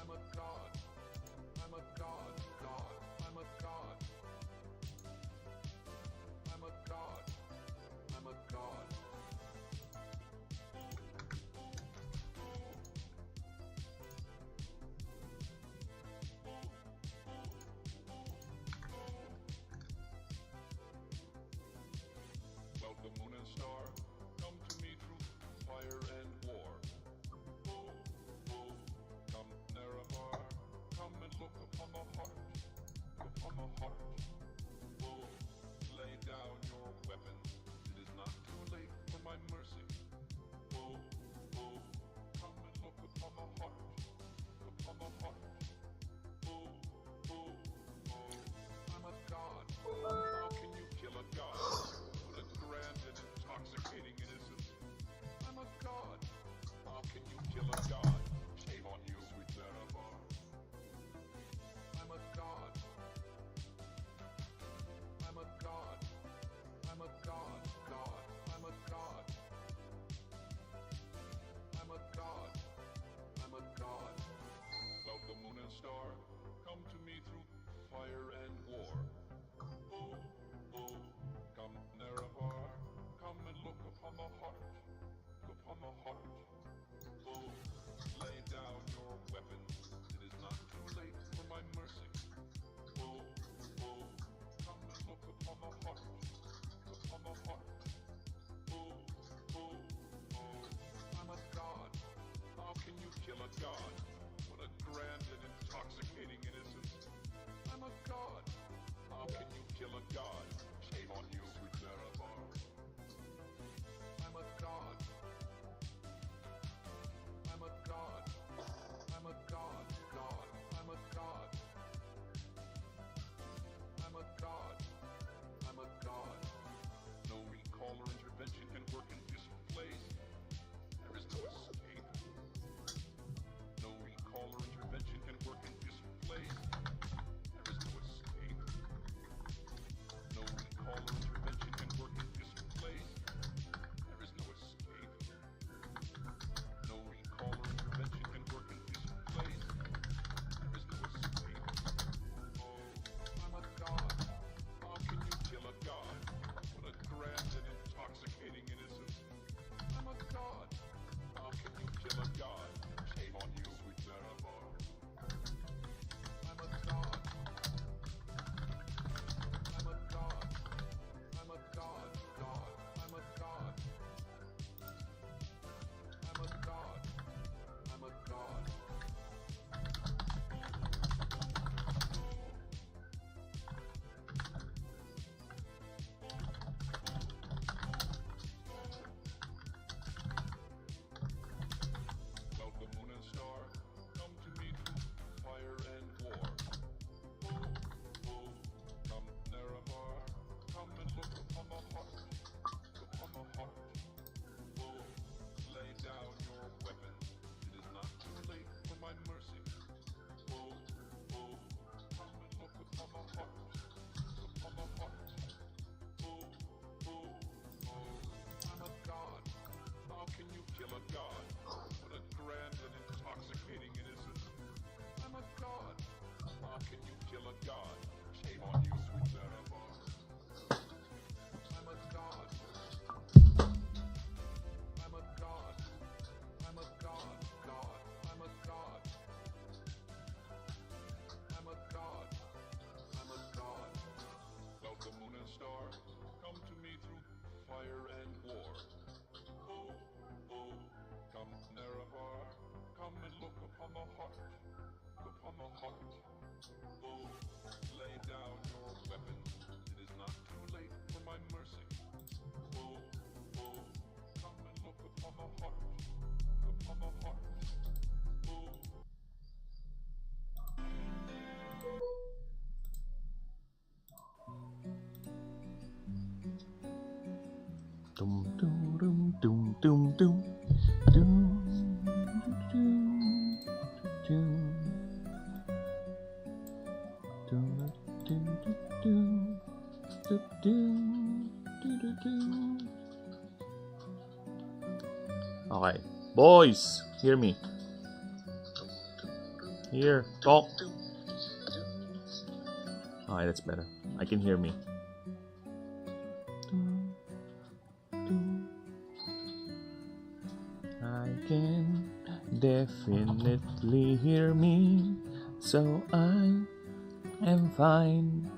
I'm a god. I'm a god. God. I'm a god. I'm a god. I'm a god. Well, the moon and star come to me through fire and war. Oh, oh, come Nerevar, come and look upon the heart, upon the heart. Oh, lay down your weapons, it is not too late for my mercy. Oh, oh, come and look upon the heart, upon the heart. Oh, oh, oh, I'm a god. How can you kill a god? What a grand and intoxicating innocence. I'm a god. How can you kill a god? Shame on you, sweet Nerevar. I'm a god. god. What a grand and intoxicating innocence. I'm a god. How can you kill a god? Shame on you, sweet Narabar. I'm a god. I'm a god. I'm a god. God. I'm a god. I'm a god. I'm a god. Well, the moon and stars come to me through fire and war. Oh, oh, come Narabar, come and look upon the heart, upon the heart. Oh, lay down your weapons, it is not too late for my mercy. Oh, oh, come and look upon the heart, upon the heart. Oh. Dum dum dum dum dum dum dum Alright, boys, hear me. Here, talk. Alright, that's better. I can hear me. I can definitely hear me, so I am fine.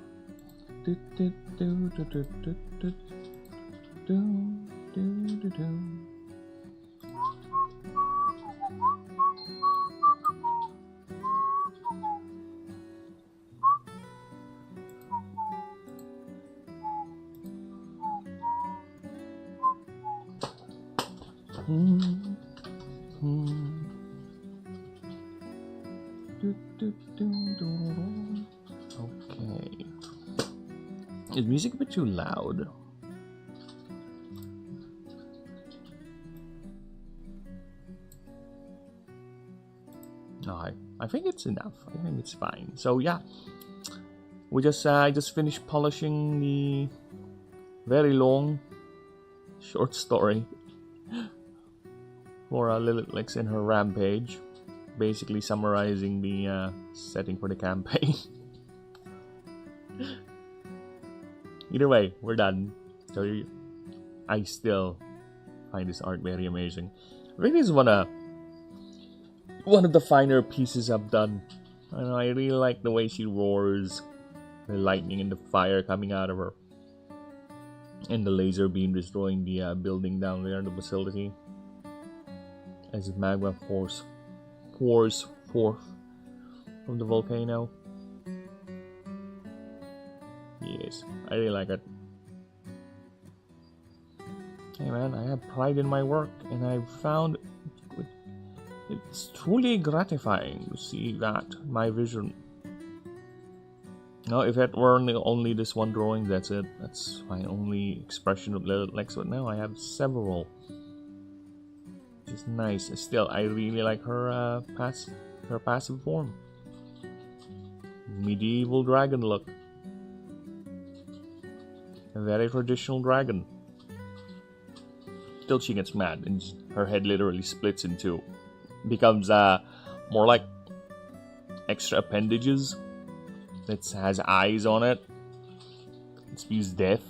Do, do, do, do, do, do, do, do, do, do, do. Okay. Is music a bit too loud? No, I think it's enough. I think it's fine. So yeah, we I just finished polishing the very long short story for Lilith Lex in her rampage, basically summarizing the setting for the campaign. Either way, we're done. So I still find this art very amazing. I think this is one of the finer pieces I've done. I know, I really like the way she roars, the lightning and the fire coming out of her, and the laser beam destroying the building down there, the facility, as magma pours forth from the volcano. Yes, I really like it. Hey man, I have pride in my work, and I've found it's truly gratifying to see that my vision. No, if it were only this one drawing, that's it. That's my only expression of Lilith Lex. But now I have several. Which is nice. Still, I really like her passive form. Medieval dragon look. A very traditional dragon. Till she gets mad and her head literally splits in two. Becomes more like extra appendages that has eyes on it. It spews death.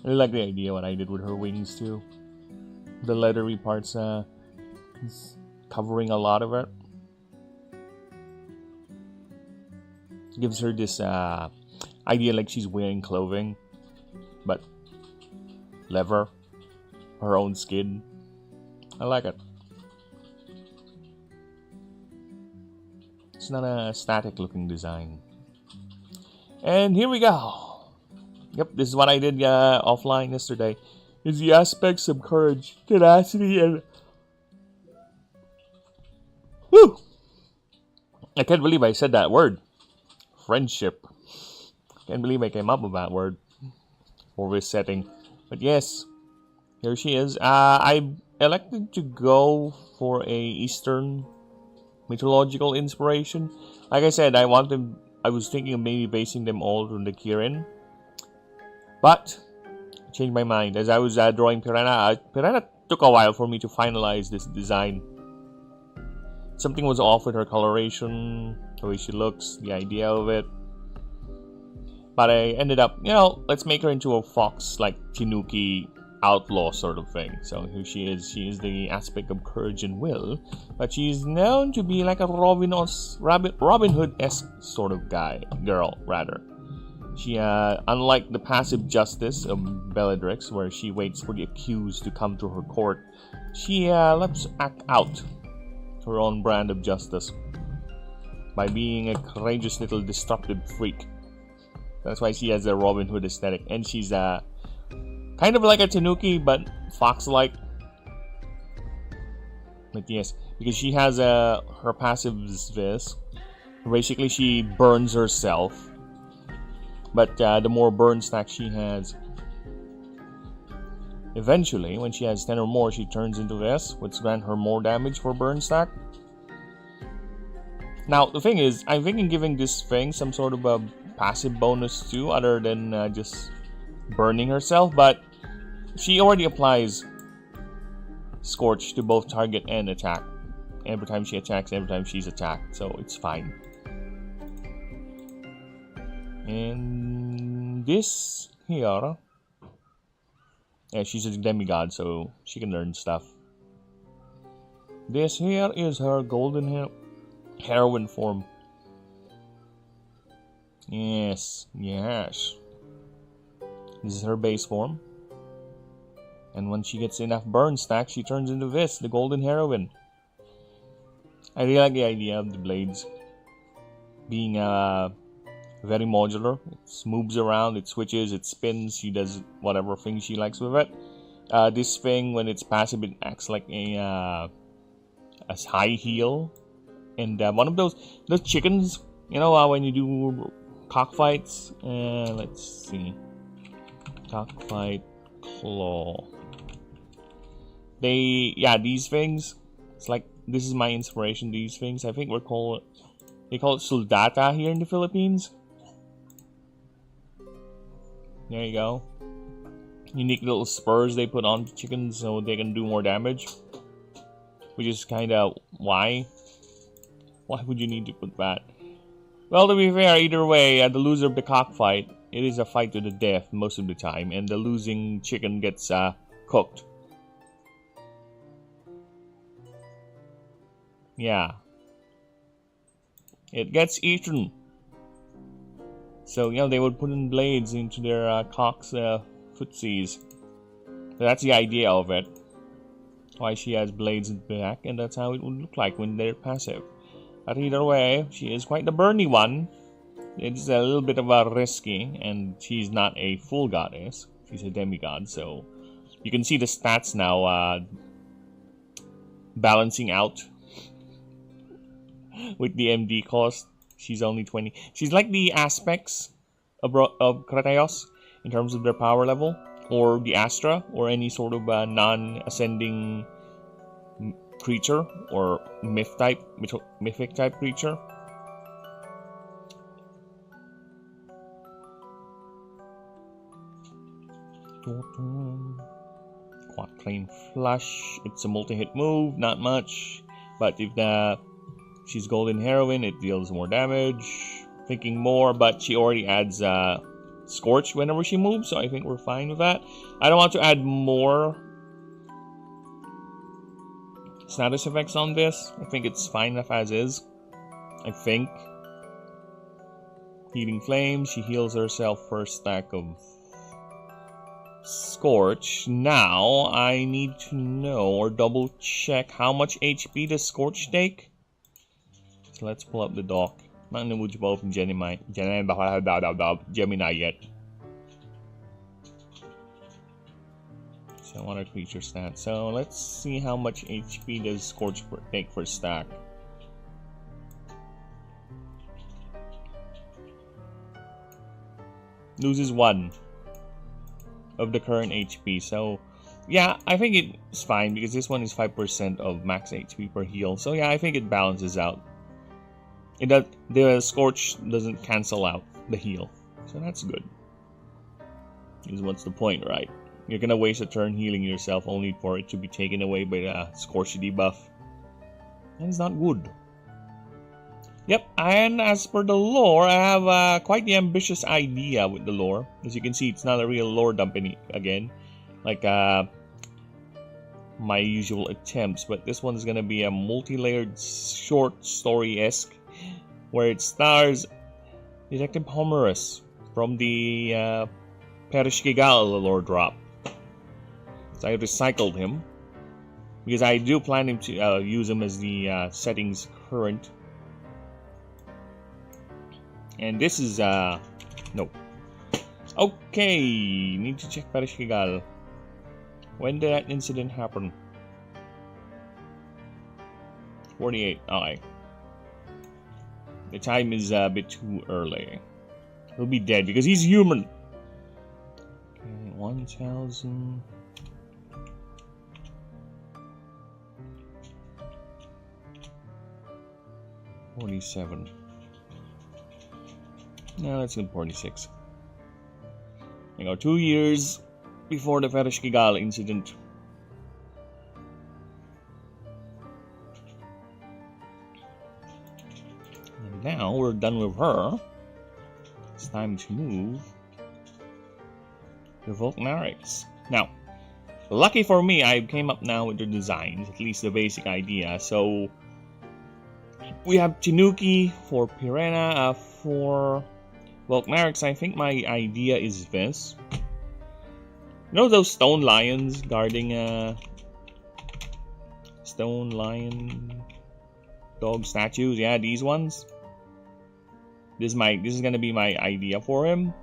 I really like the idea what I did with her wings too. The leathery parts covering a lot of it. Gives her this idea like she's wearing clothing, but leather, her own skin. I like it. It's not a static looking design. And here we go. Yep, this is what I did offline yesterday. Is the aspects of courage, tenacity, and woo! I can't believe I said that word. Friendship. Can't believe I came up with that word for this setting. But yes, here she is. I elected to go for a Eastern mythological inspiration. Like I said, I was thinking of maybe basing them all on the Kirin. But changed my mind. As I was drawing Piranha, Piranha took a while for me to finalize this design. Something was off with her coloration, the way she looks, the idea of it. But I ended up, let's make her into a fox, like Tanuki outlaw sort of thing. So here she is. She is the aspect of courage and will, but she is known to be like a Robin Hood-esque sort of girl, rather. She, unlike the passive justice of Bellatrix, where she waits for the accused to come to her court, she lets act out her own brand of justice by being a courageous little destructive freak. That's why she has a Robin Hood aesthetic, and she's kind of like a Tanuki, but fox-like. But yes, because she has her passive is this. Basically, she burns herself, but the more burn stack she has, eventually, when she has 10 or more, she turns into this, which grants her more damage for burn stack. Now, the thing is, I'm thinking giving this thing some sort of a passive bonus too, other than just burning herself, but she already applies Scorch to both target and attack. Every time she attacks, every time she's attacked, so it's fine. And this here, yeah, she's a demigod, so she can learn stuff. This here is her golden heroine form. Yes. This is her base form. And when she gets enough burn stack, she turns into this, the golden heroine. I really like the idea of the blades being very modular. It moves around, it switches, it spins, she does whatever thing she likes with it. This thing, when it's passive, it acts like a high heel. And one of those chickens, when you do cockfights, let's see, cockfight claw. These things, it's like, this is my inspiration, these things. I think they call it soldata here in the Philippines. There you go. Unique little spurs they put on chickens so they can do more damage. Which is kind of why would you need to put that? Well, to be fair, either way, the loser of the cockfight, it is a fight to the death most of the time, and the losing chicken gets cooked. Yeah. It gets eaten. So, they would put in blades into their cock's footsies. So that's the idea of it. Why she has blades in the back, and that's how it would look like when they're passive. But either way, she is quite the burny one. It's a little bit of a risky, and she's not a full goddess. She's a demigod, so you can see the stats now balancing out with the MD cost. She's only 20. She's like the aspects of Kratos in terms of their power level, or the Astra, or any sort of non-ascending creature or mythic type creature. Quatrain Flush. It's a multi-hit move, not much, but if she's golden heroine, it deals more damage. Thinking more, but she already adds Scorch whenever she moves, so I think we're fine with that. I don't want to add more status effects on this. I think it's fine enough as is. I think. Healing Flame, she heals herself for a stack of Scorch. Now, I need to know or double check how much HP does Scorch take. So let's pull up the doc. Not in the mood to open Gemini yet. So, what are creature stats? So, let's see how much HP does Scorch take for stack. Loses 1 of the current HP. So, yeah, I think it's fine because this one is 5% of max HP per heal. So, yeah, I think it balances out. The Scorch doesn't cancel out the heal. So, that's good. Because what's the point, right? You're gonna waste a turn healing yourself only for it to be taken away by the Scorchy debuff. That is not good. Yep, and as per the lore, I have quite the ambitious idea with the lore. As you can see, it's not a real lore dump again, like my usual attempts. But this one is gonna be a multi-layered short story-esque, where it stars Detective Homerus from the Perish Gigal lore drop. So I recycled him because I do plan him to use him as the settings current. And this is nope. Okay, need to check Perish Gigal. When did that incident happen? 48. Okay. The time is a bit too early. He'll be dead because he's human. Okay, 1,000. $47. No, let's go 46. You know, 2 years before the Perish Gigal incident. And now we're done with her. It's time to move to Volknarix. Now, lucky for me, I came up now with the designs, at least the basic idea. So we have Tanuki for Pirena. For Volknarix, I think my idea is this. You know those stone lions guarding stone lion dog statues? Yeah, these ones. This is gonna be my idea for him.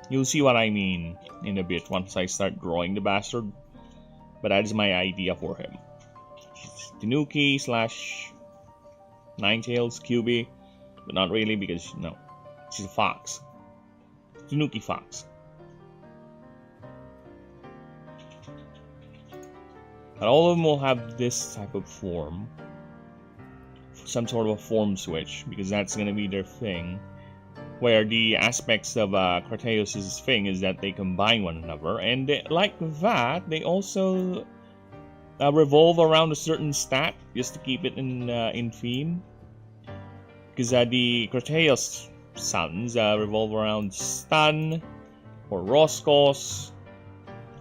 You'll see what I mean in a bit once I start drawing the bastard. But that is my idea for him. Tanuki / Ninetails QB, but not really because no, she's a fox. Tanuki fox. But all of them will have this type of form, some sort of a form switch, because that's gonna be their thing. Where the aspects of Kratos' thing is that they combine one another, and like that, they also revolve around a certain stat just to keep it in theme. Because the Kratos sons revolve around stun, or Roskos,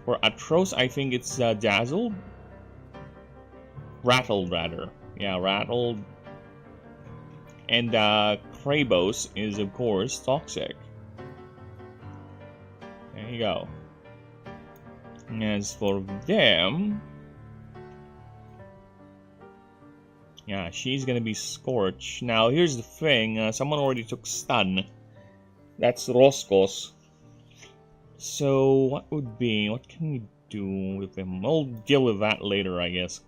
or Atros. I think it's dazzled, rattled rather. Yeah, rattled. And Krabos is of course toxic. There you go. And as for them, yeah, she's gonna be Scorch. Now here's the thing, someone already took stun. That's Roskos. So what can we do with him? We'll deal with that later, I guess.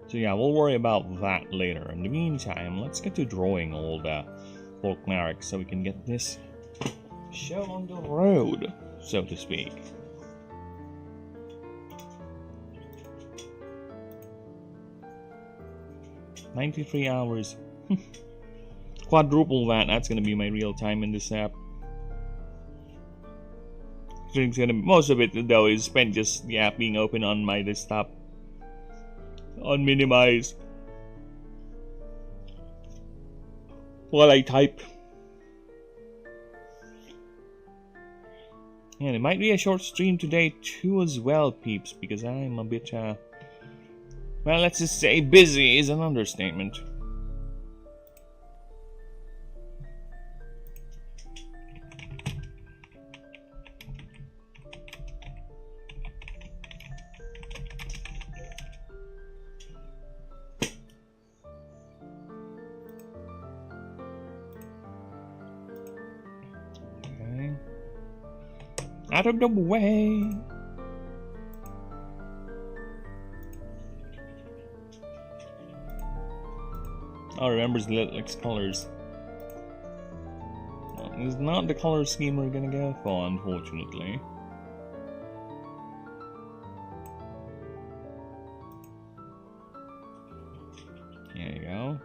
So yeah, we'll worry about that later. In the meantime, let's get to drawing old Volknarix so we can get this show on the road, so to speak. $93 hours. Quadruple that. That's gonna be my real time in this app. Most of it though is spent just the app being open on my desktop. On minimize while I type. And it might be a short stream today too as well, peeps, because I'm a bit well, let's just say busy is an understatement. Out of the way. Oh, remembers the Lilacs colors. Well, it's not the color scheme we're gonna go for, unfortunately. There you go.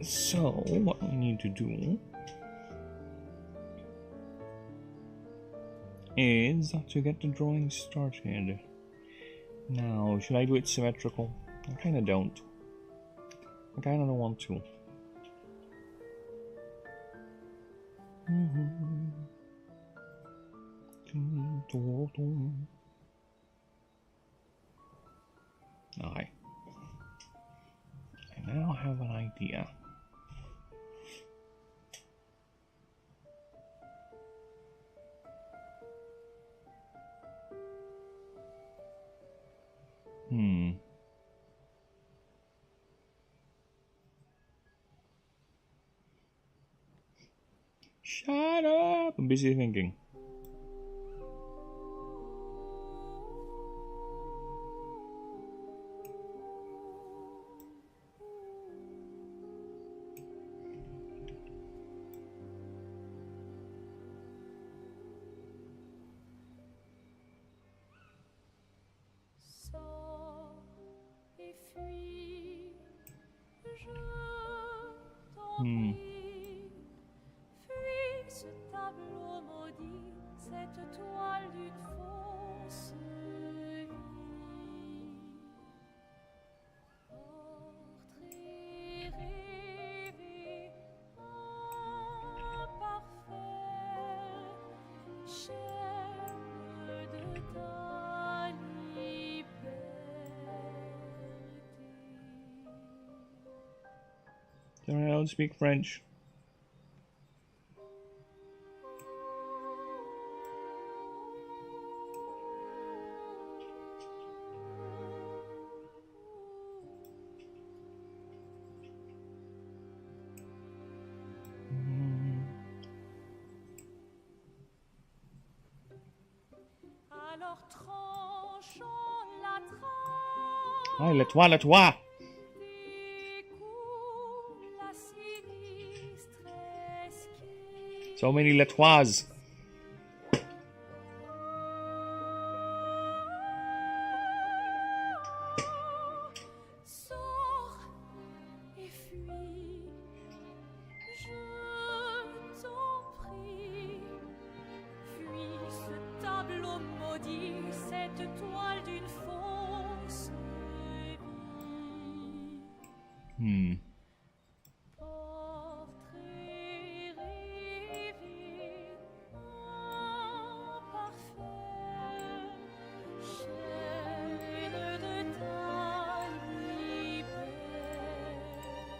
So, what we need to do is to get the drawing started. Now, should I do it symmetrical? I kinda don't. I kinda don't want to. Alright. I now have an idea. Shut up! I'm busy thinking. Sorry, I don't speak French. Allez, lève-toi, lève-toi! So many letoises.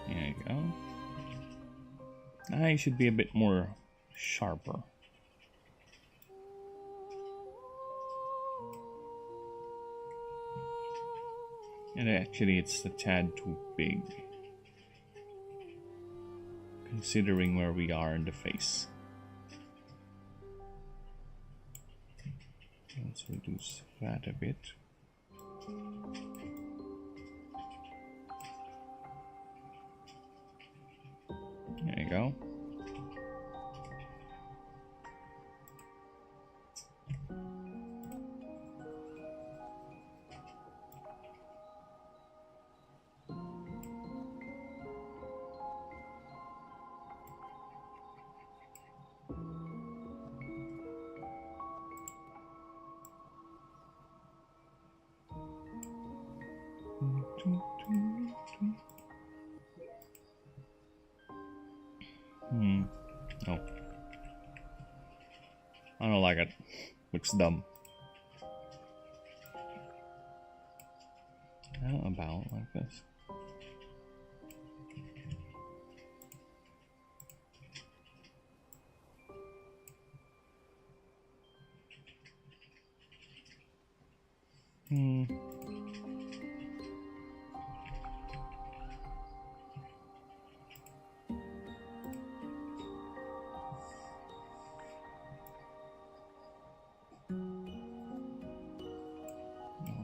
There you go. I should be a bit more sharper. And actually it's a tad too big, considering where we are in the face. Let's reduce that a bit. There you go. No. I don't like it. Looks dumb. How about like this?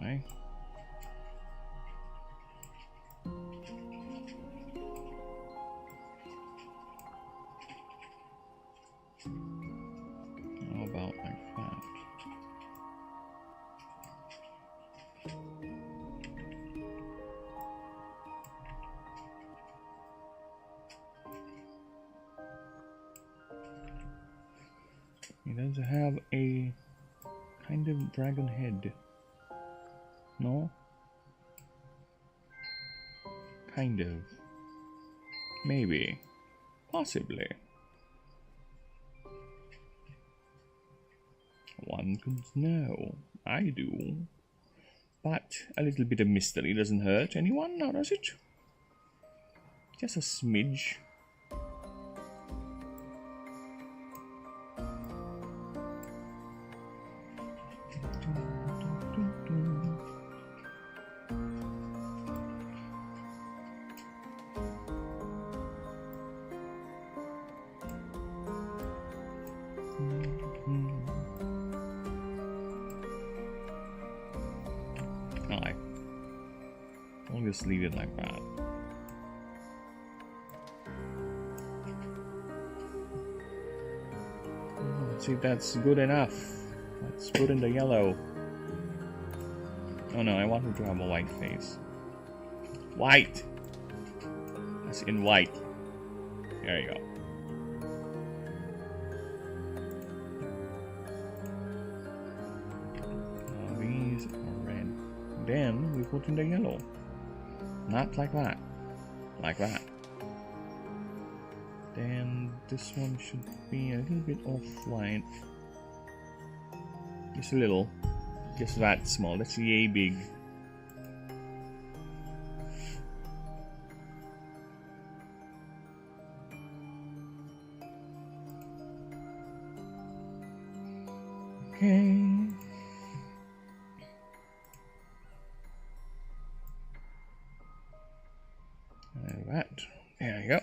Anyway. How about like that? He does have a kind of dragon head. No? Kind of. Maybe. Possibly. One could know. I do. But a little bit of mystery doesn't hurt anyone, now does it? Just a smidge. I'll just leave it like that. Let's see if that's good enough. Let's put in the yellow. Oh no, I want him to have a white face. White! That's in white. There you go. Now these are red. Then we put in the yellow. Not like that. Like that. Then this one should be a little bit off-white. Just a little. Just that small. That's yay big. Okay. That. There you go.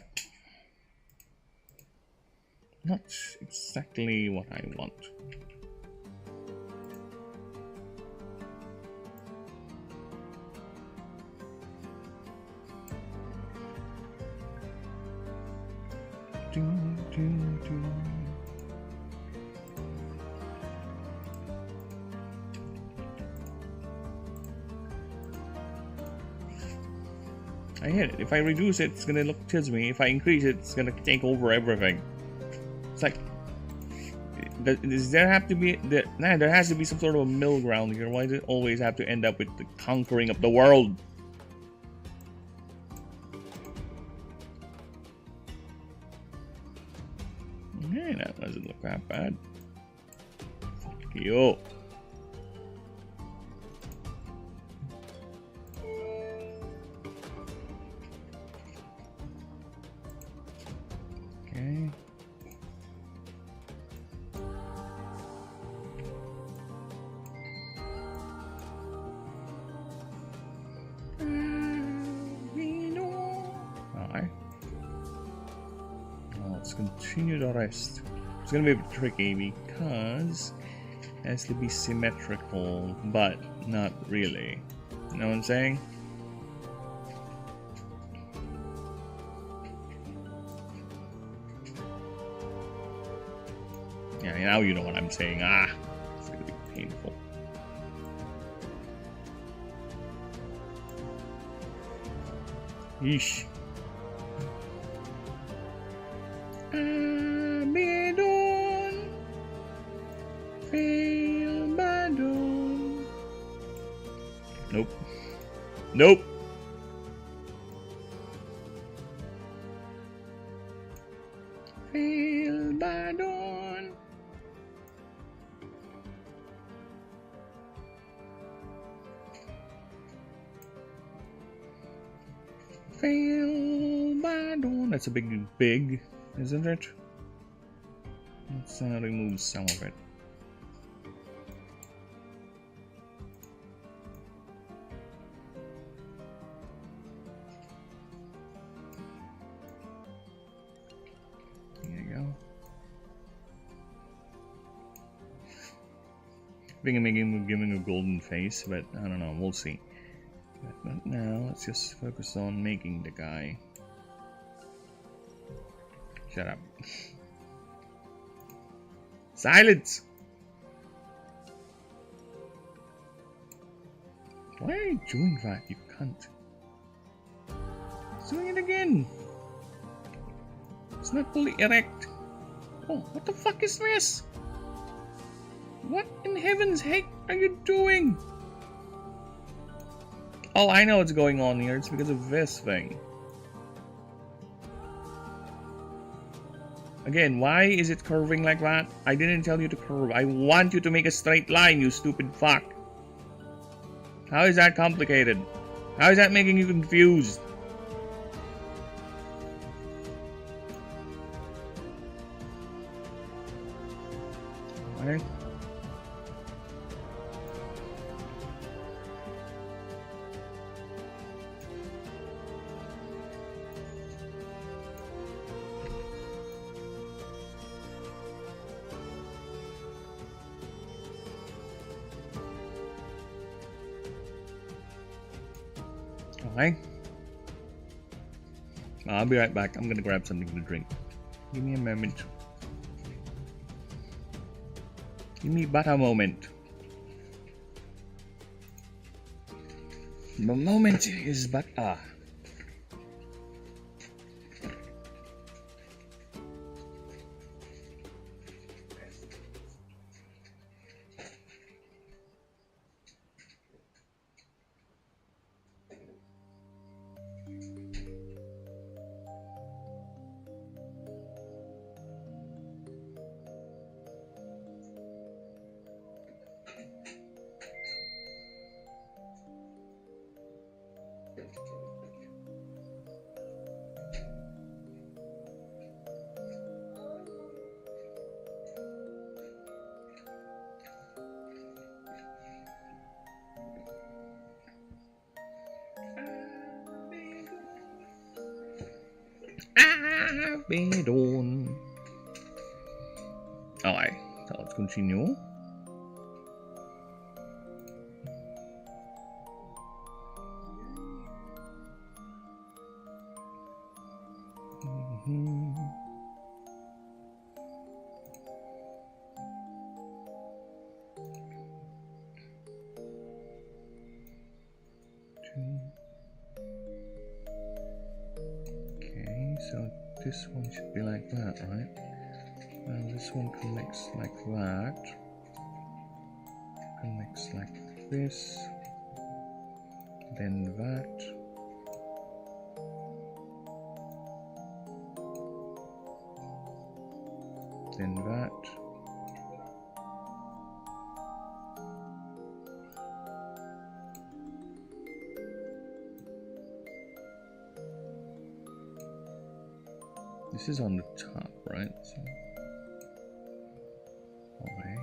Not exactly what I want. I hit it. If I reduce it, it's gonna look towards me. If I increase it, it's gonna take over everything. It's like, does there have to be there has to be some sort of a middle ground here. Why does it always have to end up with the conquering of the world? Okay, that doesn't look that bad. Fuck you. Okay. Alright. Now let's continue the rest. It's gonna be a bit tricky because it has to be symmetrical, but not really. You know what I'm saying? Yeah, now you know what I'm saying. Ah, it's gonna be painful. Yeesh. Abandon. Fail abandon. Nope. Nope. Fail abandon. Fail by dawn. That's a big, isn't it? Let's remove some of it. There you go. I think I'm giving a golden face, but I don't know. We'll see. But now let's just focus on making the guy. Shut up. Silence! Why are you doing that, you cunt? He's doing it again! It's not fully erect. Oh, what the fuck is this? What in heaven's heck are you doing? Oh, I know what's going on here. It's because of this thing. Again, why is it curving like that? I didn't tell you to curve. I want you to make a straight line, you stupid fuck. How is that complicated? How is that making you confused? Okay. Okay. I'll be right back. I'm gonna grab something to drink. Give me a moment. Give me but a moment. The moment is but a. Bedon. Alright, so let's continue. Okay, so this one should be like that, right? Well, this one connects like that. Connects like this. Then that. Then that. This is on the top, right? So, okay.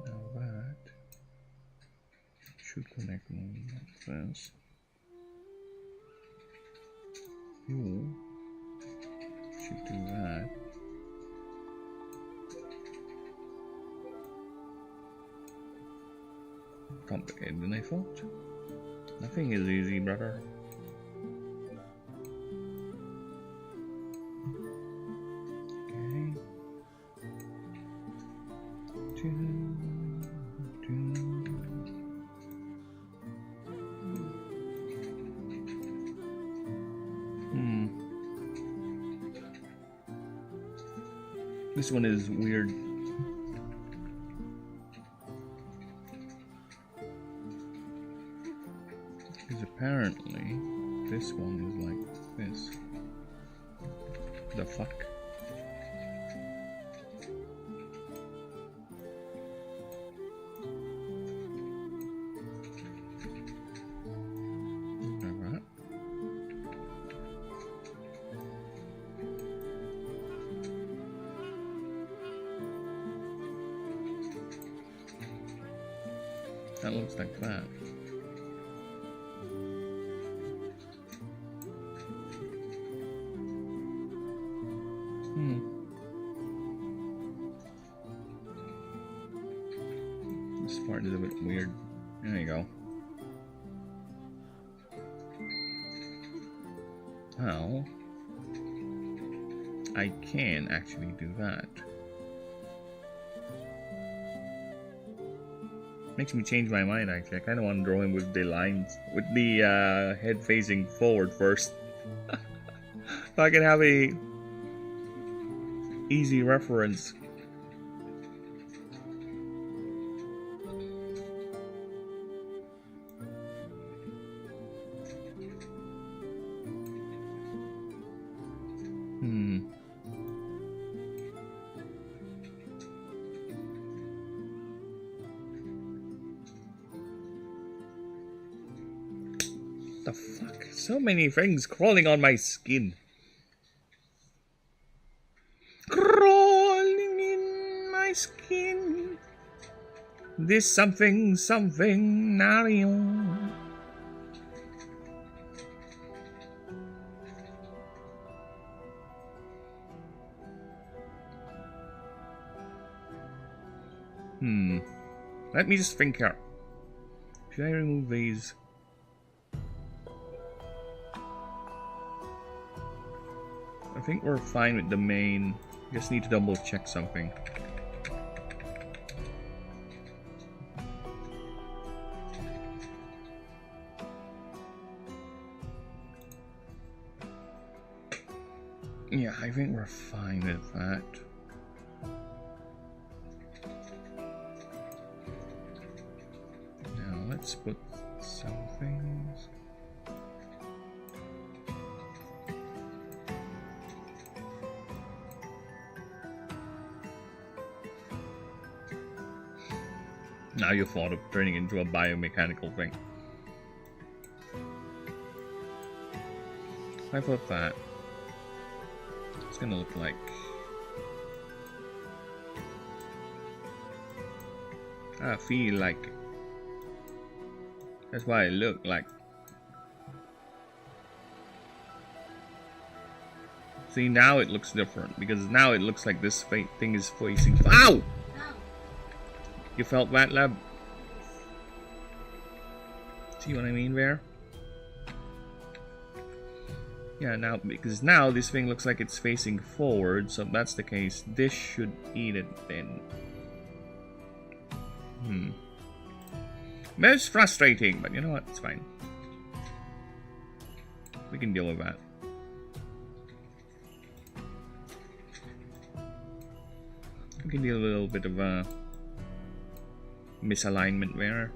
Now that should connect like this. You should do that. Complicated than I thought. Nothing is easy, brother. This one is weird. Because apparently this one is like this. The fuck? That looks like that. This part is a bit weird. There you go. How? I can actually do that. Makes me change my mind actually. I kind of want to draw him with the lines, with the head facing forward first. So I can have a easy reference. The fuck? So many things crawling on my skin. Crawling in my skin. This something Nario. Let me just think here. Should I remove these? I think we're fine with the main. Just need to double check something. Yeah, I think we're fine with that. Now let's put some things. Now you thought of turning into a biomechanical thing. I thought that it's gonna look like I feel like that's why it looked like. See, now it looks different because now it looks like this thing is facing. Ow! You felt that, lab? See what I mean there? Yeah, now, because now this thing looks like it's facing forward, so if that's the case, this should eat it then. Most frustrating, but you know what? It's fine. We can deal with that. We can deal with a little bit of misalignment there.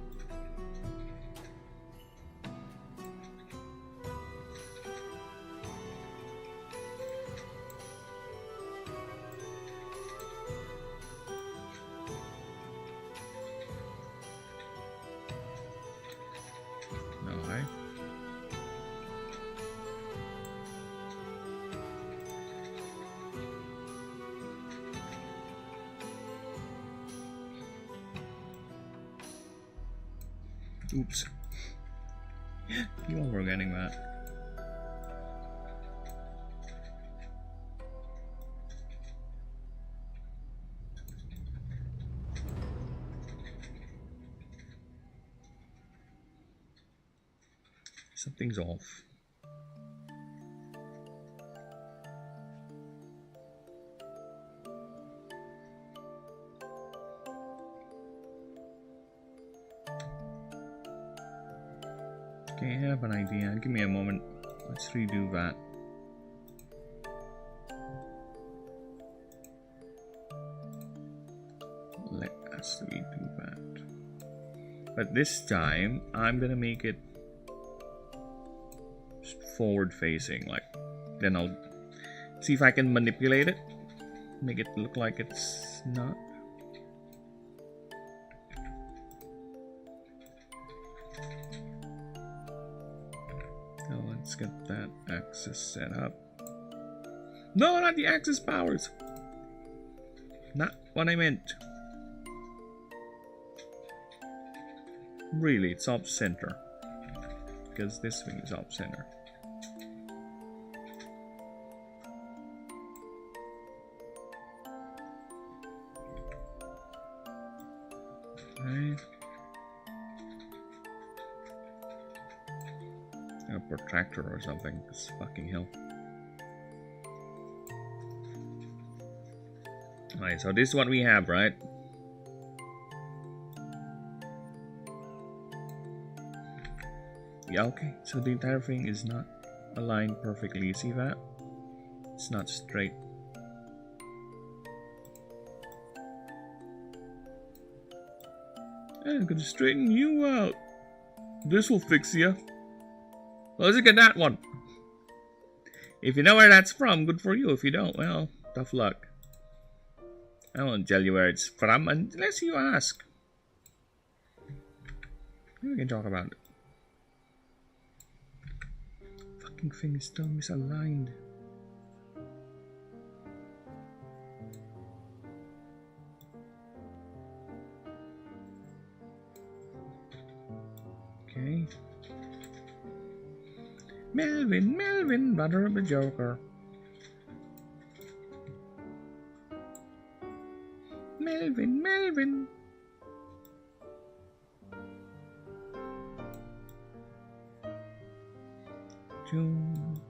Alright. Oops. You all were getting that. Something's off. Okay, I have an idea. Give me a moment. Let's redo that. Let us redo that. But this time, I'm gonna make it forward facing. Like, then I'll see if I can manipulate it. Make it look like it's not. Let's get that axis set up. No, not the axis powers. Not what I meant. Really, it's off center. Because this thing is off center. Right. A protractor or something. It's fucking hell. Alright, so this is what we have, right? Yeah, okay. So the entire thing is not aligned perfectly. You see that? It's not straight. I'm gonna straighten you out. This will fix you. Well, look at that one. If you know where that's from, good for you. If you don't, well, tough luck. I won't tell you where it's from unless you ask. We can talk about it. Fucking thing is still misaligned. Okay. Melvin, brother of the Joker. Melvin. June.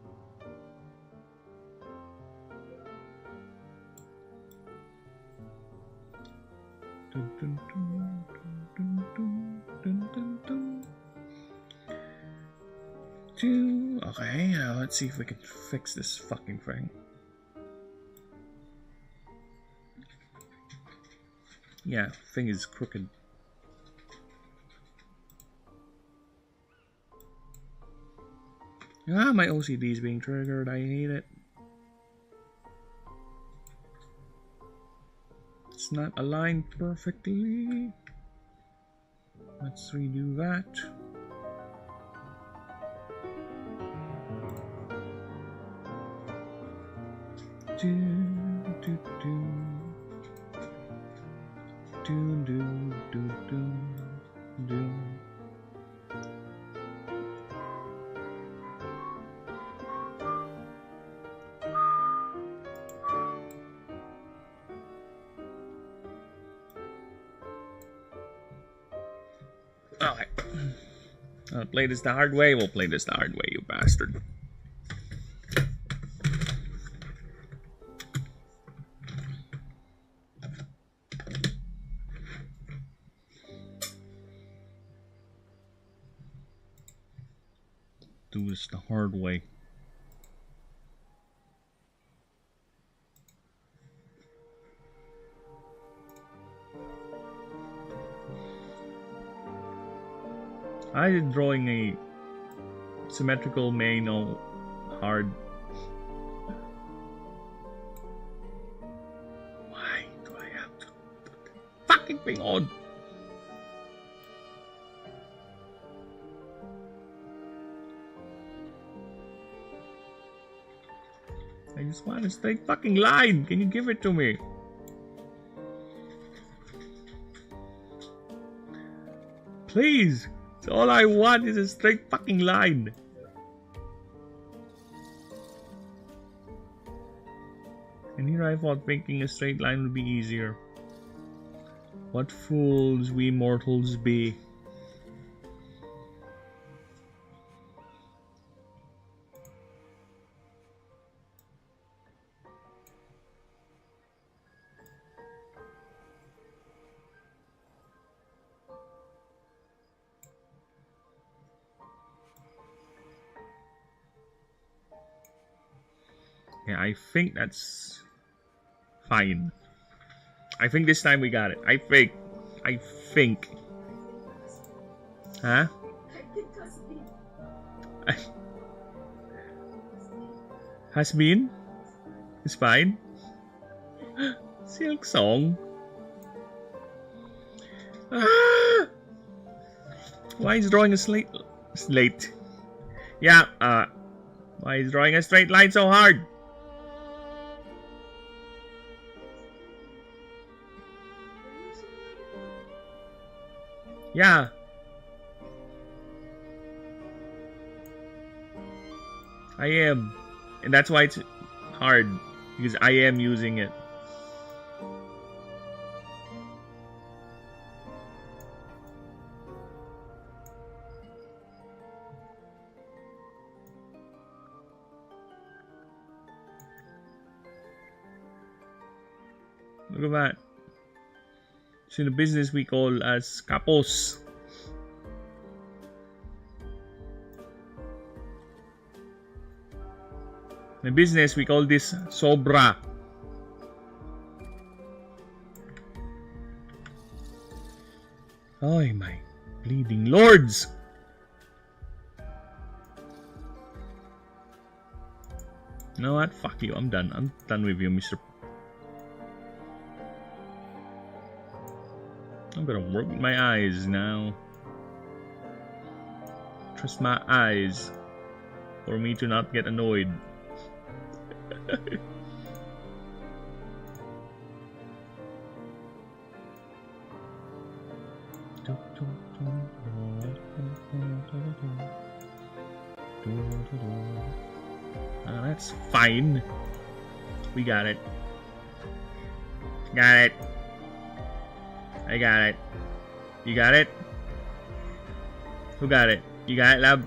Dun, dun, dun, dun, dun, dun, dun, dun. Okay, now let's see if we can fix this fucking thing. Yeah, thing is crooked. Ah, my OCD is being triggered. I hate it. It's not aligned perfectly. Let's redo that. Alright. I'll play this the hard way. We'll play this the hard way, you bastard. Do this the hard way. I did drawing a symmetrical main on hard. Why do I have to put the fucking thing on? I just want a straight fucking line. Can you give it to me? Please. So all I want is a straight fucking line. And here I thought making a straight line would be easier. What fools we mortals be. Yeah, I think that's fine. I think this time we got it. I think. Huh? Has been? It's fine. Silk song. Ah! Why is drawing a slate? Yeah, why is drawing a straight line so hard? Yeah. I am. And that's why it's hard. Because I am using it. Look at that. It's in the business we call as kapos. In business we call this sobra. Oh my bleeding lords! You know what? Fuck you. I'm done. I'm done with you, Mr. I'm gonna work with my eyes now. Trust my eyes for me to not get annoyed. That's fine. We got it. Got it. I got it. You got it? Who got it? You got it, love?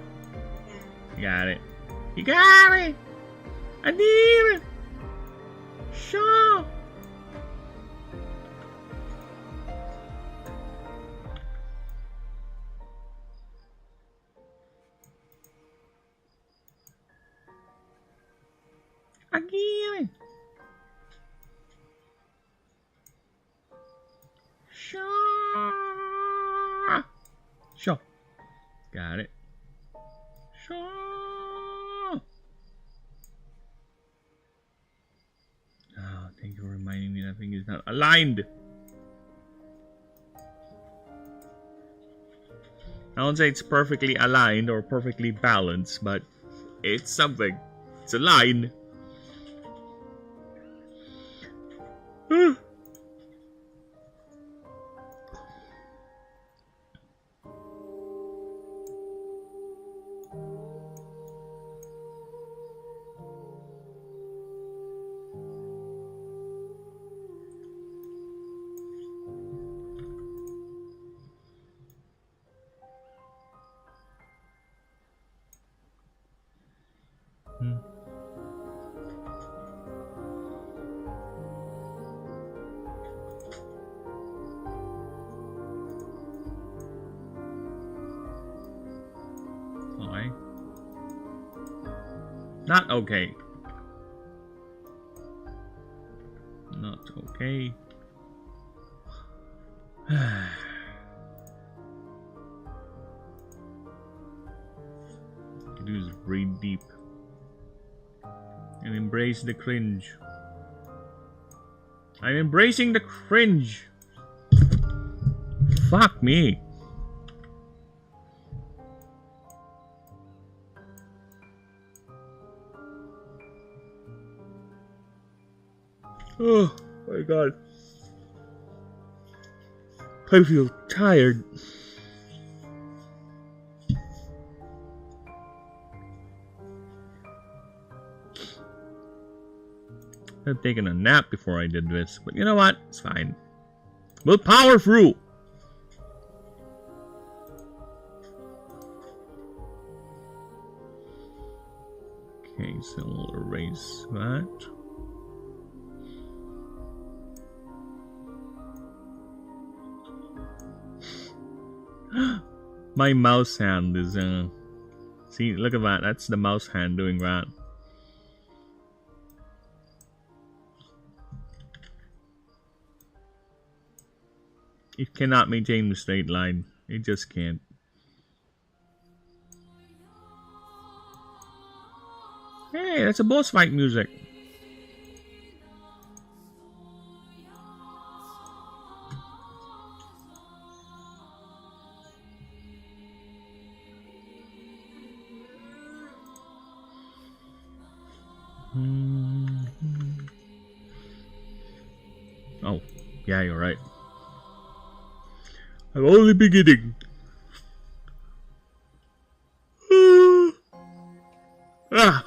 You got it. You got it! I need it! Sure! I get it! Sure! Sure. Got it. Sure! Oh, thank you for reminding me that thing is not aligned. I won't say it's perfectly aligned or perfectly balanced, but it's something. It's a line. Okay. Not okay. Not okay. Do is breathe deep and embrace the cringe. I'm embracing the cringe. Fuck me. Oh my god. I feel tired. I've taken a nap before I did this, but you know what? It's fine. We'll power through. Okay, so we'll erase that. My mouse hand is see, look at that. That's the mouse hand doing that. It cannot maintain the straight line. It just can't. Hey, that's a boss fight music. Oh, yeah, you're right. I'm only beginning. Ah,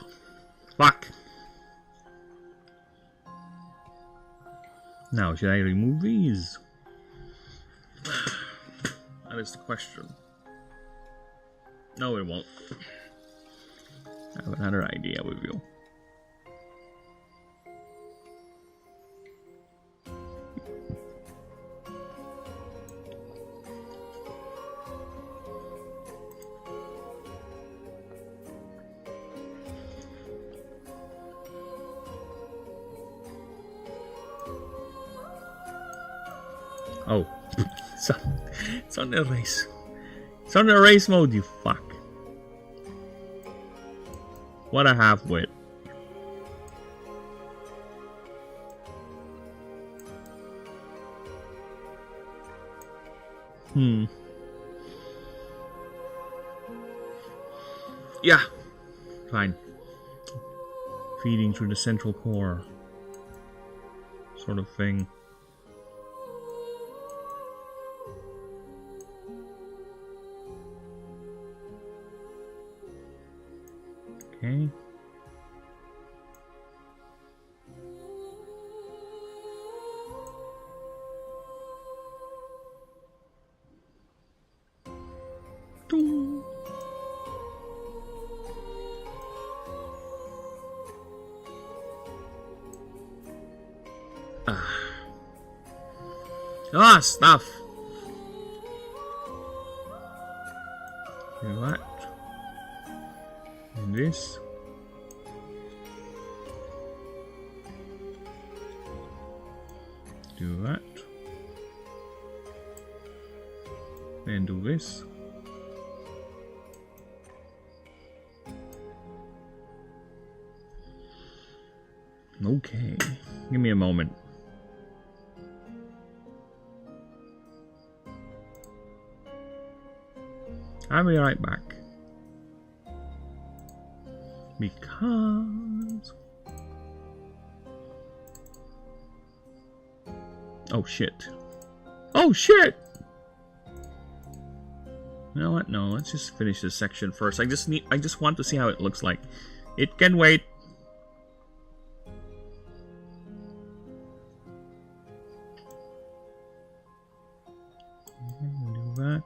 Now, should I remove these? That is the question. No, it won't. I have another idea with you. Oh, it's on the erase. It's on the erase mode, you fuck. What a half-wit. Yeah, fine. Feeding through the central core. Sort of thing. Okay. Ding. Stuff. Do that. And this. Do that. Then do this. Okay. Give me a moment. I'll be right back. Because... Oh shit. Oh shit! You know what? No, let's just finish this section first. I just want to see how it looks like. It can wait. Do that.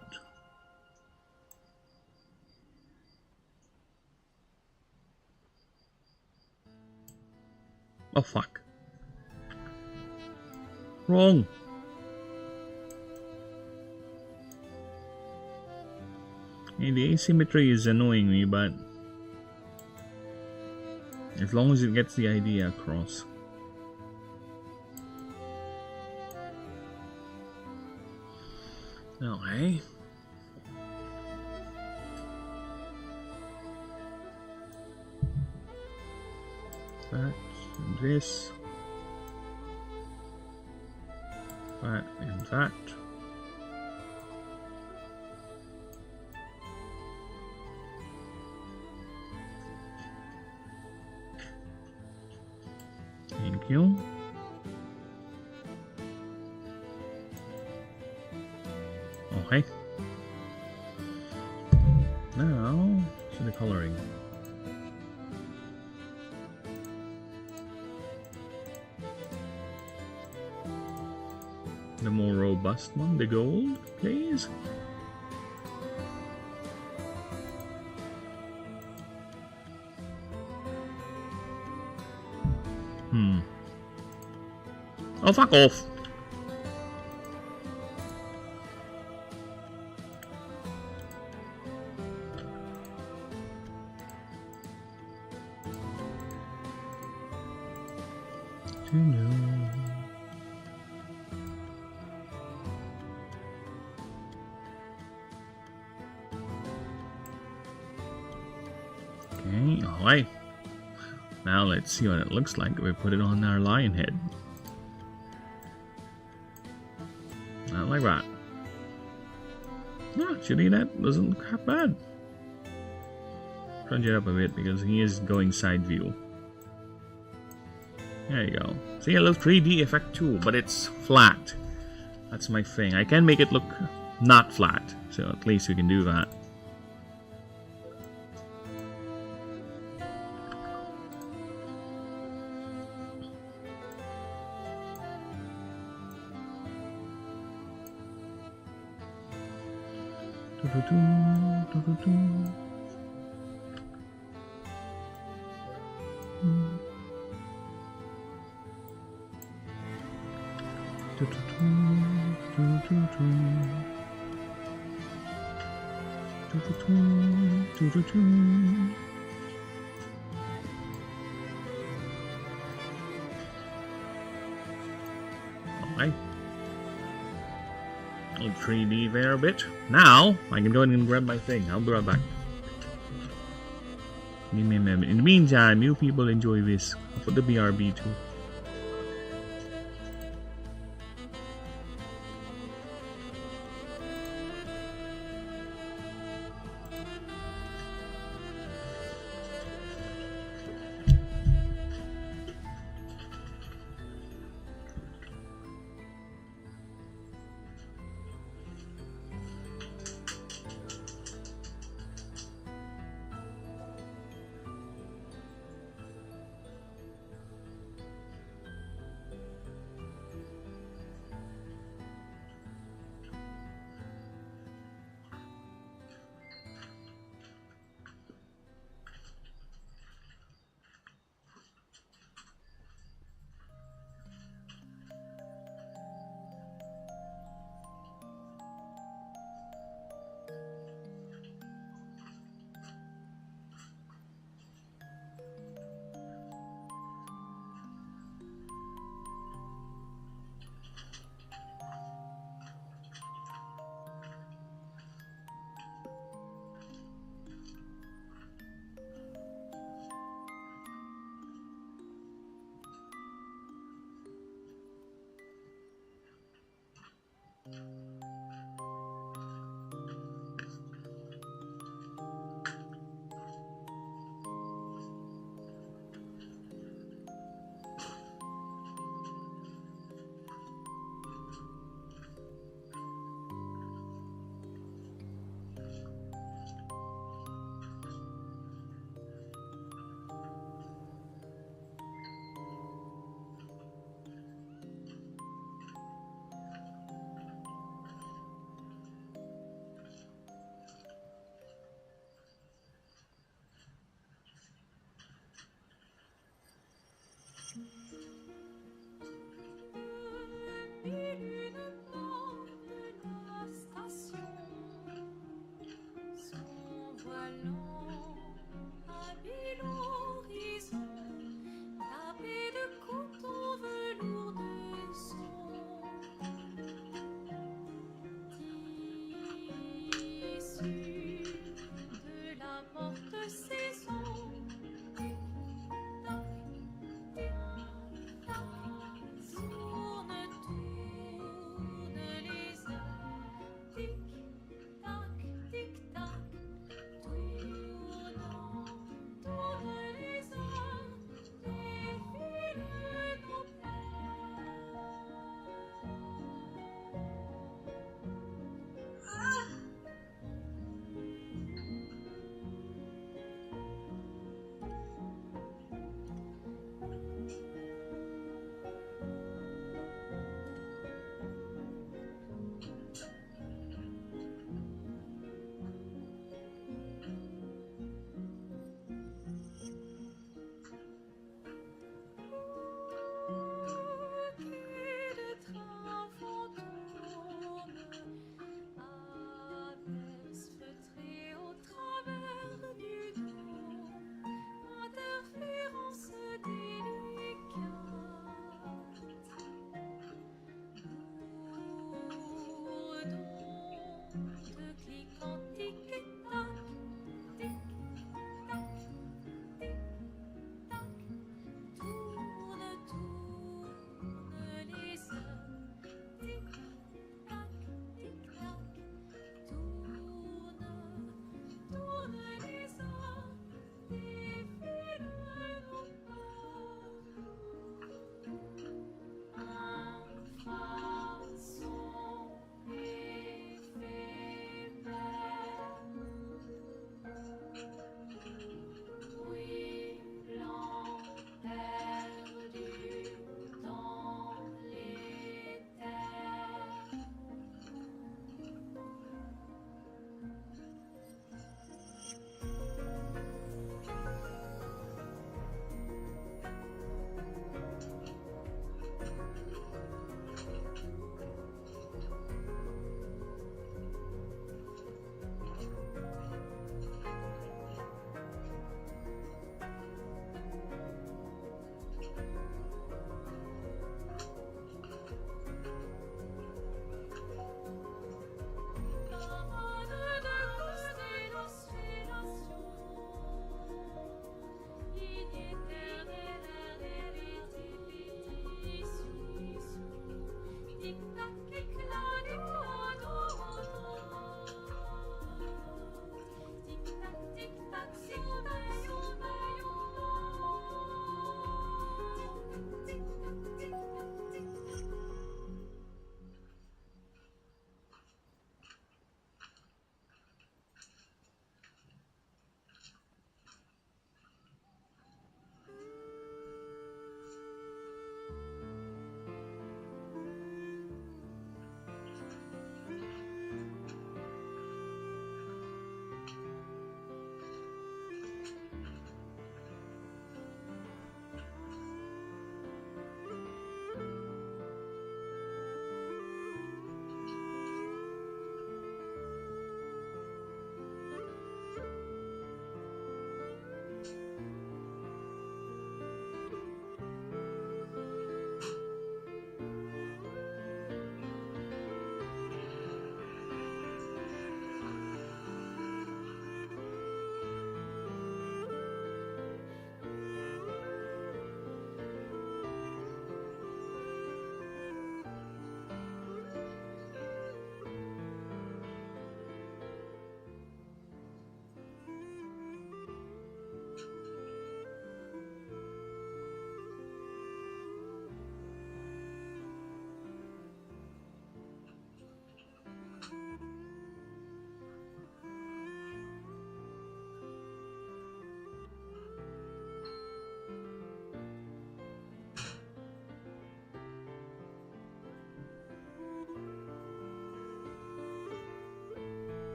Oh fuck. Wrong. Hey, the asymmetry is annoying me, but as long as it gets the idea across. Okay. That and this. That and that. Thank you. Okay. Now to the coloring. The more robust one, the gold, please. Oh, fuck off. Okay, alright. Now let's see what it looks like if we put it on our lion head. Not like that. No, actually that doesn't look half bad. Crunch it up a bit because he is going side view. There you go. See, a little 3D effect too, but it's flat. That's my thing. I can make it look not flat, so at least we can do that. Alright. I'll 3D there a bit. Now, I can go ahead and grab my thing. I'll be right back. In the meantime, you people enjoy this. I'll put the BRB too.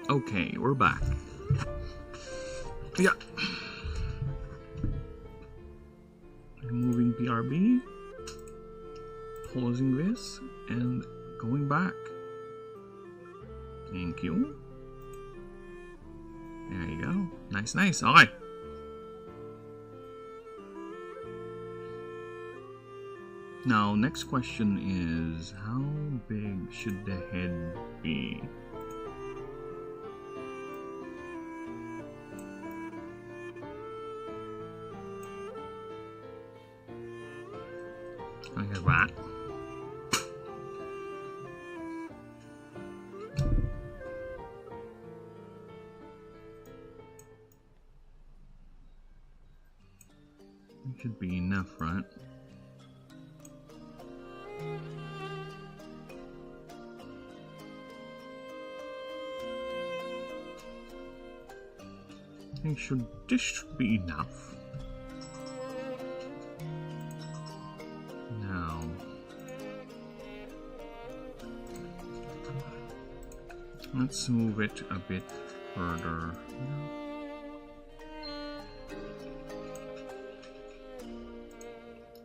Okay, we're back. Yeah. Removing PRB. Closing this and going back. Thank you. There you go. Nice, nice. Okay. Now, next question is, how big should the head be? Look at that. It should be enough, right? I think this should be enough. Now, let's move it a bit further.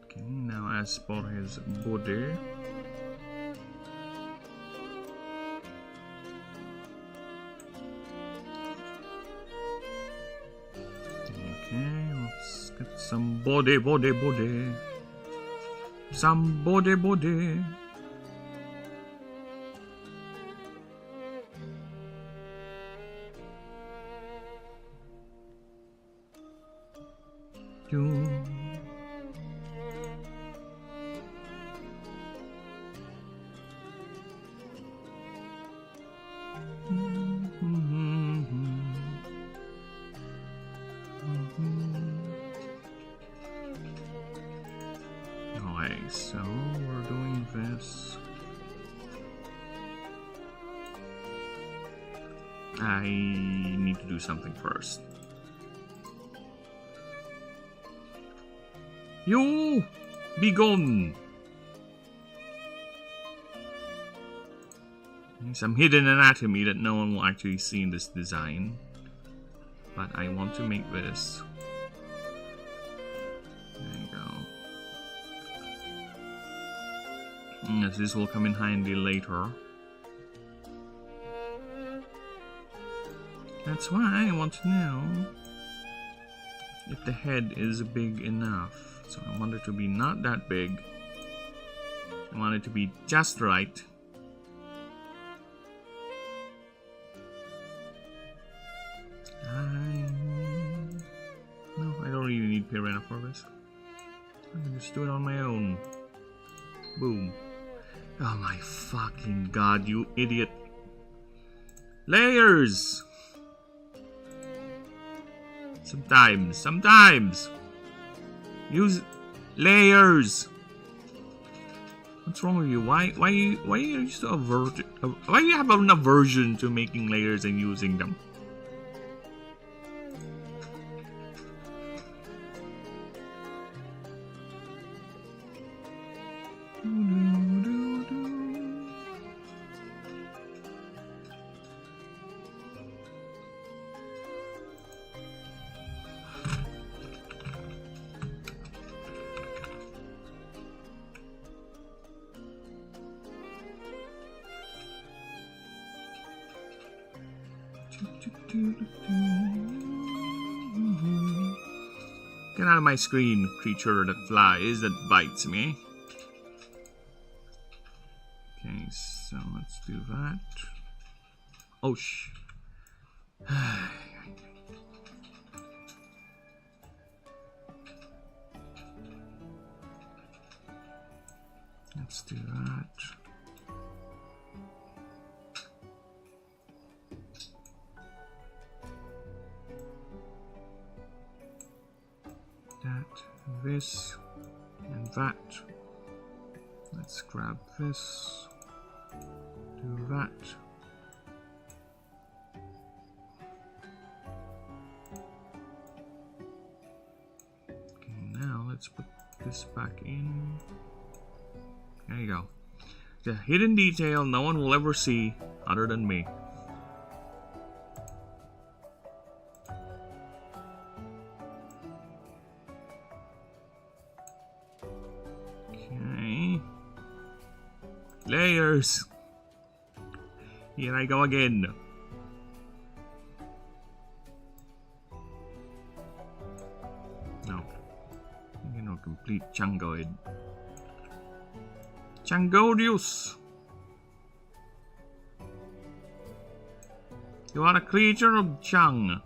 Okay, now as for his body. Let's get some body. Some body. Okay, so we're doing this. I need to do something first. You be gone. Some hidden anatomy that no one will actually see in this design, but I want to make this. There you go. Yes, this will come in handy later. That's why I want to know if the head is big enough. So I want it to be not that big. I want it to be just right. No, I don't really need Piranha for this. I can just do it on my own. Boom. Oh my fucking god, you idiot. Layers! Sometimes. Use layers. What's wrong with you? Why are you so averted? Why do you have an aversion to making layers and using them? Get out of my screen, creature that flies, that bites me. Okay, so let's do that. Oh, shh. Let's do that. This and that. Let's grab this. Do that. Okay, now let's put this back in. There you go. The hidden detail no one will ever see other than me. Layers! Here I go again. No. You know, complete Changoid. Changodius! You are a creature of Chang.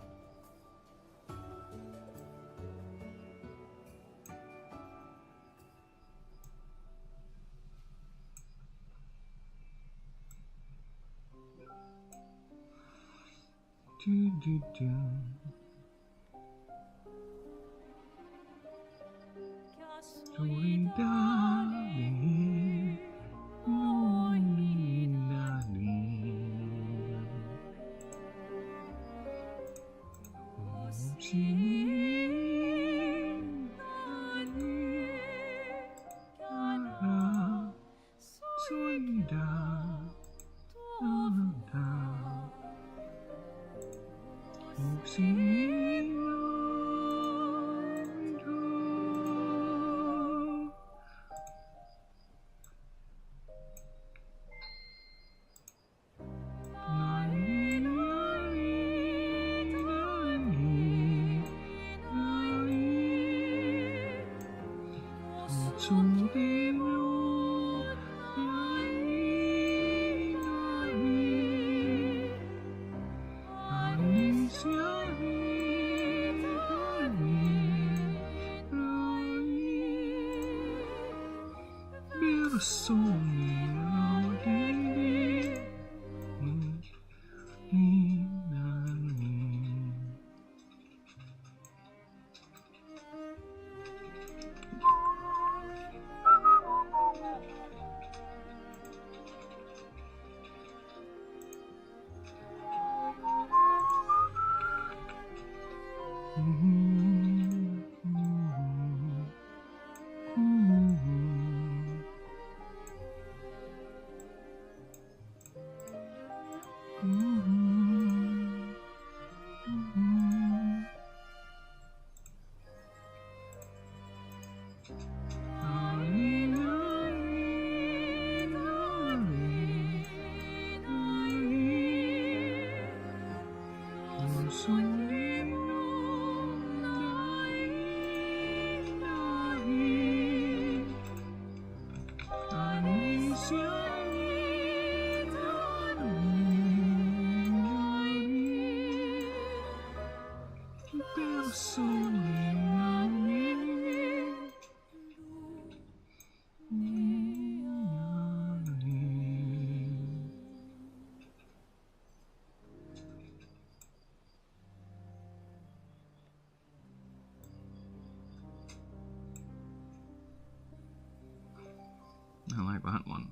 I like that one.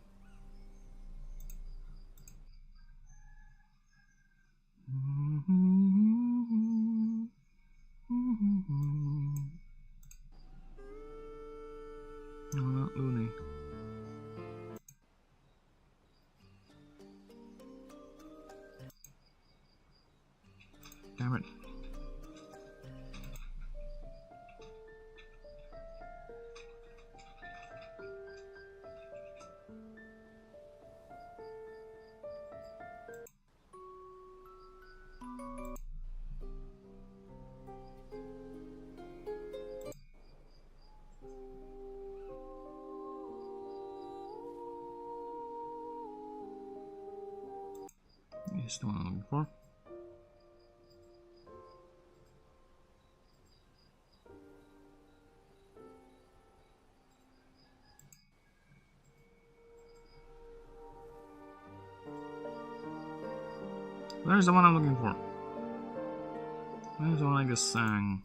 Oh, that loony. Damn it. Here's the one I'm looking for. There's the one I'm looking for. There's the one I just sang.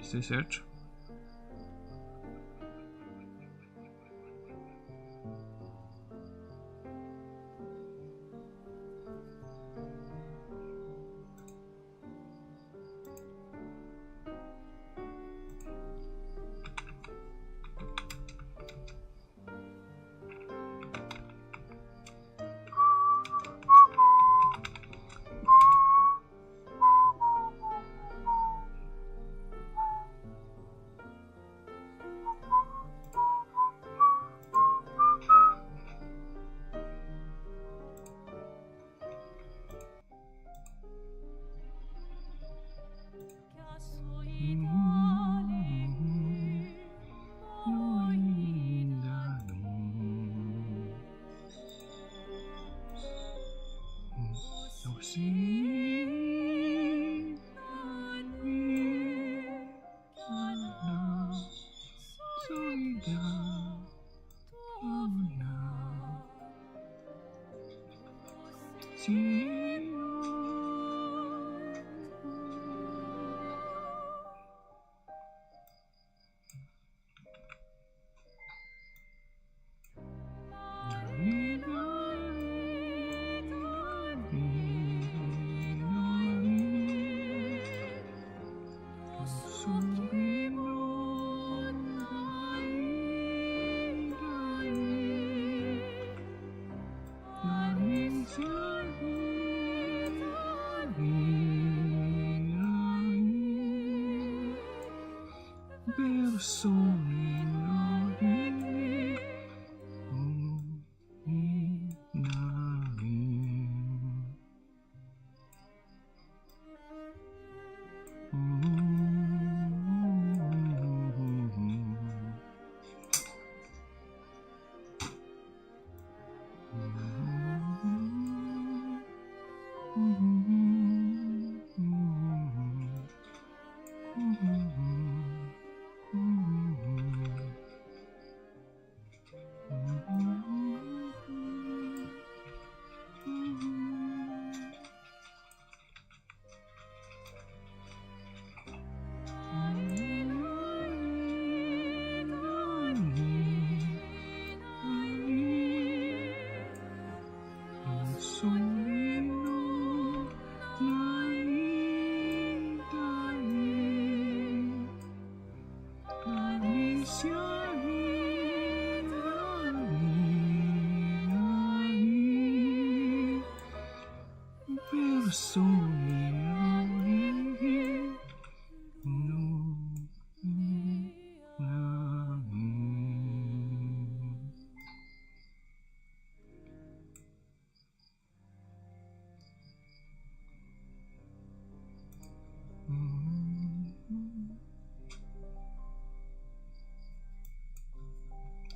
Is this it?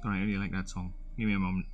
I really like that song. Give me a moment.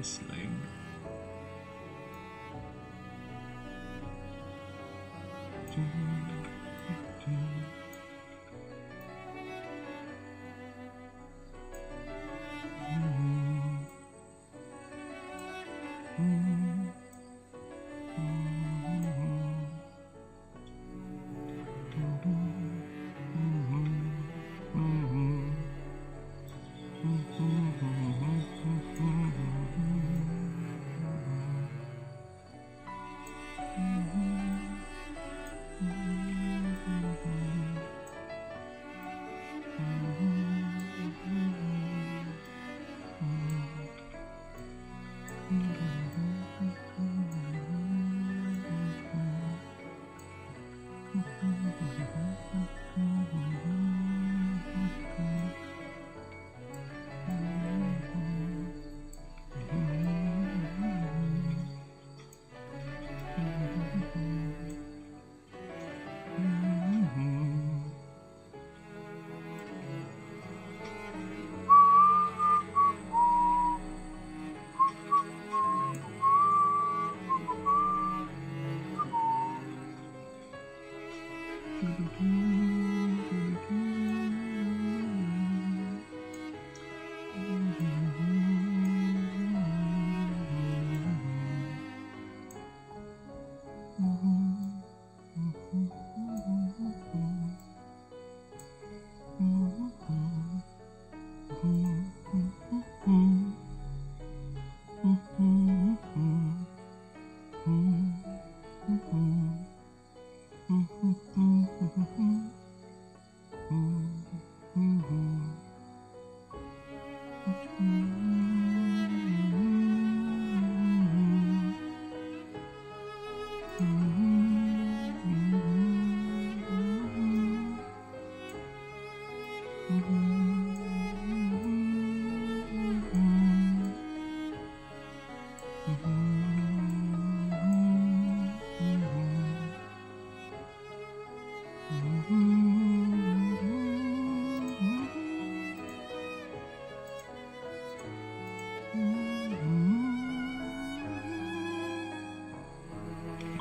his leg.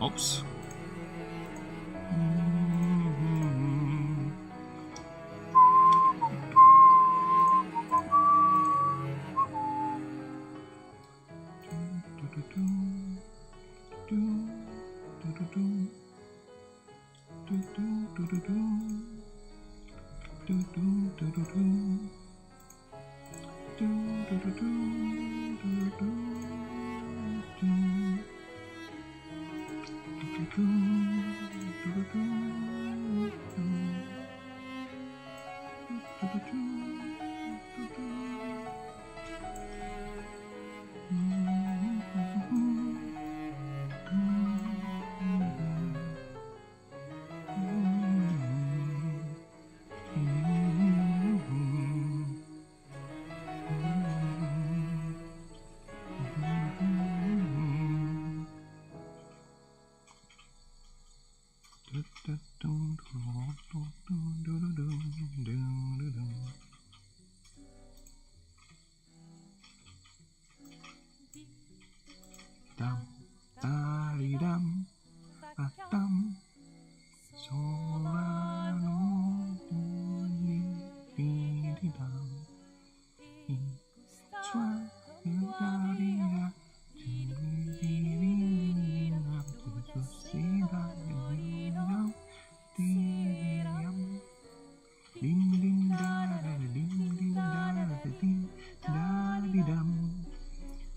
Oops. Dam, dari dam, atam, solano, di dam, swa, dari ya, ding ding da da ding ding da da ding da di dam,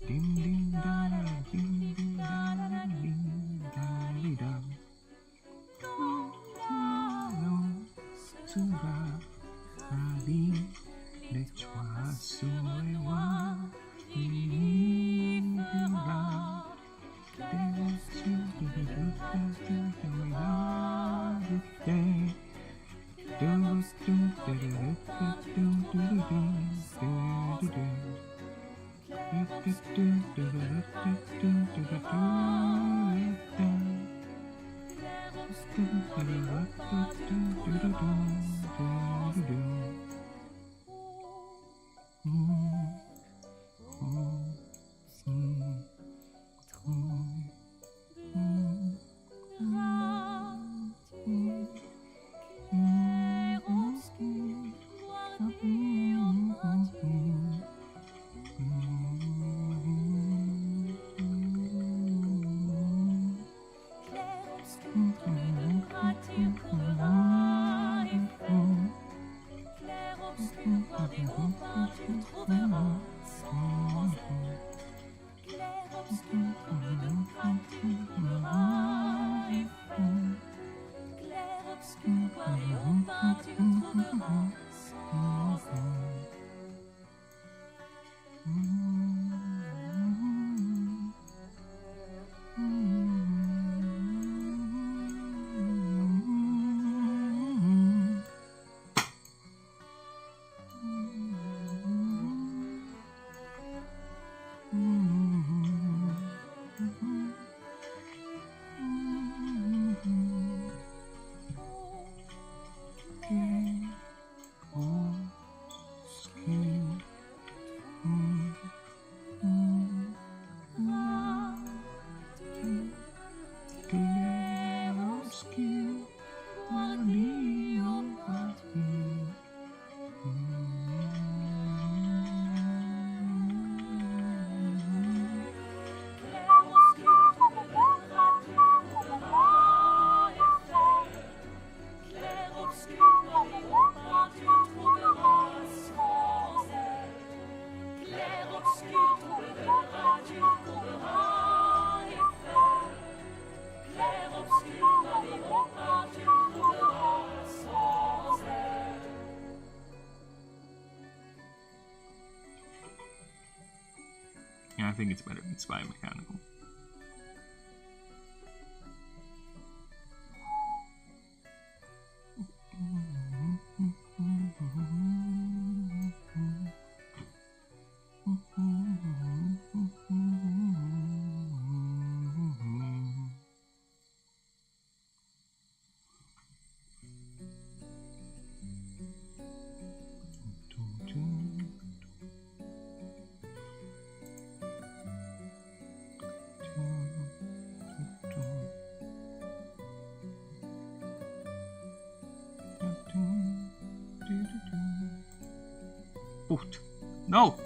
ding ding da da ding ding da da ding da di dam. Surah Nabi Dechwa Suewa Dira Desu think it's better if it's biomechanical. Boot. No!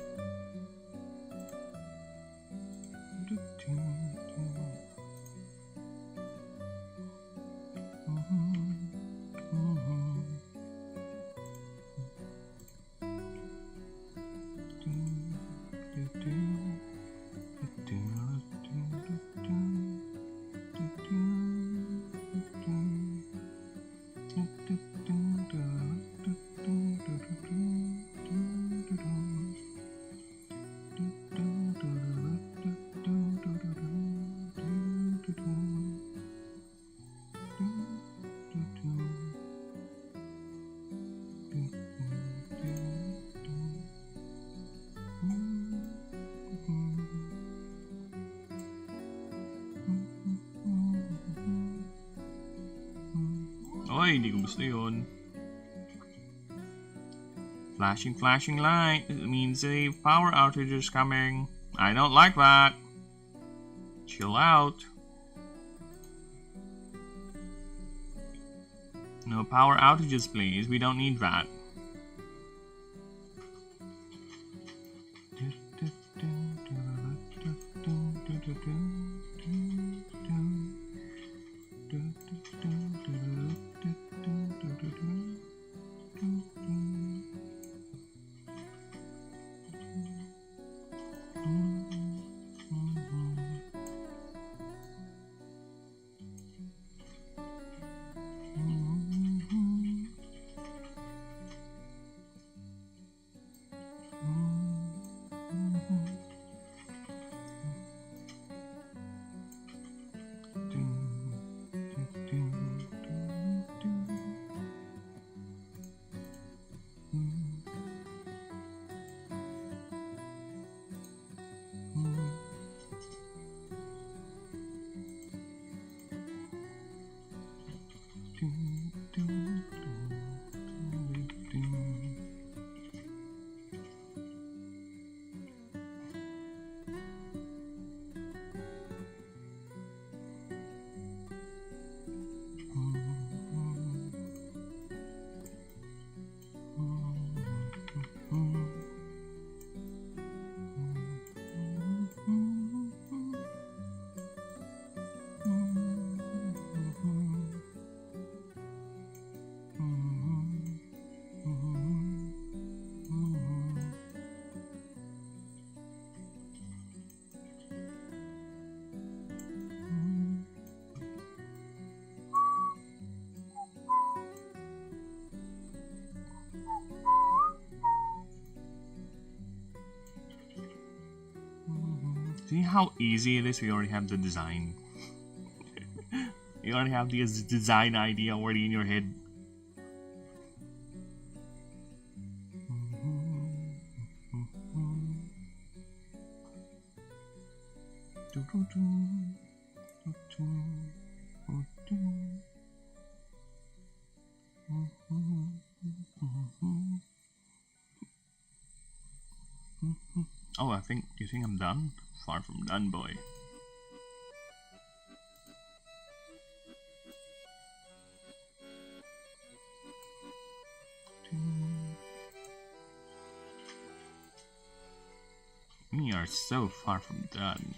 Oy, hindi ko gusto yun. Flashing light. It means a power outage is coming. I don't like that. Chill out. No power outages, please. We don't need that. See how easy it is? We already have the design. You already have the design idea already in your head. Oh, you think I'm done? Far from done, boy. We are so far from done.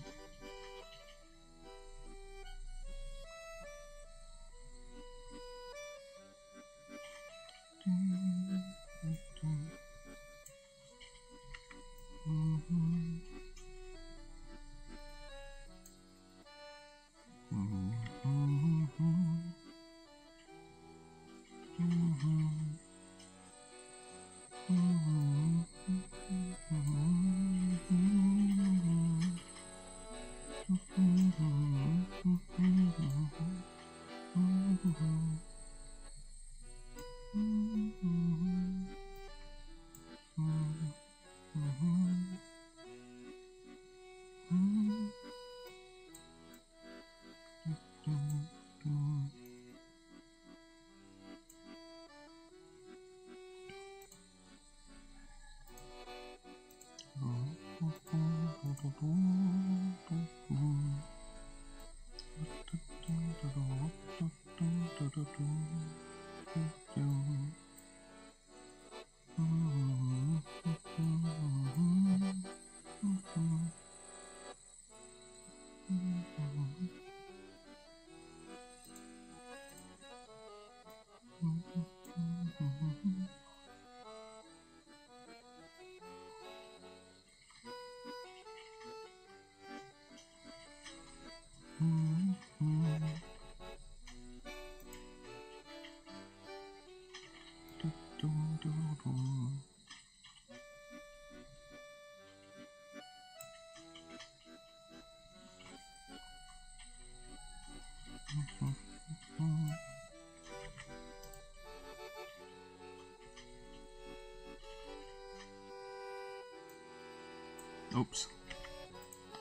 Oops.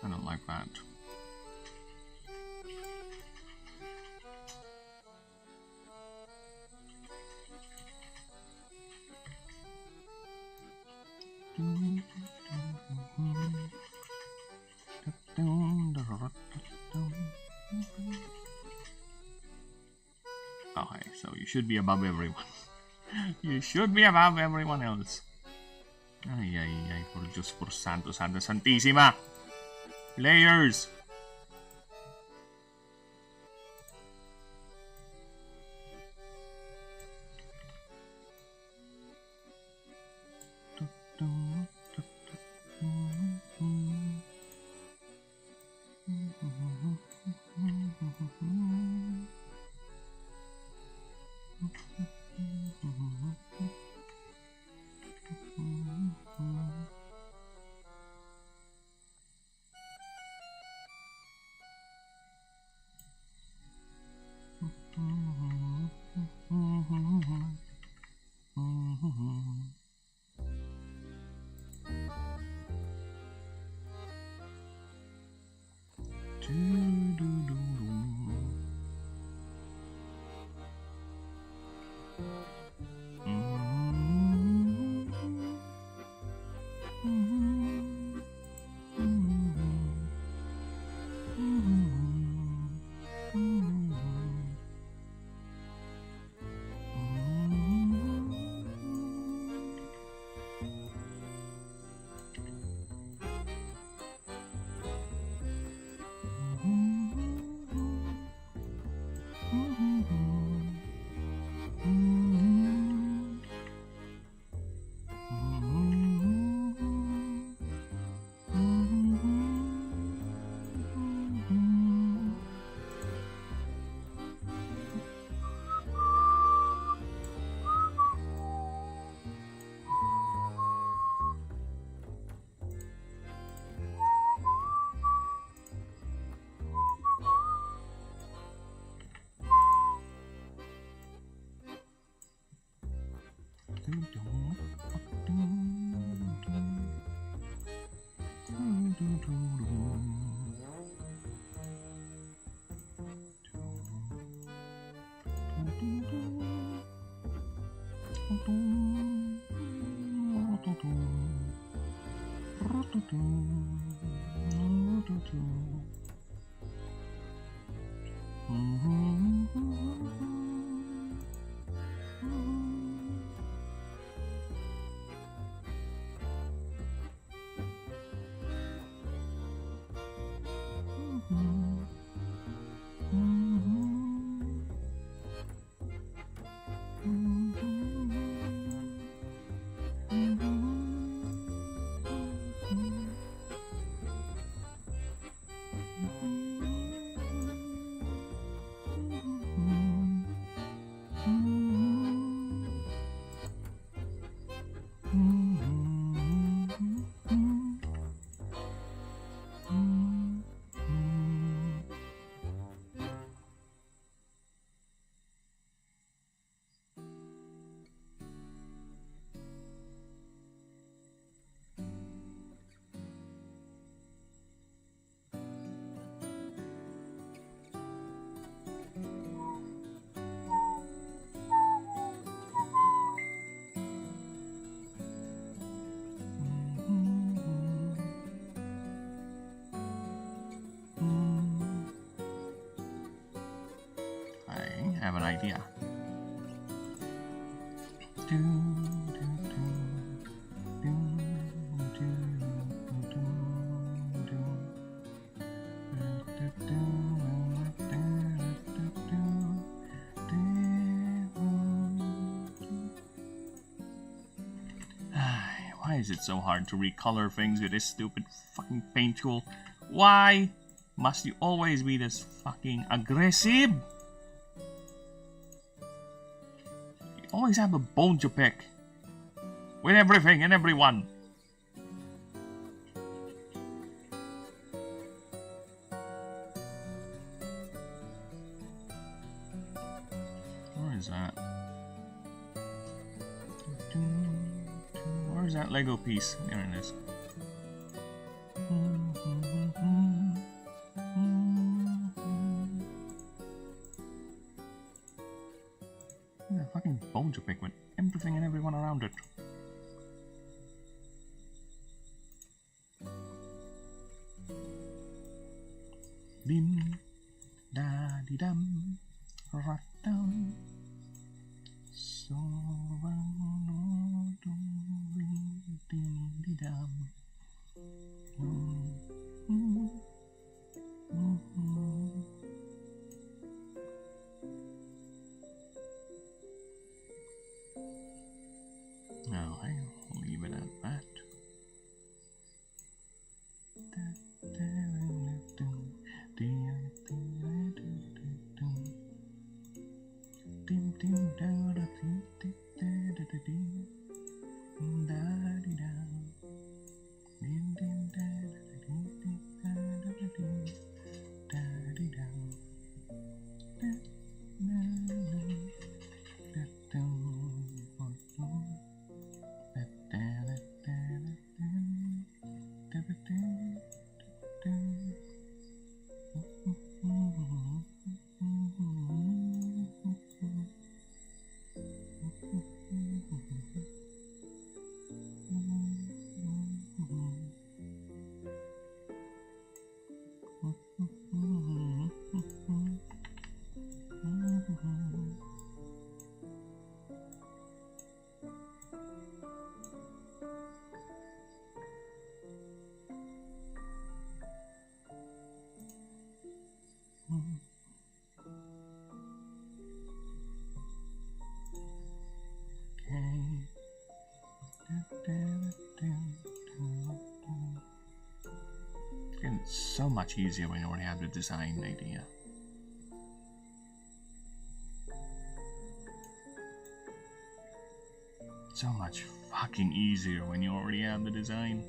I don't like that. Okay, so you should be above everyone. You should be above everyone else. Ay, ay, ay, por santo, santa, santísima. Layers. I have an idea. Why is it so hard to recolor things with this stupid fucking paint tool? Why must you always be this fucking aggressive? You always have a bone to pick with everything and everyone. Where is that? Where's that Lego piece? There it is. There's a fucking bone to pick with everything and everyone around it. Dim da di dum rat dum so no, I'll leave it at that. It's so much easier when you already have the design idea. So much fucking easier when you already have the design.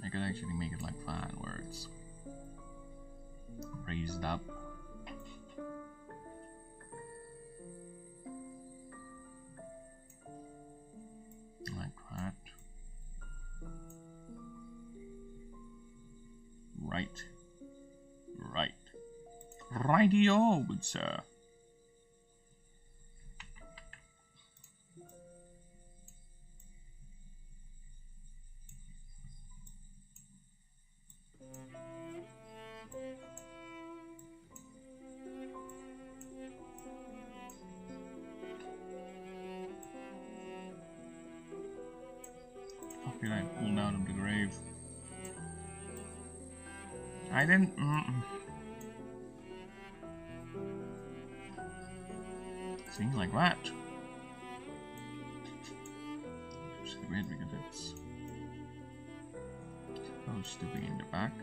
I could actually make it like that, where it's raised up. Like that. Right. Right. Rightio, good sir. How did I pull out of the grave? I didn't. See, like that. It's weird because it's supposed to be in the back.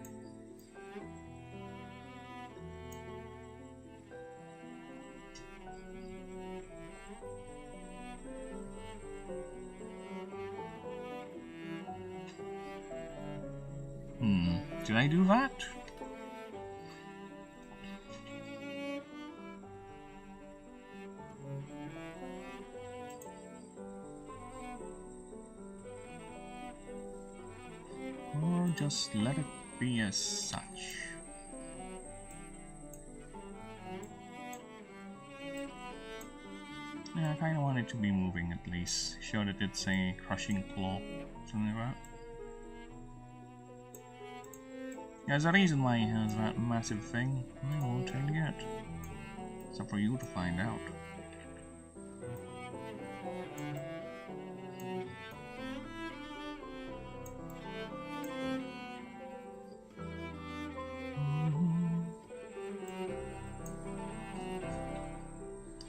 Did I do that? Or just let it be as such. Yeah, I kind of want it to be moving at least. Show that it's a crushing claw. Something like that. There's a reason why he has that massive thing. I won't tell you yet. It's up for you to find out.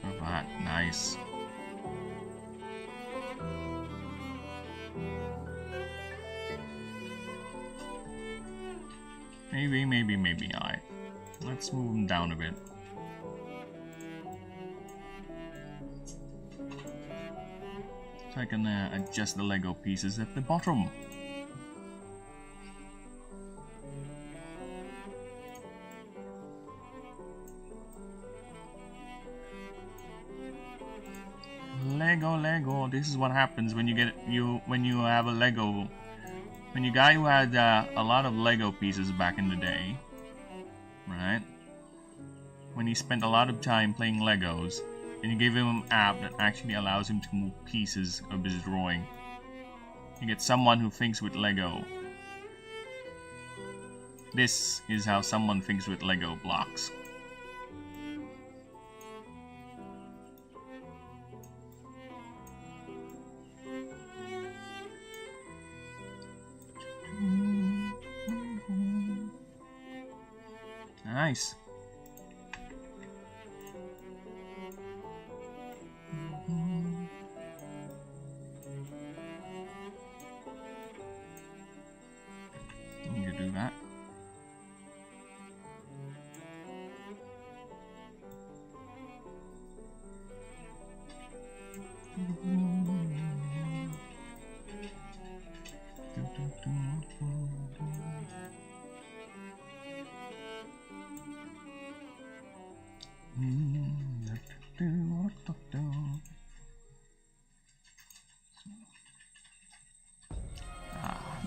Alright, nice. Maybe. Alright. Let's move them down a bit. So I can adjust the Lego pieces at the bottom. Lego. This is what happens when you have a Lego. When you guy who had a lot of Lego pieces back in the day, right? When he spent a lot of time playing Legos, and you give him an app that actually allows him to move pieces of his drawing, you get someone who thinks with Lego. This is how someone thinks with Lego blocks. Nice. You do that.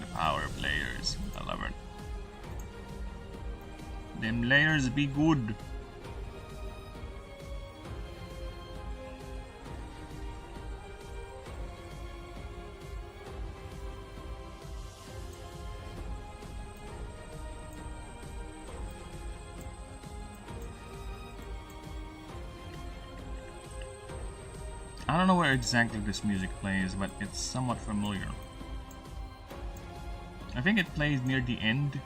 The power of layers. I love it. Them layers be good. I don't know where exactly this music plays, but it's somewhat familiar. I think it plays near the end.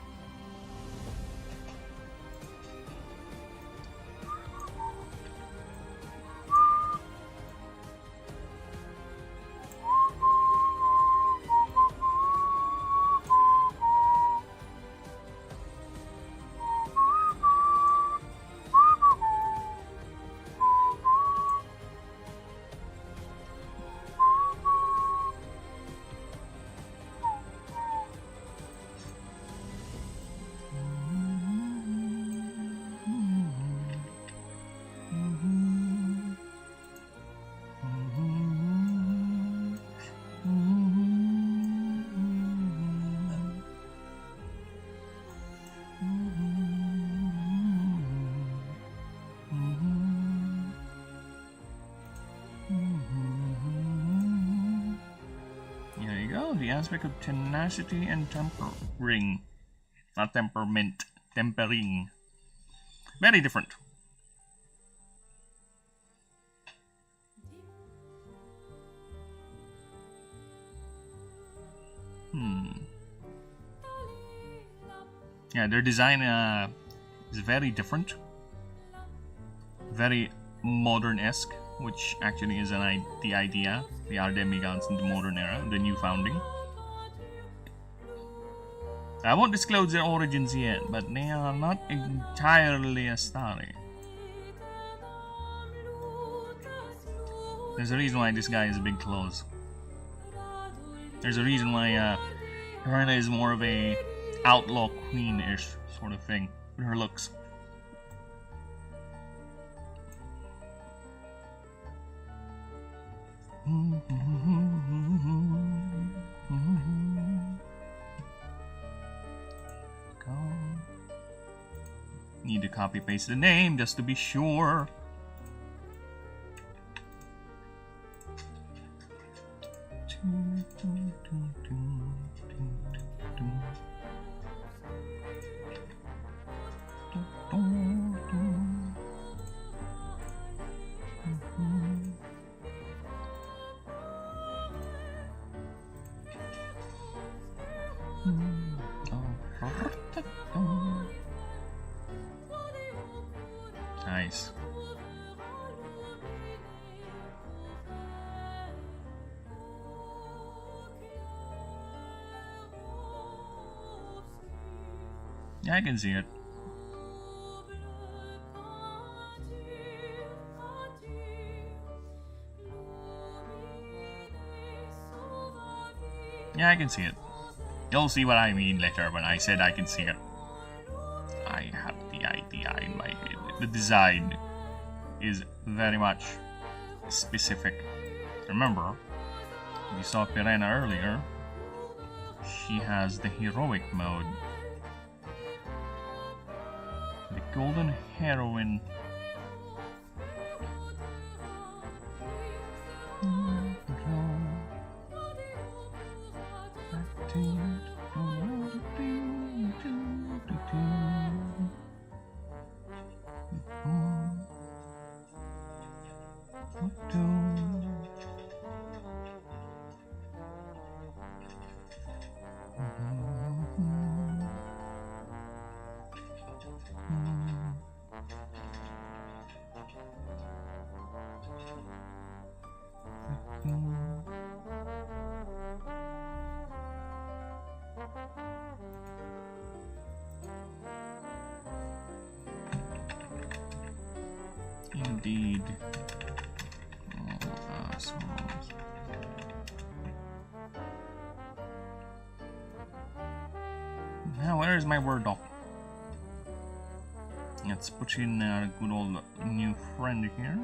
The aspect of tenacity and tempering. Not temperament, tempering. Very different. Yeah, their design is very different. Very modern-esque, which actually is the idea. We are demigods in the modern era, the new founding. I won't disclose their origins yet, but they are not entirely a story. There's a reason why this guy has big claws. There's a reason why Herna is more of a outlaw queen-ish sort of thing with her looks. Need to copy paste the name just to be sure. Nice. Yeah, I can see it. Yeah, I can see it. You'll see what I mean later when I said I can see it. I have the idea in my head. The design is very much specific. Remember, we saw Pirena earlier. She has the heroic mode. The golden heroine. Indeed. Oh, assholes. Now, where is my word doc? Let's put in a good old new friend here.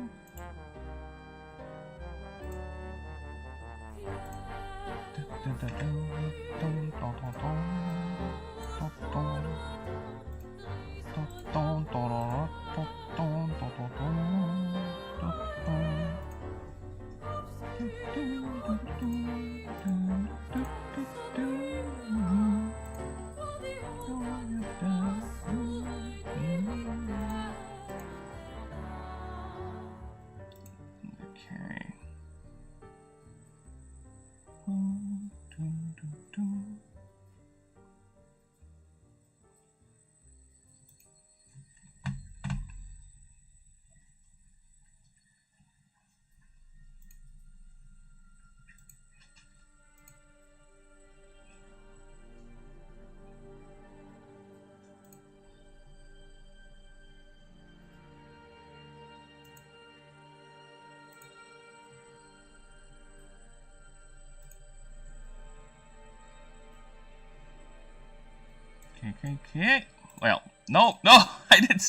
Okay. Well, no, I didn't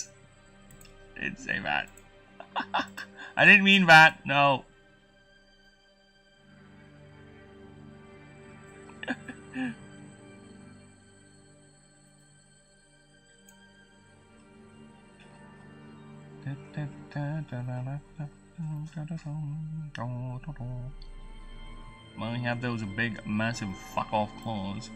say that. I didn't mean that. No. Well, you have those big, massive fuck-off claws.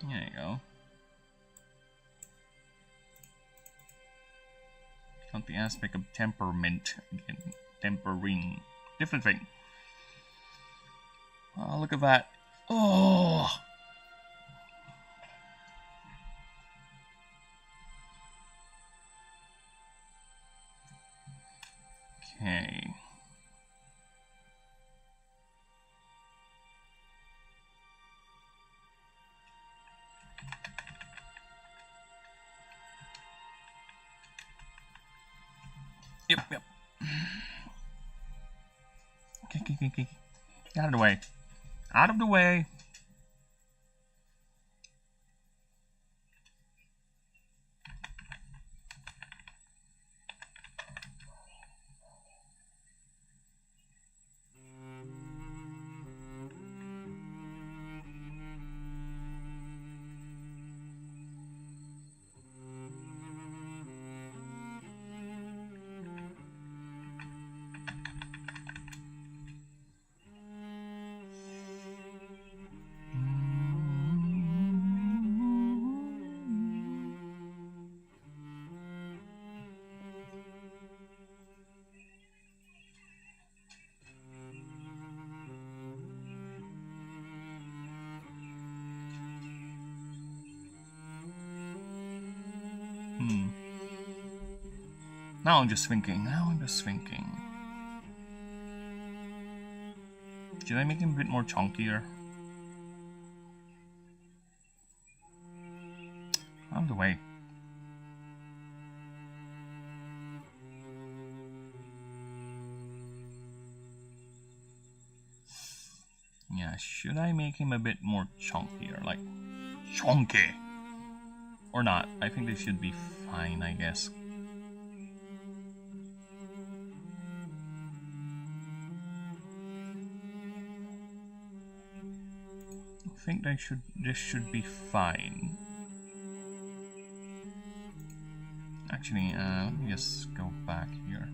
There you go. Got the aspect of temperament again. Tempering. Different thing. Oh, look at that. Oh! Okay. Yep. Okay. Out of the way. Out of the way. Now I'm just thinking. Should I make him a bit more chunkier? Out of the way. Yeah, should I make him a bit more chunkier? Like, chunky! Or not? I think they should be fine, I guess. I think this should be fine. Actually, let me just go back here.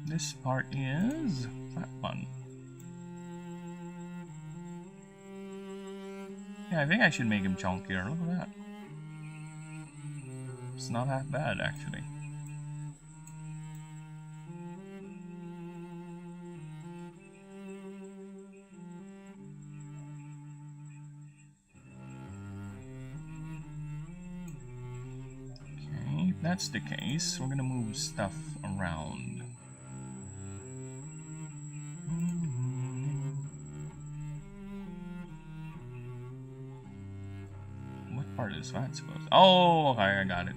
This part is that one. Yeah, I think I should make him chunkier. Look at that. It's not that bad, actually. Okay, if that's the case, we're gonna move stuff around. What part is that supposed to? Oh, okay, I got it.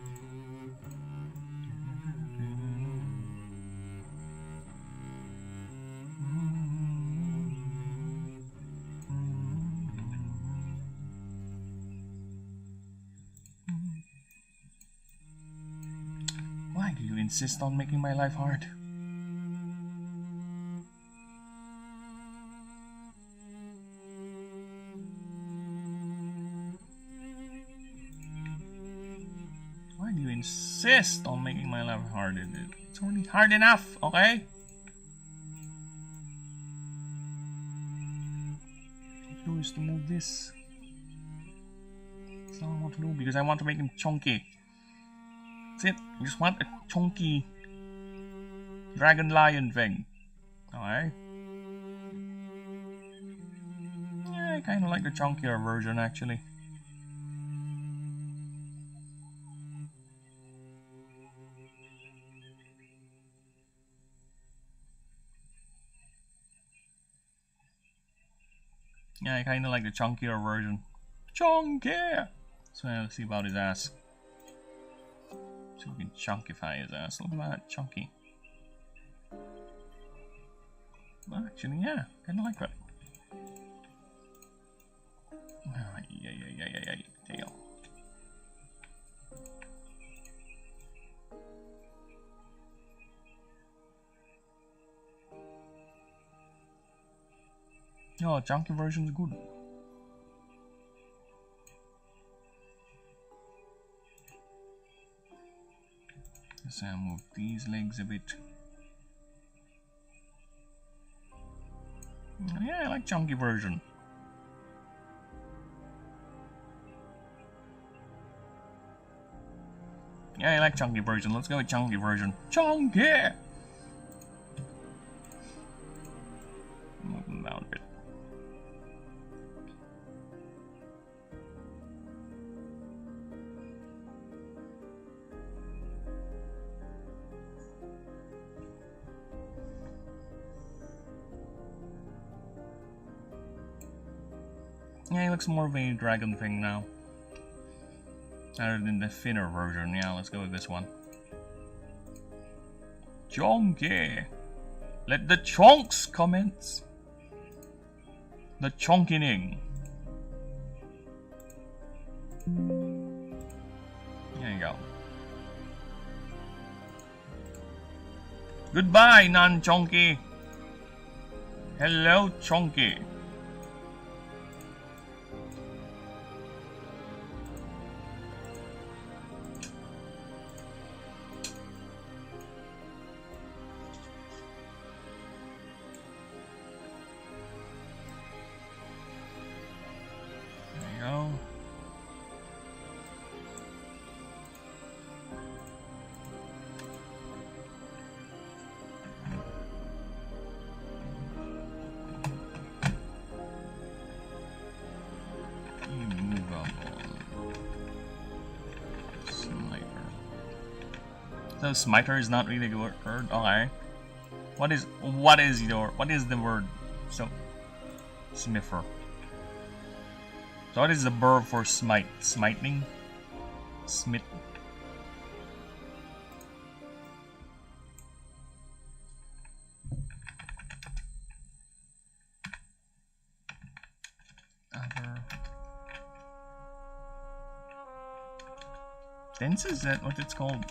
Why do you insist on making my life hard? Why do you insist on making my life hard? It's already hard enough, okay? What to do is to move this. That's all I want to do because I want to make him chunky. That's it. I just want a chunky dragon lion thing. Alright. Yeah, I kind of like the chunkier version actually. Yeah, I kind of like the chunkier version. Chunky! So let's see about his ass. So we can chunkify his ass. Look at that, chunky. Well, actually, yeah, kind of like that. Tail. Oh, chunky version is good. Let's move these legs a bit. Yeah, I like chunky version. Yeah, I like chunky version. Let's go with chunky version. Chunky! Move them down a bit. Yeah, he looks more of a dragon thing now. Rather than the thinner version. Yeah, let's go with this one. Chunky! Let the chunks commence! The chunkining. There you go. Goodbye, non-chunky! Hello, chunky! So smiter is not really a word. Okay. What is the word? So smither. So what is the verb for smite? Smiting? Smite. Other. Tense, is that what it's called?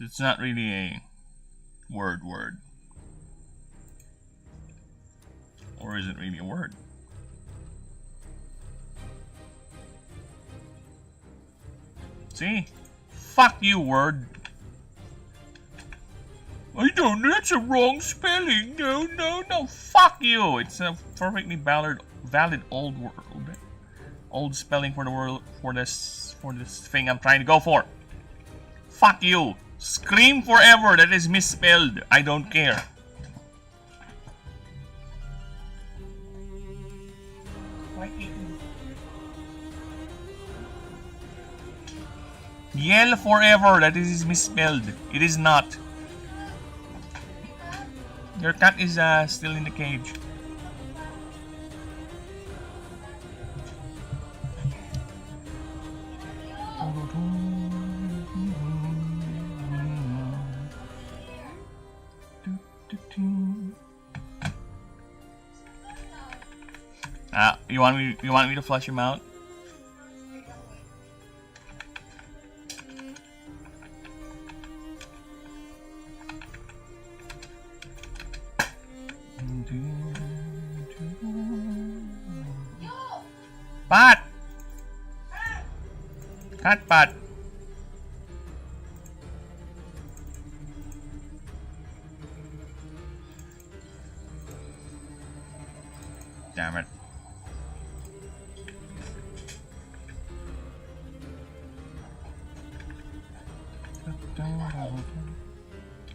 It's not really a word. Or is it really a word? See? Fuck you, word. I don't know, that's a wrong spelling. No. Fuck you. It's a perfectly valid old spelling for the world for this thing I'm trying to go for. Fuck you. Scream forever. That is misspelled. I don't care. Yell forever. That is misspelled. It is not. Your cat is still in the cage. You want me to flush him out? Pat! Cat Pat! Damn it.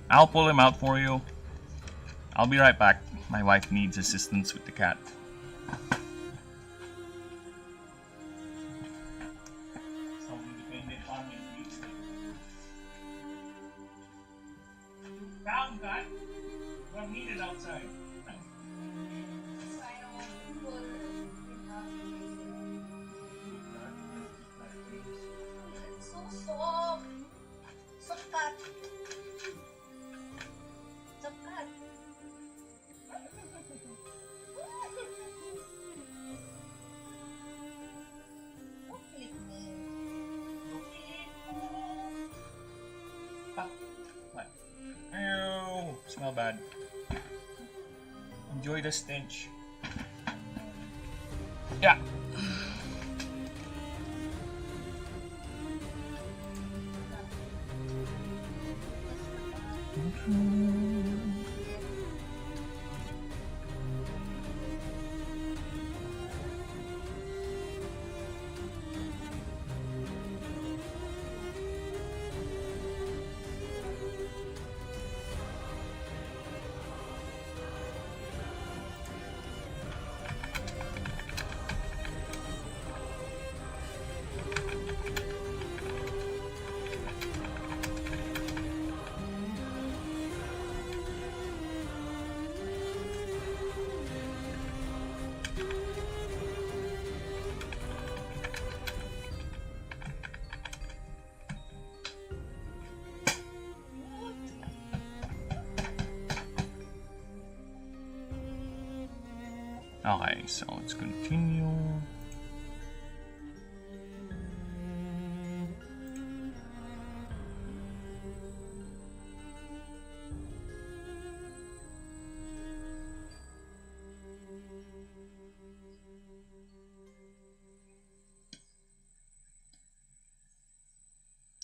I'll pull him out for you. I'll be right back. My wife needs assistance with the cat. Down, cat. We're needed outside. Ew, smell bad. Enjoy the stench. Yeah. Okay, so let's continue.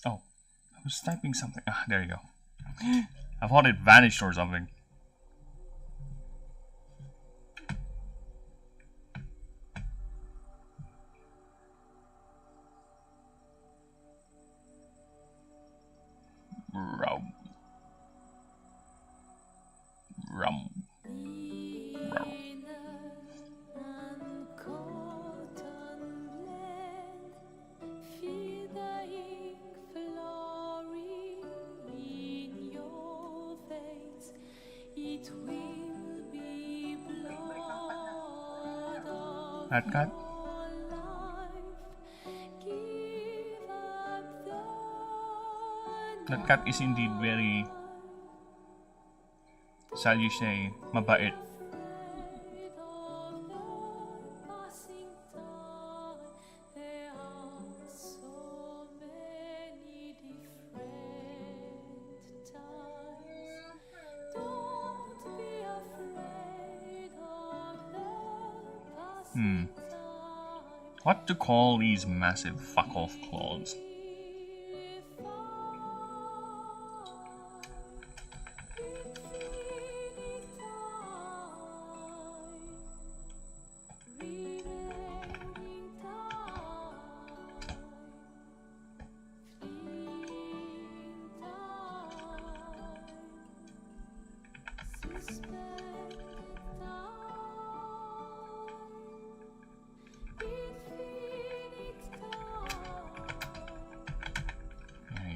Oh, I was typing something. Ah, there you go. I thought it vanished or something. Rum. Rum. Rum. That cut. That cat is indeed very, shall you say, mabait. What to call these massive fuck-off claws?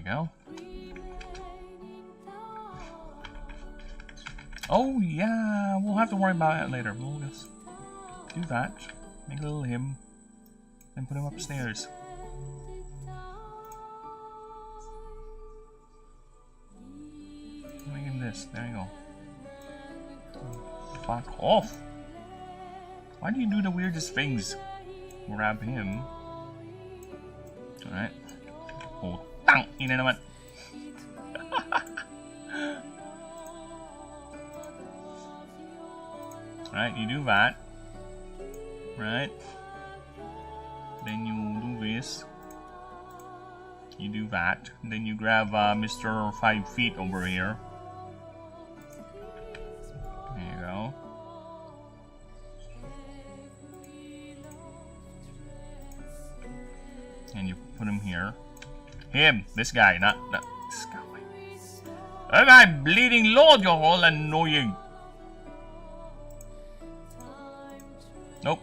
Go. Oh yeah, we'll have to worry about that later. We'll just do that. Make a little him, and put him upstairs. Make him this. There you go. Fuck off! Why do you do the weirdest things? Grab him. Alright. Oh. Tang! Ina naman. Right, you do that. Right. Then you do this. You do that. Then you grab Mr. 5 feet over here. There you go. And you put him here. Him, this guy, not this guy. That guy, bleeding lord, you're all annoying. Nope,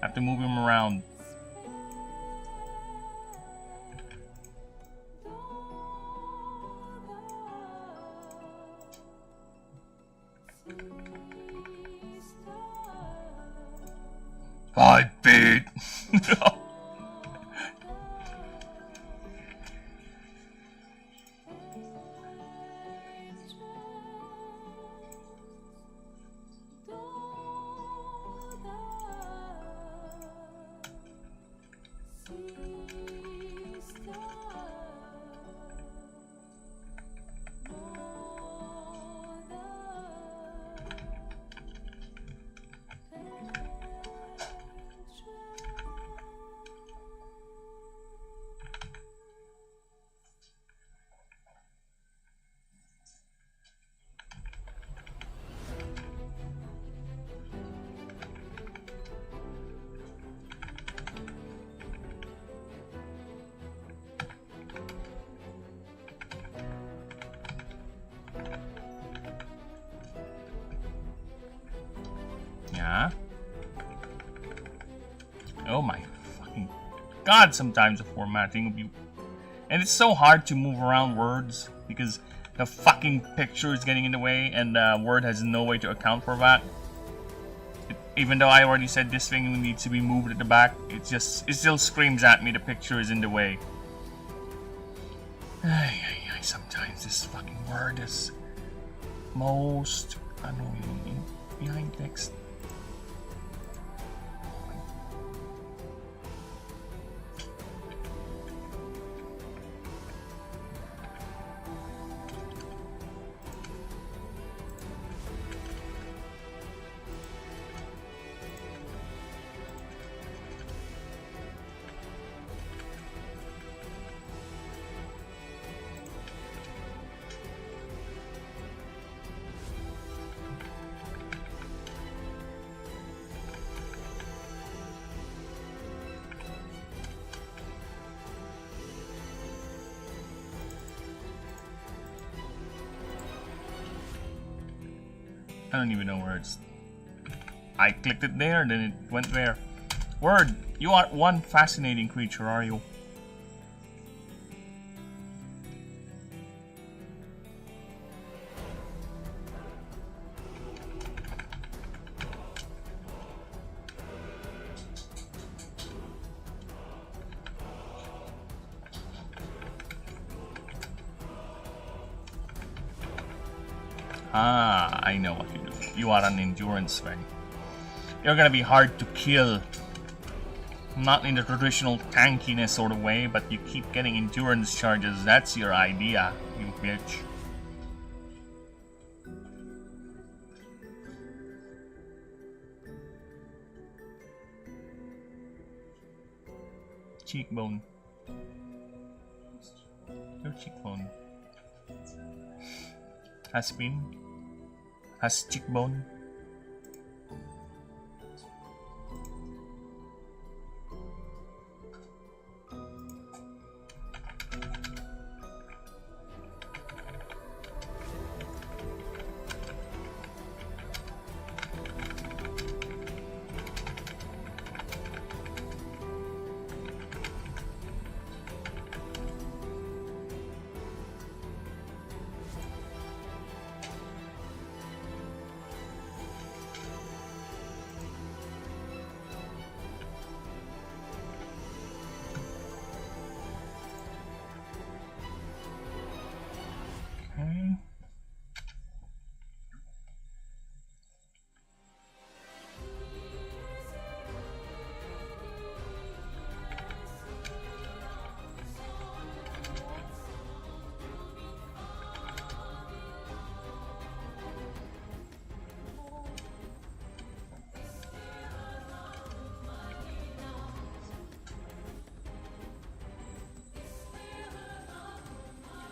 have to move him around. I beat. Yeah. Oh my fucking god, sometimes the formatting will be... And it's so hard to move around words because the fucking picture is getting in the way and Word has no way to account for that. Even though I already said this thing needs to be moved at the back, it still screams at me the picture is in the way. Sometimes this fucking Word is most annoying behind text. I don't even know where it's. I clicked it there, then it went there. Word, you are one fascinating creature, are you? Ah, I know what you do. You are an endurance thing. You're gonna be hard to kill. Not in the traditional tankiness sort of way, but you keep getting endurance charges. That's your idea, you bitch. Cheekbone. Your cheekbone. Has been. Has cheekbone.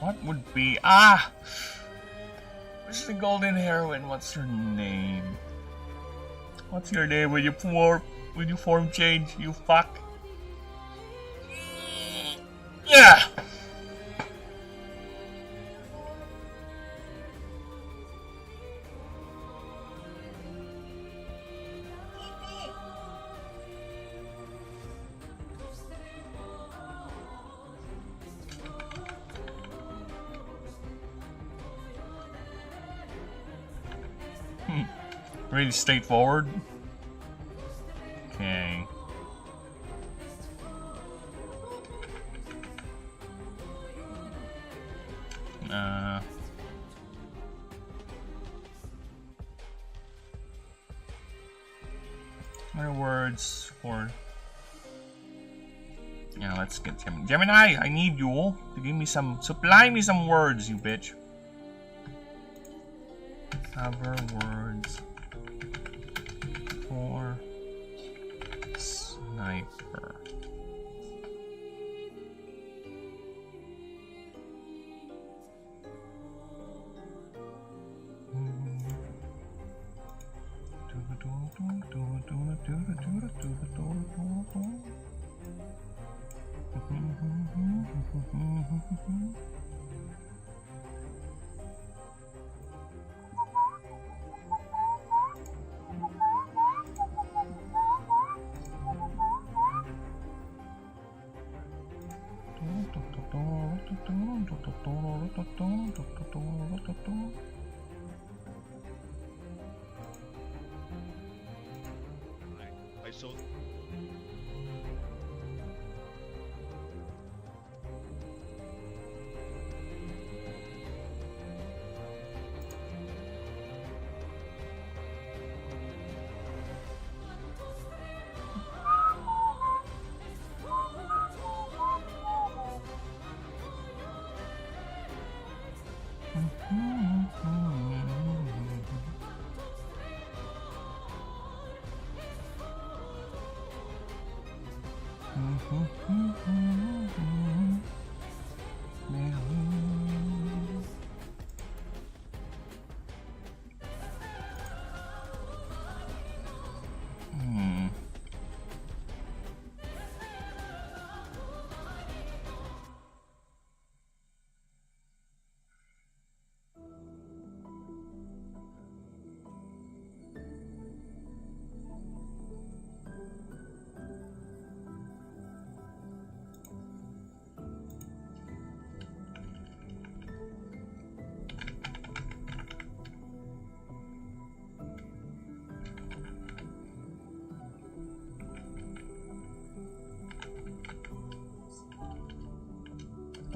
What would be where's the golden heroine? What's her name? What's your name when you form change, you fuck? Yeah. Really straightforward. Okay. Other words for. Yeah, let's get Gemini. I need you to give me supply me some words, you bitch. Other words for sniper. I saw.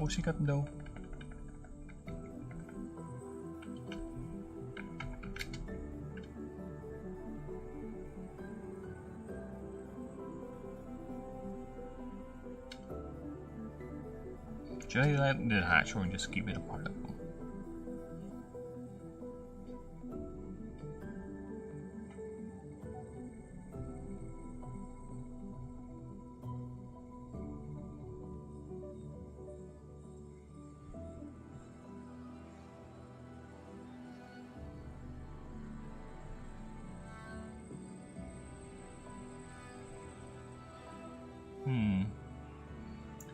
po sikat daw. Should I let it hatch or just keep it a part of them?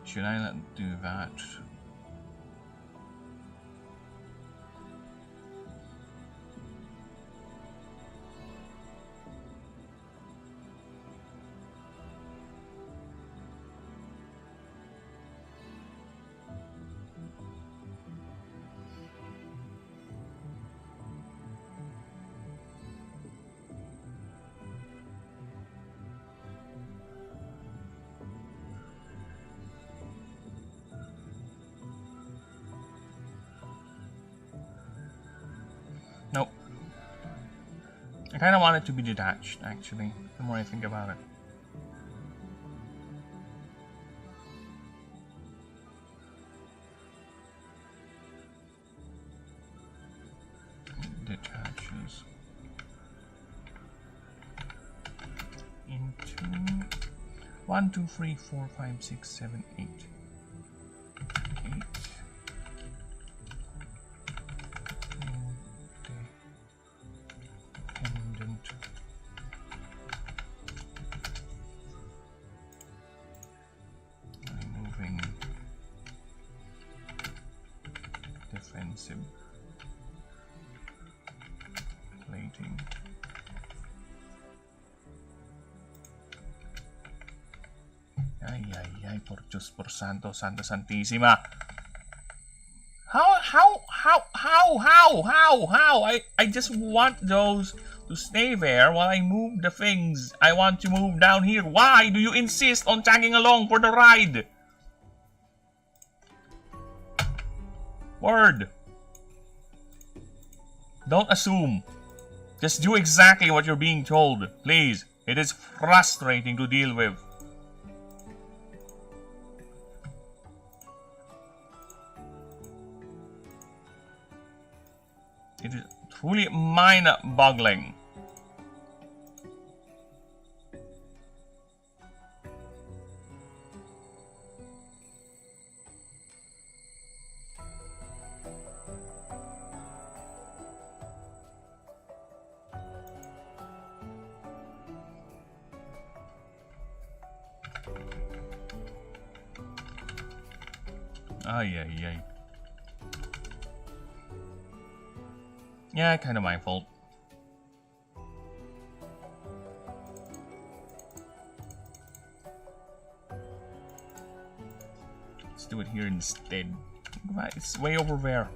Should I let do that? Nope. I kind of want it to be detached, actually, the more I think about it. Detaches into 1, 2, 3, 4, 5, 6, 7, 8. 8. Defensive plating. Ay, por Diyos, por Santo, Santa Santissima. How? I just want those to stay there while I move the things I want to move down here. Why do you insist on tagging along for the ride? Word. Don't assume. Just do exactly what you're being told, please. It is frustrating to deal with. It is truly mind-boggling. Ay. Yeah, kind of my fault. Let's do it here instead. It's way over there.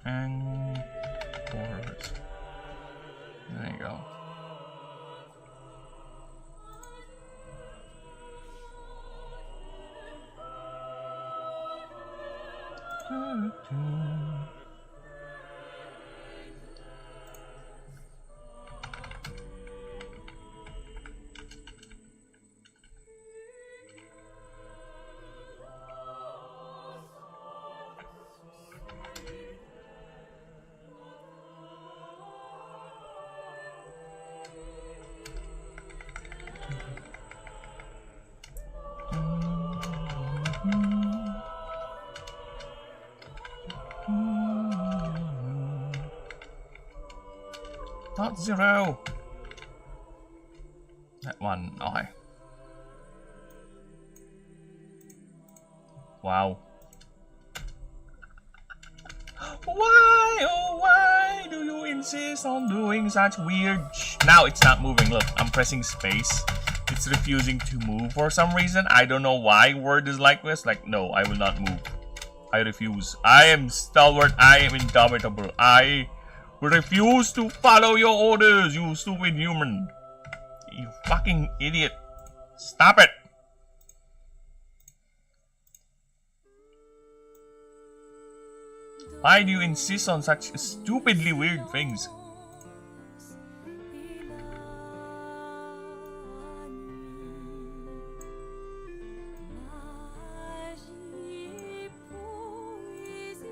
And forwards. There you go. Not 0. That one, okay. Wow. Why, oh why do you insist on doing such weird Now it's not moving, look, I'm pressing space. It's refusing to move for some reason. I don't know why word is like this. Like, no, I will not move. I refuse. I am stalwart, I am indomitable. I refuse to follow your orders, you stupid human. You fucking idiot. Stop it. Why do you insist on such stupidly weird things?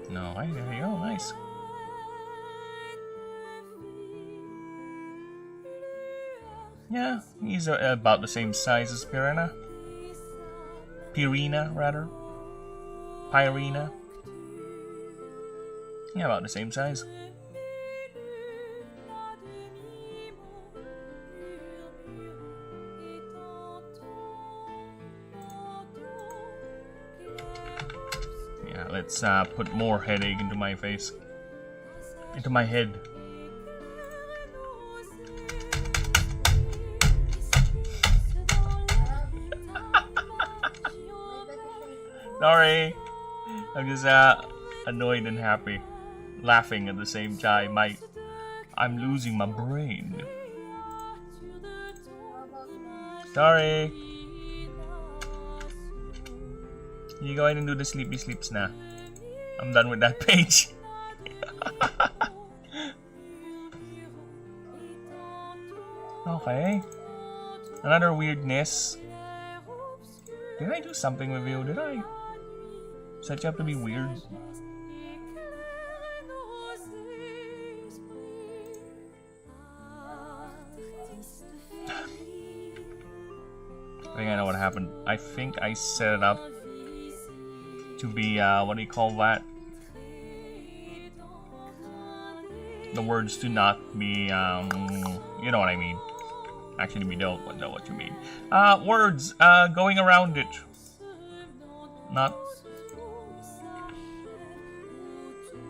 No, there you go, nice. Yeah, he's about the same size as Pirina. Pirina, rather. Pyrina. Yeah, about the same size. Yeah, let's put more headache into my face. Into my head. Sorry. I'm just annoyed and happy. Laughing at the same time. I'm losing my brain. Sorry. You go ahead and do the sleepy sleeps now. I'm done with that page. Okay. Another weirdness. Did I do something with you? Did I? Set you up to be weird? I think I know what happened. I think I set it up to be, what do you call that? The words do not be, you know what I mean. Actually, we don't know what you mean. Words, going around it. Not.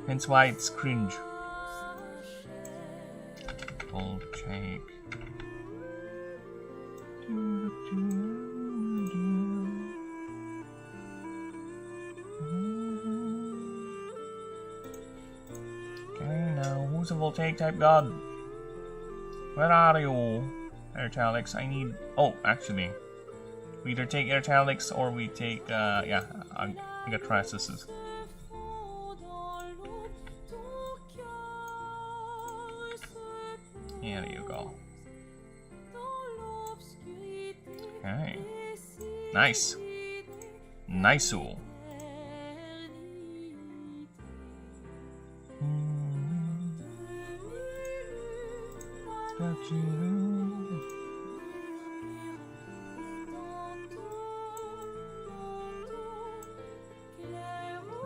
Hence why it's cringe. I'll take. Okay, now who's a voltaic type god? Where are you? Italics, I need. Oh, actually. We either take italics or we take, yeah, Agatrasis. Yeah, there you go. Okay. Nice. Nice-oo.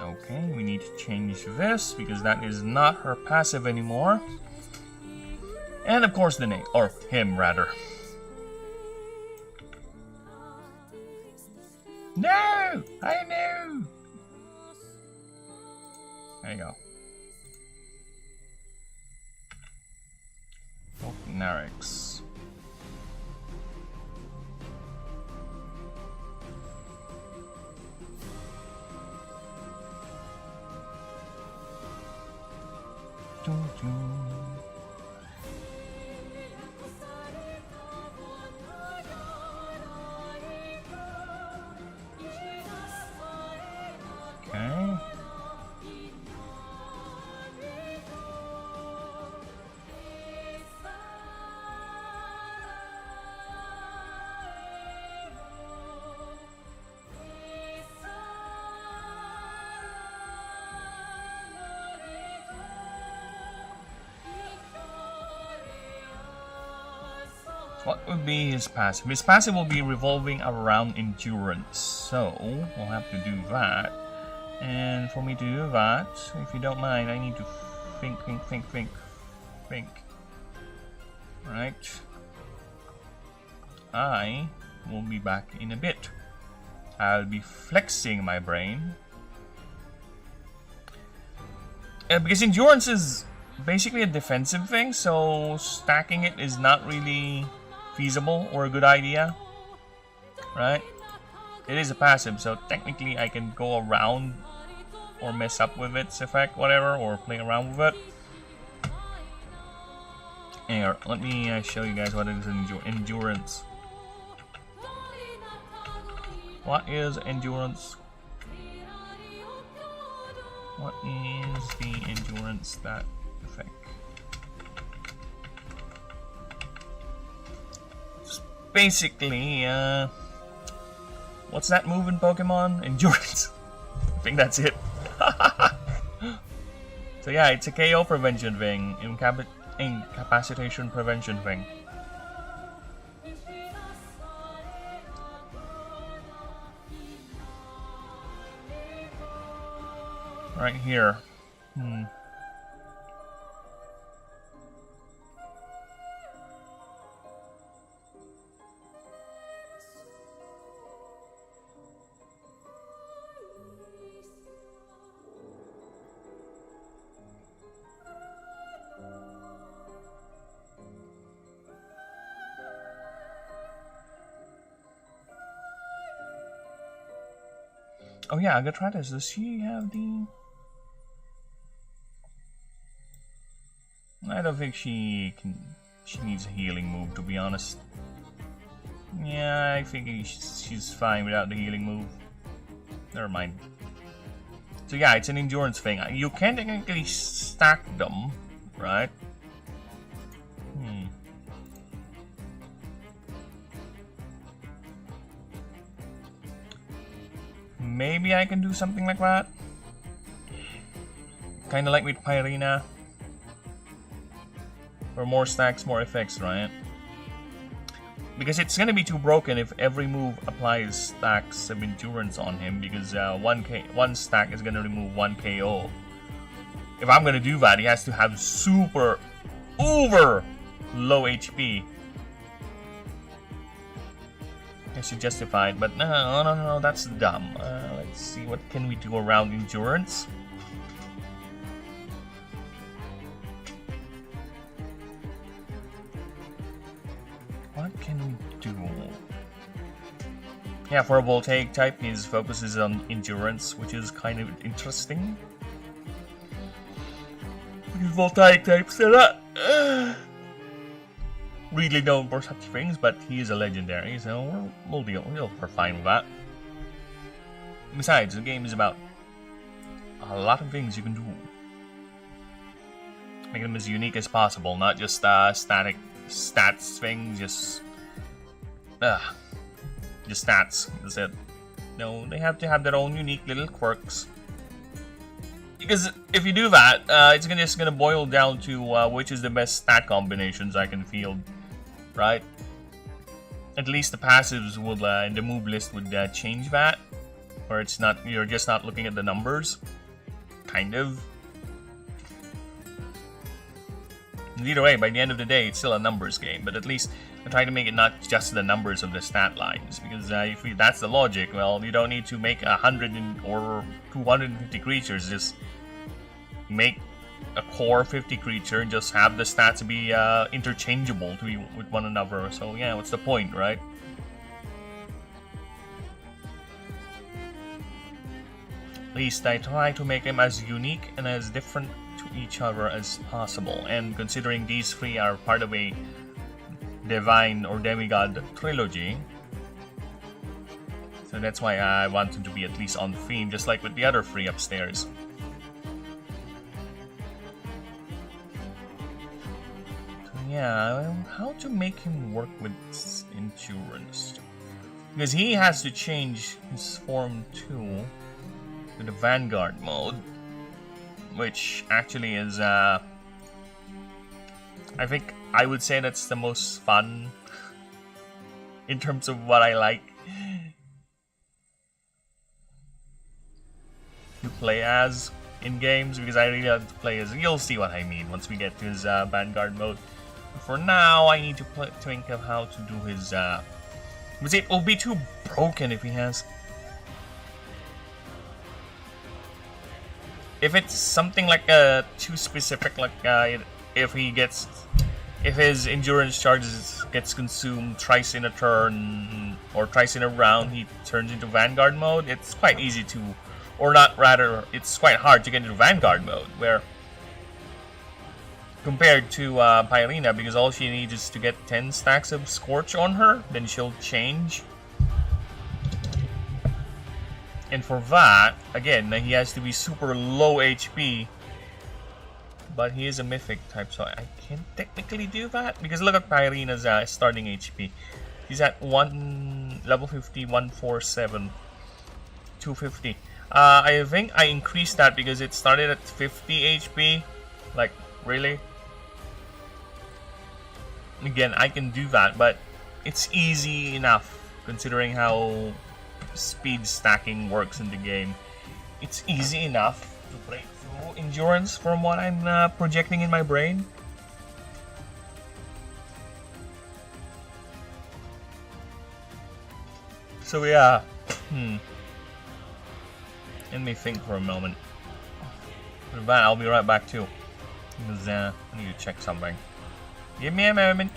Okay, we need to change this because that is not her passive anymore. And of course the name, or him rather. No! I know! There you go. Narix. Okay. What would be his passive? His passive will be revolving around endurance. So, we'll have to do that. And for me to do that, if you don't mind, I need to think. Right. I will be back in a bit. I'll be flexing my brain. Because endurance is basically a defensive thing, so stacking it is not really feasible or a good idea, right? It is a passive, so technically I can go around or mess up with its effect, whatever, or play around with it. Here, let me show you guys what is endurance. What is endurance? What is the endurance stat effect? Just basically, what's that move in Pokemon? Endurance. I think that's it. So yeah, it's a KO prevention thing, incapacitation prevention thing. Right here. Oh yeah, Agatratis, does she have the... I don't think she needs a healing move, to be honest. Yeah, I think she's fine without the healing move. Never mind. So yeah, it's an endurance thing. You can technically stack them, right? Maybe I can do something like that. Kinda like with Pyrena. For more stacks, more effects, right? Because it's gonna be too broken if every move applies stacks of endurance on him, because one stack is gonna remove 1 KO. If I'm gonna do that, he has to have super over low HP. I should justify it, but no, that's dumb. Let's see, what can we do around endurance? What can we do? Yeah, for a voltaic type, his focus is on endurance, which is kind of interesting. Because voltaic types are not really known for such things, but he is a legendary, so we're fine with that. Besides, the game is about a lot of things you can do. Make them as unique as possible, not just static stats things, just stats. That's it. No, they have to have their own unique little quirks. Because if you do that, it's just gonna boil down to which is the best stat combinations I can field, right? At least the passives would, in the move list would change that, where it's not, you're just not looking at the numbers, kind of. Either way, by the end of the day, it's still a numbers game, but at least I try to make it not just the numbers of the stat lines, because if that's the logic, well, you don't need to make 100 or 250 creatures, just make a core 50 creature and just have the stats be interchangeable with one another. So yeah, what's the point, right? At least I try to make them as unique and as different to each other as possible, and considering these three are part of a divine or demigod trilogy, so that's why I want them to be at least on theme, just like with the other three upstairs. So yeah, how to make him work with endurance, because he has to change his form too to the Vanguard mode, which actually is, I think I would say that's the most fun in terms of what I like to play as in games, because I really like to play as, you'll see what I mean once we get to his Vanguard mode. But for now, I need to think of how to do his, because it will be too broken if he has if it's something like too specific, like if his endurance charges gets consumed twice in a turn or twice in a round, he turns into Vanguard mode. It's quite easy to, or not, rather, it's quite hard to get into Vanguard mode, where compared to Pyrena, because all she needs is to get 10 stacks of Scorch on her, then she'll change. And for that, again, he has to be super low HP. But he is a mythic type, so I can't technically do that. Because look at Pyrena's starting HP. He's at level 50, 147, 250. I think I increased that because it started at 50 HP. Like, really? Again, I can do that, but it's easy enough considering how speed stacking works in the game. It's easy enough to break through endurance from what I'm projecting in my brain. So yeah, let me think for a moment. With that, I'll be right back too, because I need to check something. Give me a moment.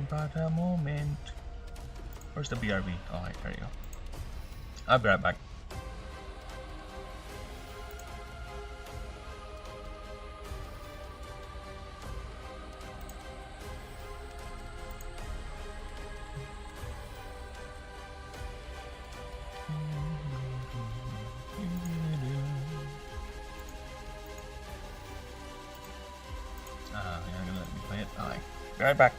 But a moment. Where's the BRB? Oh, there you go. I'll be right back. You're gonna let me play it? Alright. Be right back.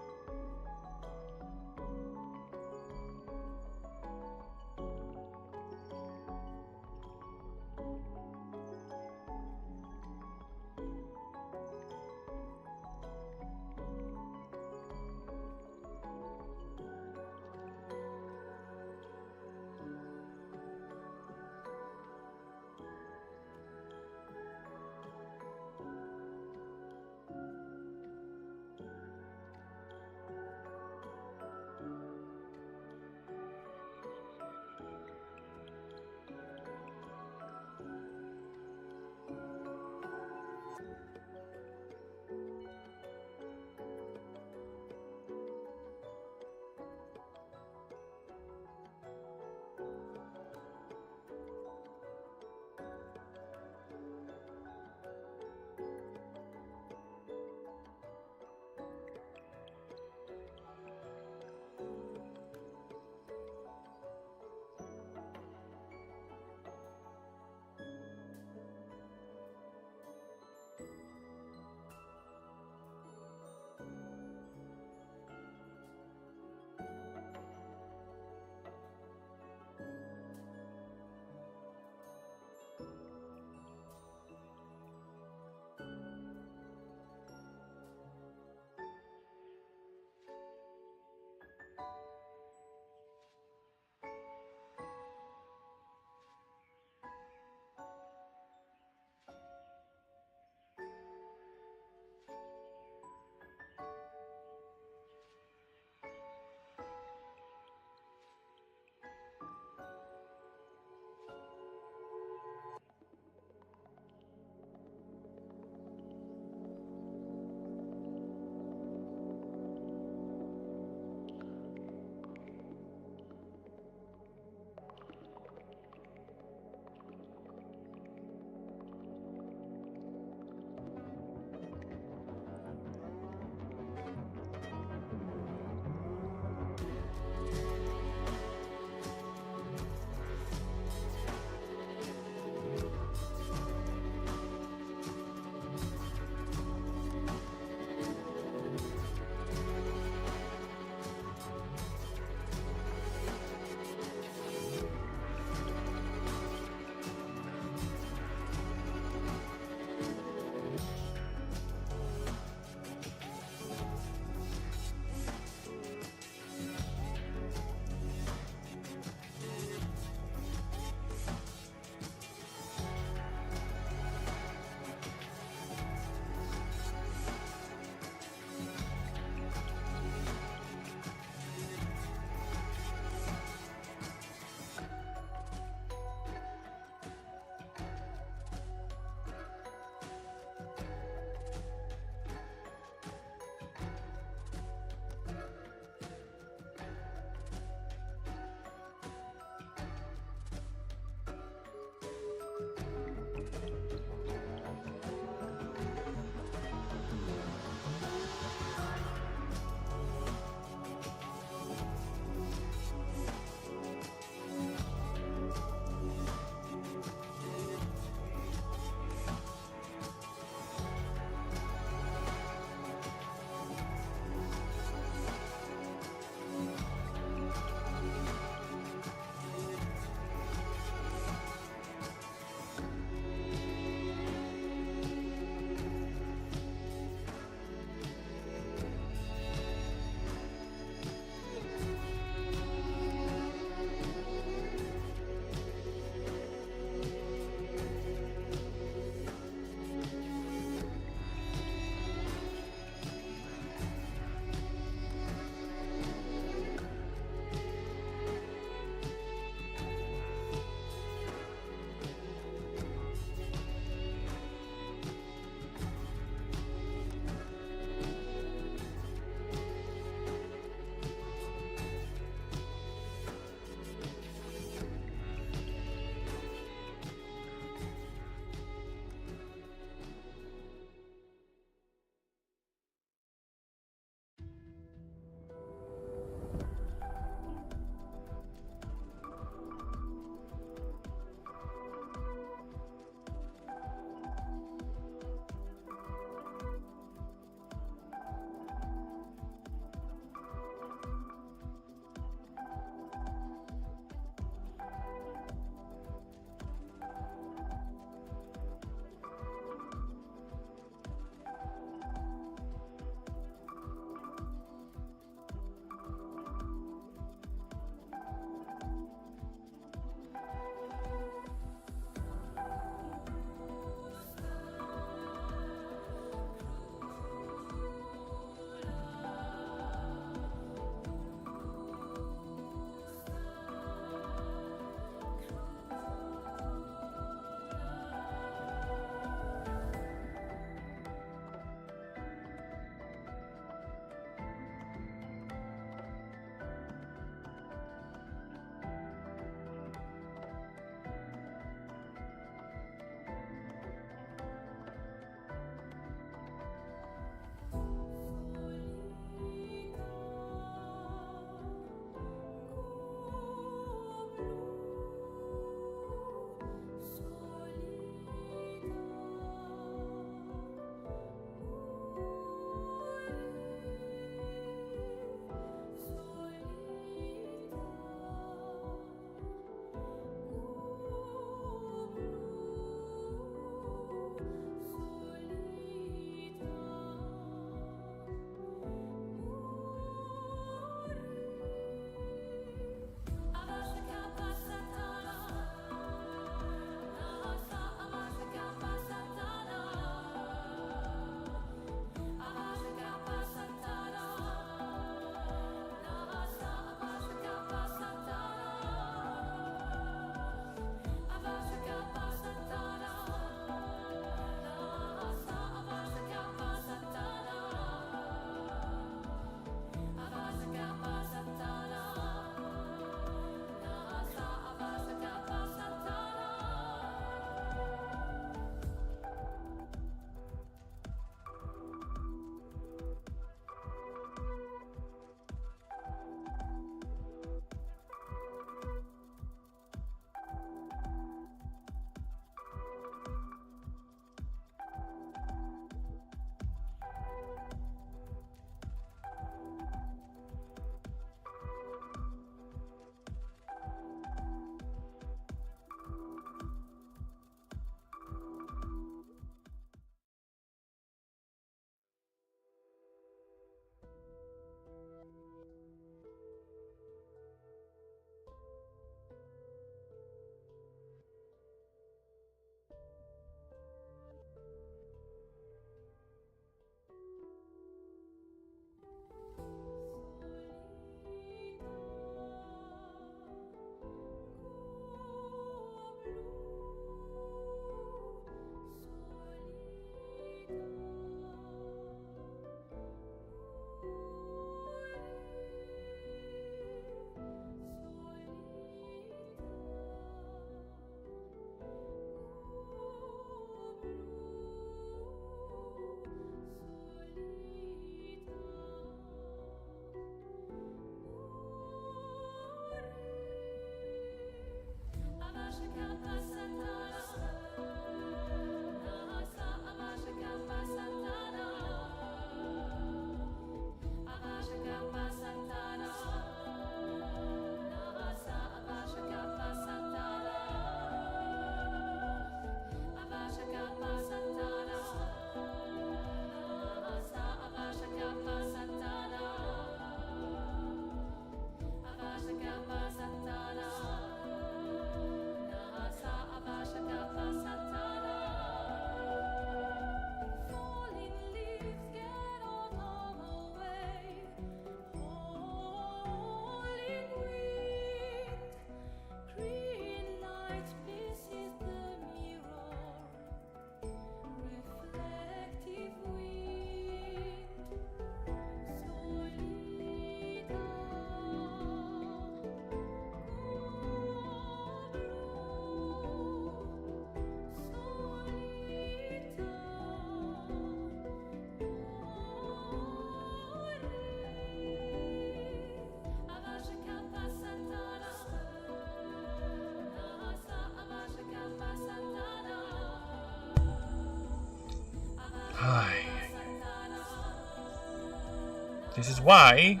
This is why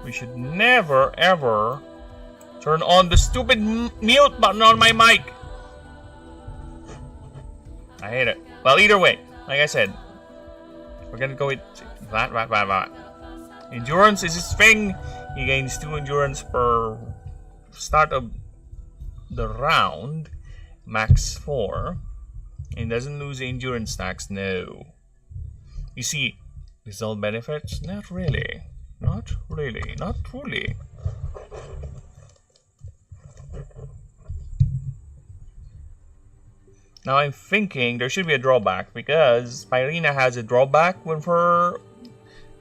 we should never ever turn on the stupid mute button on my mic. I hate it. Well, either way, like I said, we're gonna go with that. Endurance is his thing. He gains 2 endurance per start of the round, max 4, and doesn't lose the endurance stacks. No. You see, result benefits? Not really. Not really. Not truly. Now I'm thinking there should be a drawback because Pyrina has a drawback with her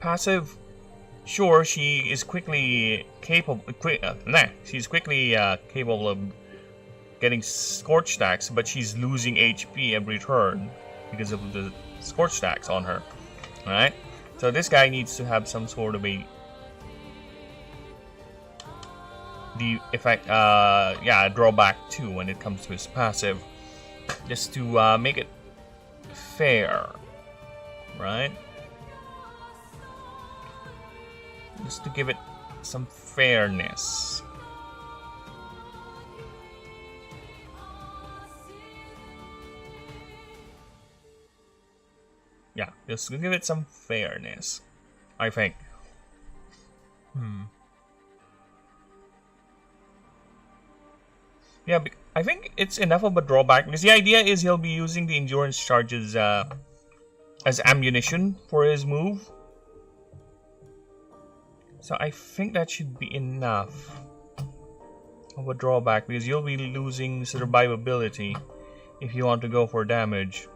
passive. Sure, she is quickly capable. She's quickly capable of getting scorch stacks, but she's losing HP every turn because of the scorch stacks on her. All right, so this guy needs to have some sort of a drawback too when it comes to his passive, just to make it fair, right? Just to give it some fairness. Yeah, just to give it some fairness, I think. Yeah, I think it's enough of a drawback because the idea is he'll be using the endurance charges as ammunition for his move. So I think that should be enough of a drawback because you'll be losing survivability if you want to go for damage.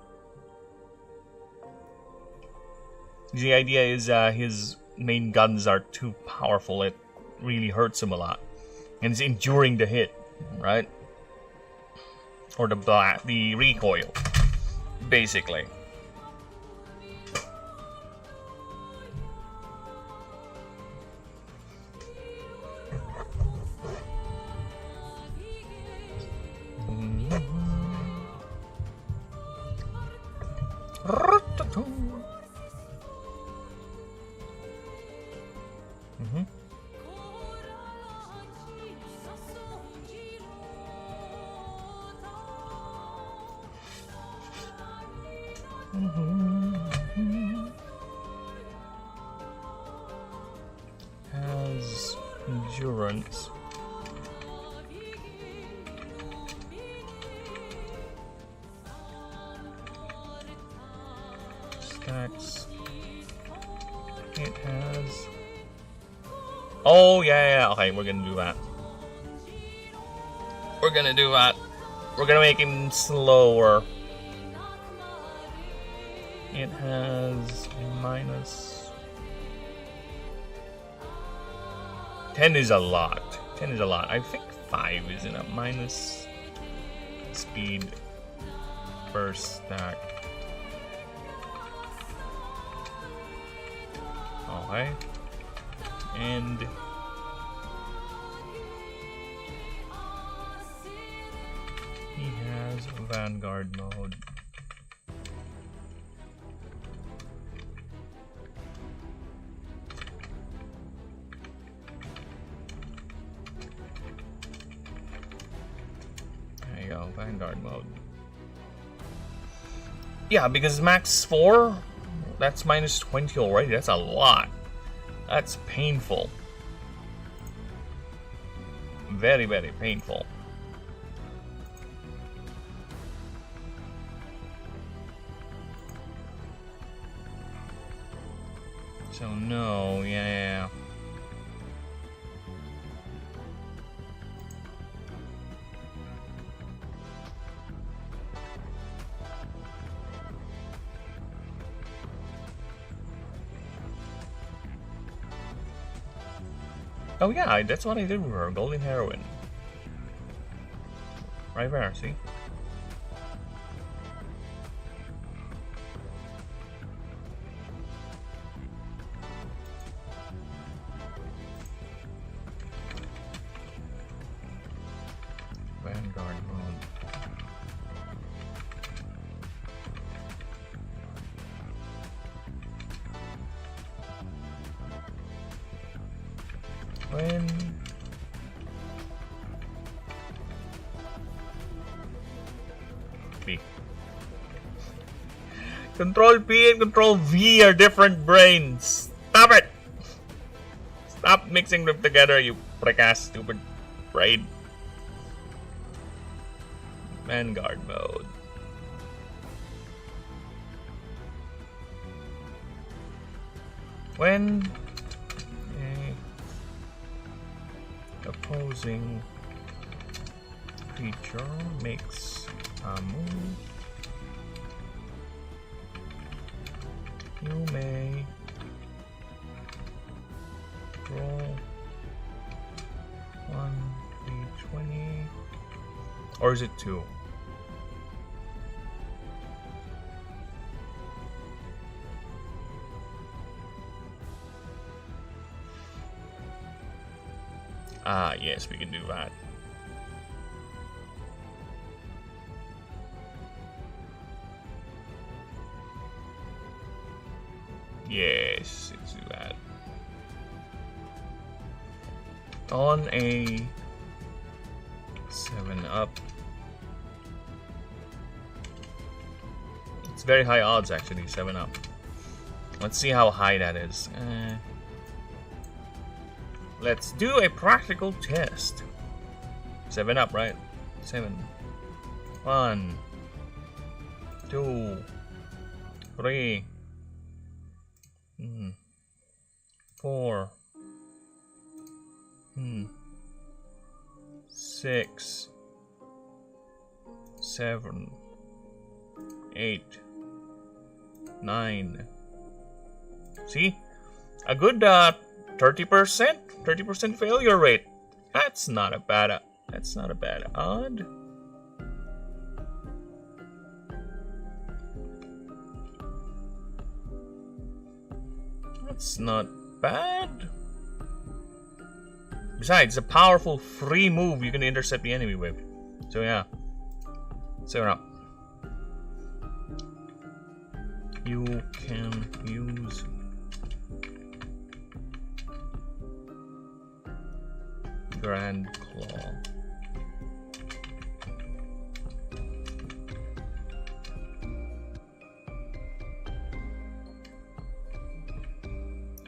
The idea is his main guns are too powerful, it really hurts him a lot. And it's enduring the hit, right? Or the recoil, basically. Has endurance. Stacks. It has. Oh yeah. Okay, we're gonna do that. We're gonna do that. We're gonna make him slower. It has minus 10 is a lot. 10 is a lot. I think 5 is enough. Minus speed per stack. Okay. And he has Vanguard mode. Vanguard mode. Yeah, because max 4, that's minus 20 already. That's a lot. That's painful. Very, very painful. So no, yeah. Oh yeah, that's what I did with her, golden heroin. Right there, see? Vanguard mode. When P. Control P and Control V are different brains. Stop it! Stop mixing them together, you prick-ass stupid brain. Vanguard mode. When a opposing creature makes a move, you may roll 1d20, or is it 2? Ah, yes, we can do that. Yes, let's do that. On a 7-up. It's very high odds actually, 7-up. Let's see how high that is. Let's do a practical test. 7-up, right? 7. 1, 2, 3, 4, 6, 7, 8, 9. See? A good 30% failure rate. That's not a bad odd. That's not bad. Besides, a powerful free move you can intercept the enemy with. So yeah. 7-up. You can use Grand Claw.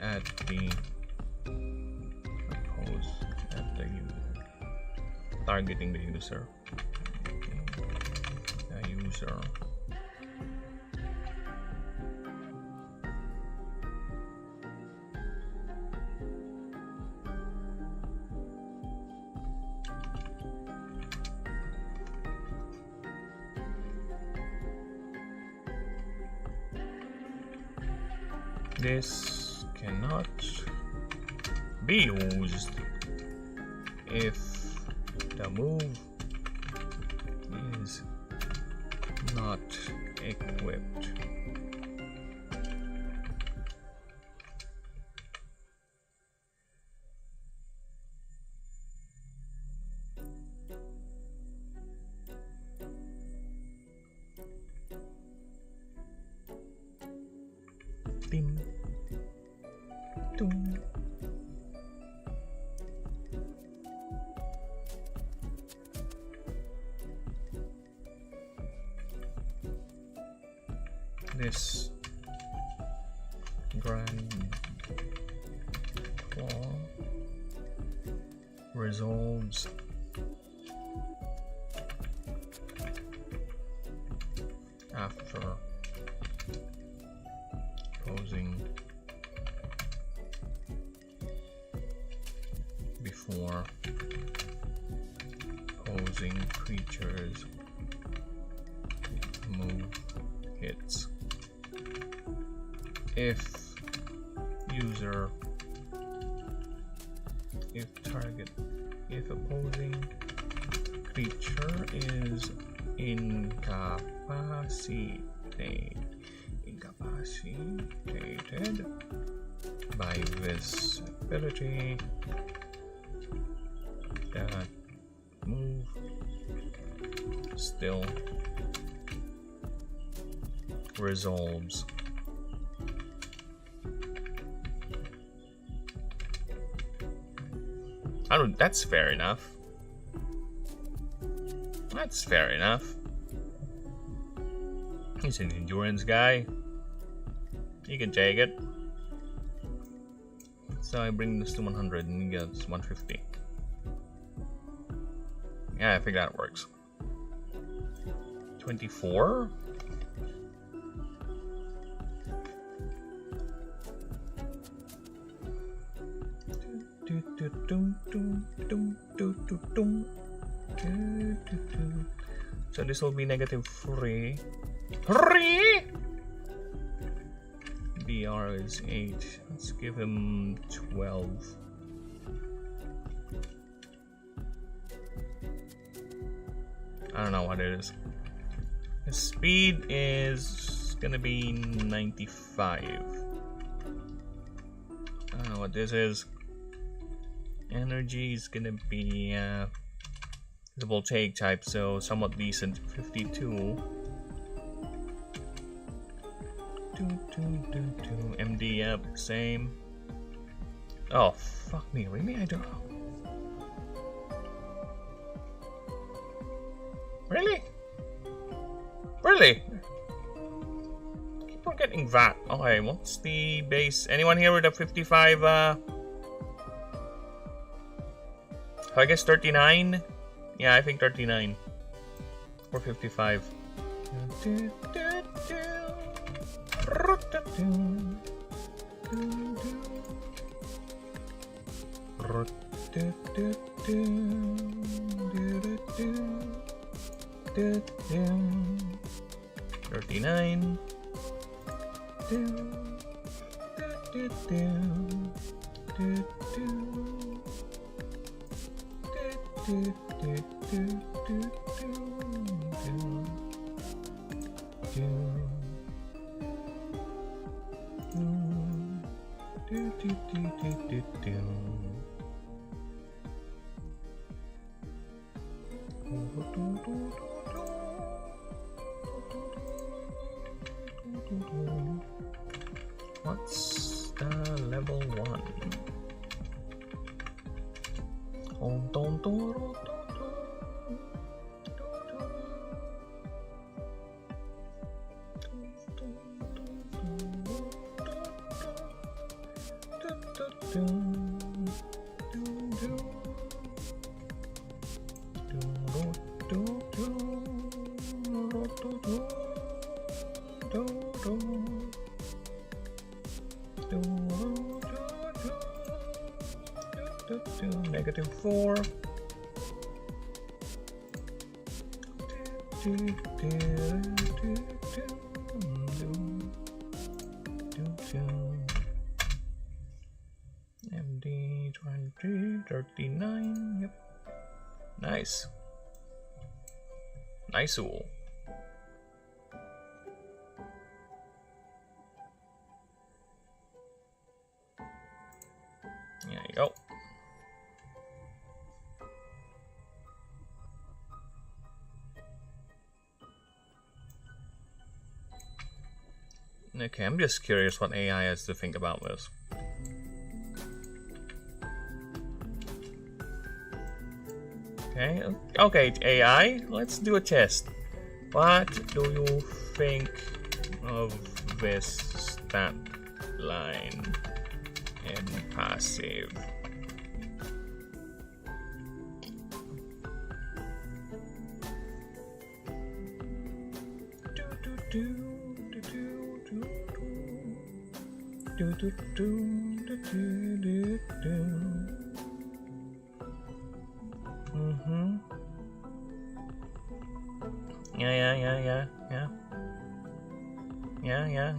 At the user. Targeting the user. The user. This cannot be used if the move is not equipped. Bim. Doom. This Grand Claw resolves after posing before posing creatures move hits. If opposing creature is incapacitated by this ability, that move still resolves. That's fair enough. That's fair enough. He's an endurance guy. He can take it. So I bring this to 100 and he gets 150. Yeah, I think that works. 24? So this will be -3. 3! BR is 8. Let's give him 12. I don't know what it is. His speed is gonna be 95. I don't know what this is. Energy is gonna be visible take type, so somewhat decent. 52. MD up, same. Oh fuck me, really? I don't know. Really? Really? Keep on getting that. Okay, what's the base? Anyone here with a 55? I guess 39? Yeah, I think 39. Or 55. $39. What's the level 1? -4. MD 20, 39. Yep. Nice. Nice all. There you go. Okay, I'm just curious what AI has to think about this. Okay, AI, let's do a test. What do you think of this stat line in passive?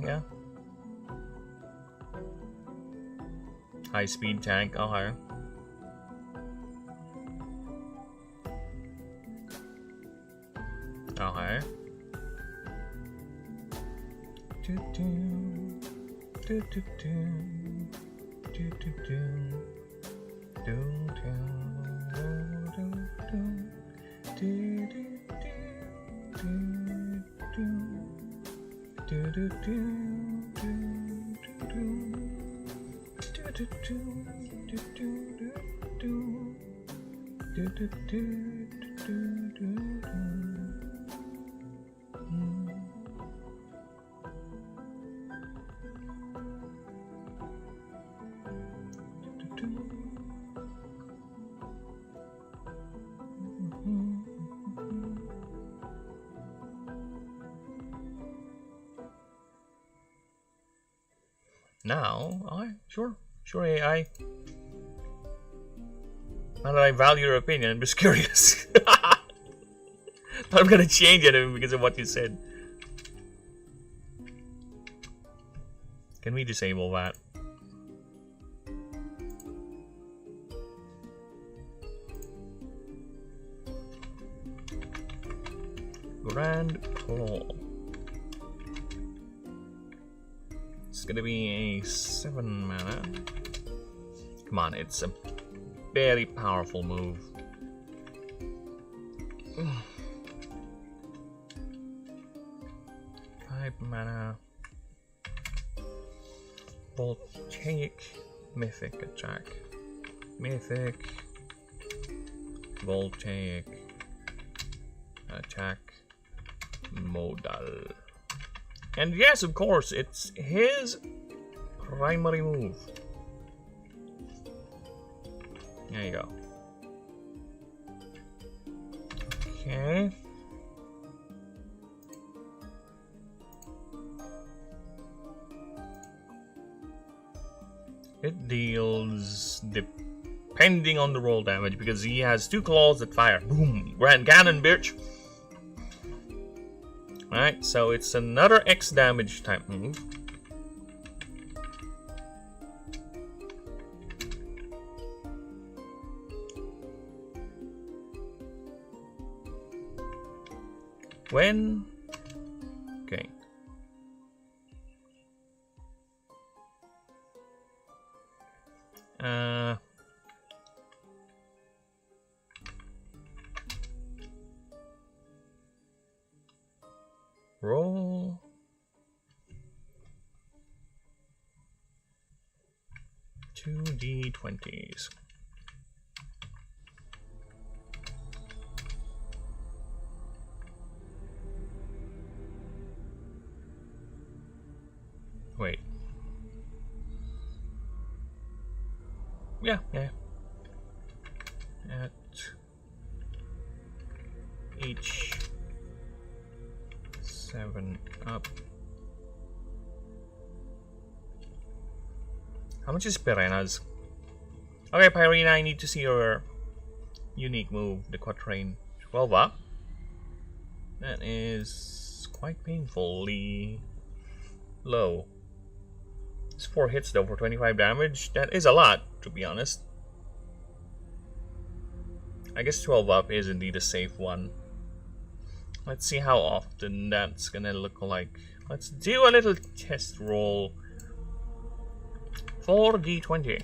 Yeah. High speed tank, okay. Okay. Now, sure AI. Now that I value your opinion, I'm just curious. I'm gonna change it because of what you said. Can we disable that? Grand Pull. It's gonna be a 7 mana. Come on, it's a very powerful move. 5 mana. Voltaic Mythic attack. Mythic Voltaic attack modal. And yes, of course, it's his primary move. There you go. Okay. It deals depending on the roll damage because he has 2 claws that fire. Boom! Grand Cannon, bitch! Alright, so it's another X damage type move. When? Okay. Roll 2d20s. Wait. Yeah. At each 7 up. How much is Piranhas? Okay, Pyrena, I need to see your unique move, the Quatrain. 12 up. That is quite painfully low. It's 4 hits though for 25 damage. That is a lot, to be honest. I guess 12 up is indeed a safe one. Let's see how often that's gonna look like. Let's do a little test roll. 4d20.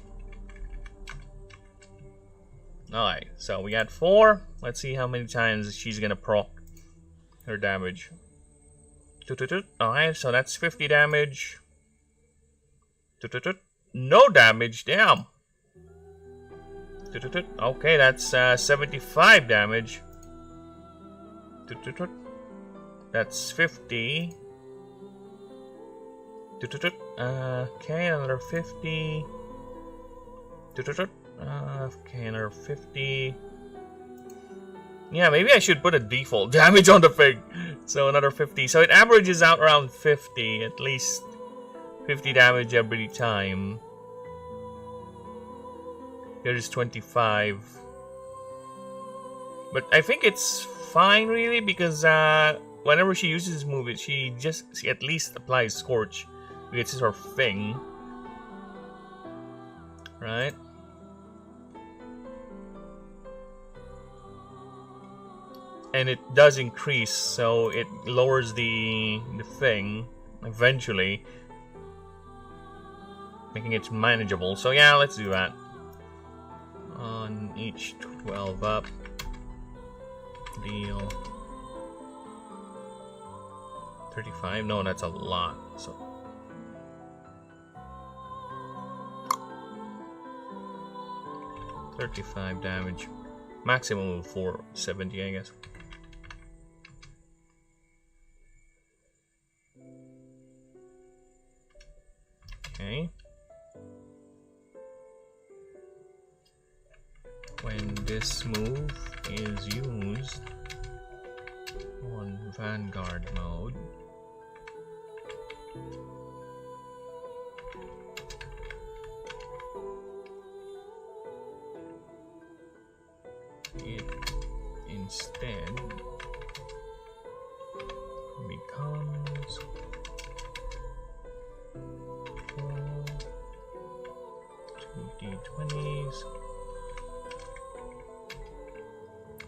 Alright, so we got 4. Let's see how many times she's gonna proc her damage. Alright, so that's 50 damage. No damage, damn. Okay, that's 75 damage. That's 50. Okay, another 50. Okay, another 50. Yeah, maybe I should put a default damage on the thing. So another 50. So it averages out around 50, at least 50 damage every time. Here's 25. But I think it's fine, really, because whenever she uses this move, she at least applies Scorch. It's her thing. Right? And it does increase, so it lowers the thing eventually, making it manageable. So yeah, let's do that. On each 12 up, deal 35. No, that's a lot. So 35 damage. Maximum 470, I guess. Okay. When this move is used on Vanguard mode, it instead becomes 2d20s,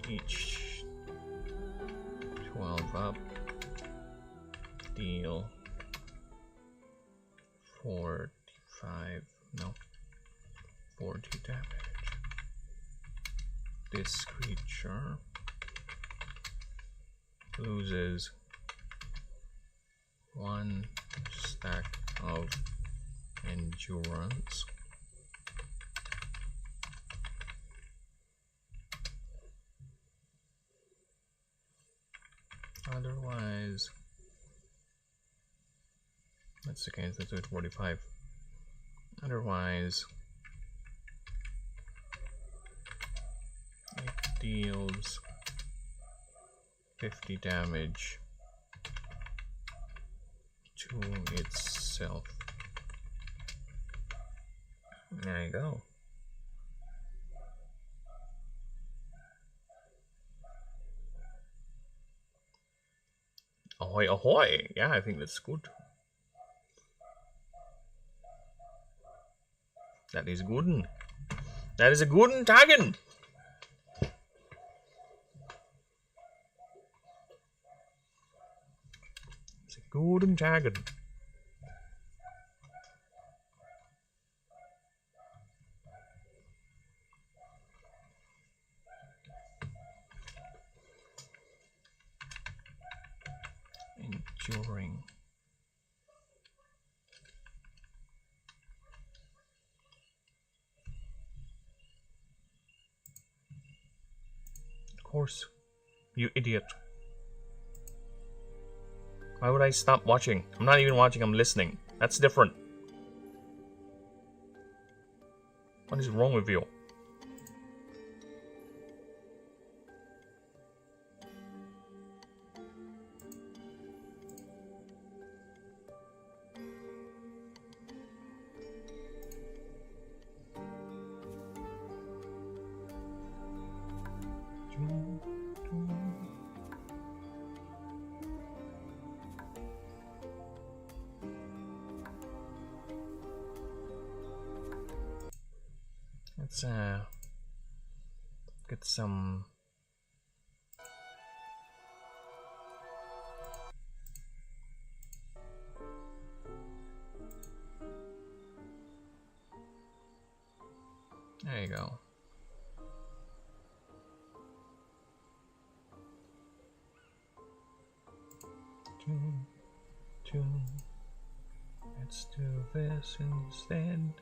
each 12 up, deal 40 damage. This creature loses 1 stack of endurance. Otherwise, that's against the 45. Otherwise, it deals 50 damage to itself. There you go. Ahoy, ahoy! Yeah, I think that's good. That is good. That is a good tagging. It's a good tagging. Enduring. Of course, you idiot. Why would I stop watching? I'm not even watching, I'm listening. That's different. What is wrong with you? Let's get some there you go. Let's do this instead.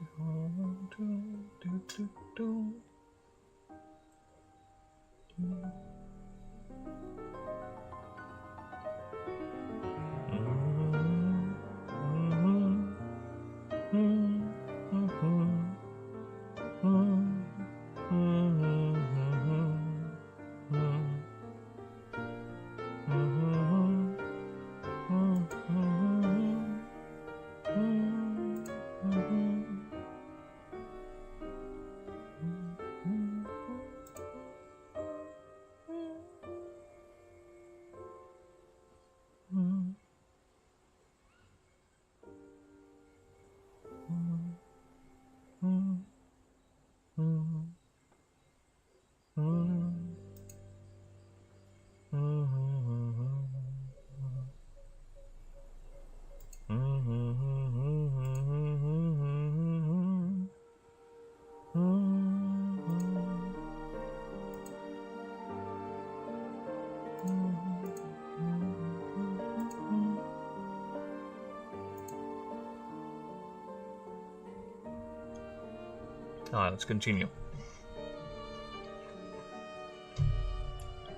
Alright, let's continue.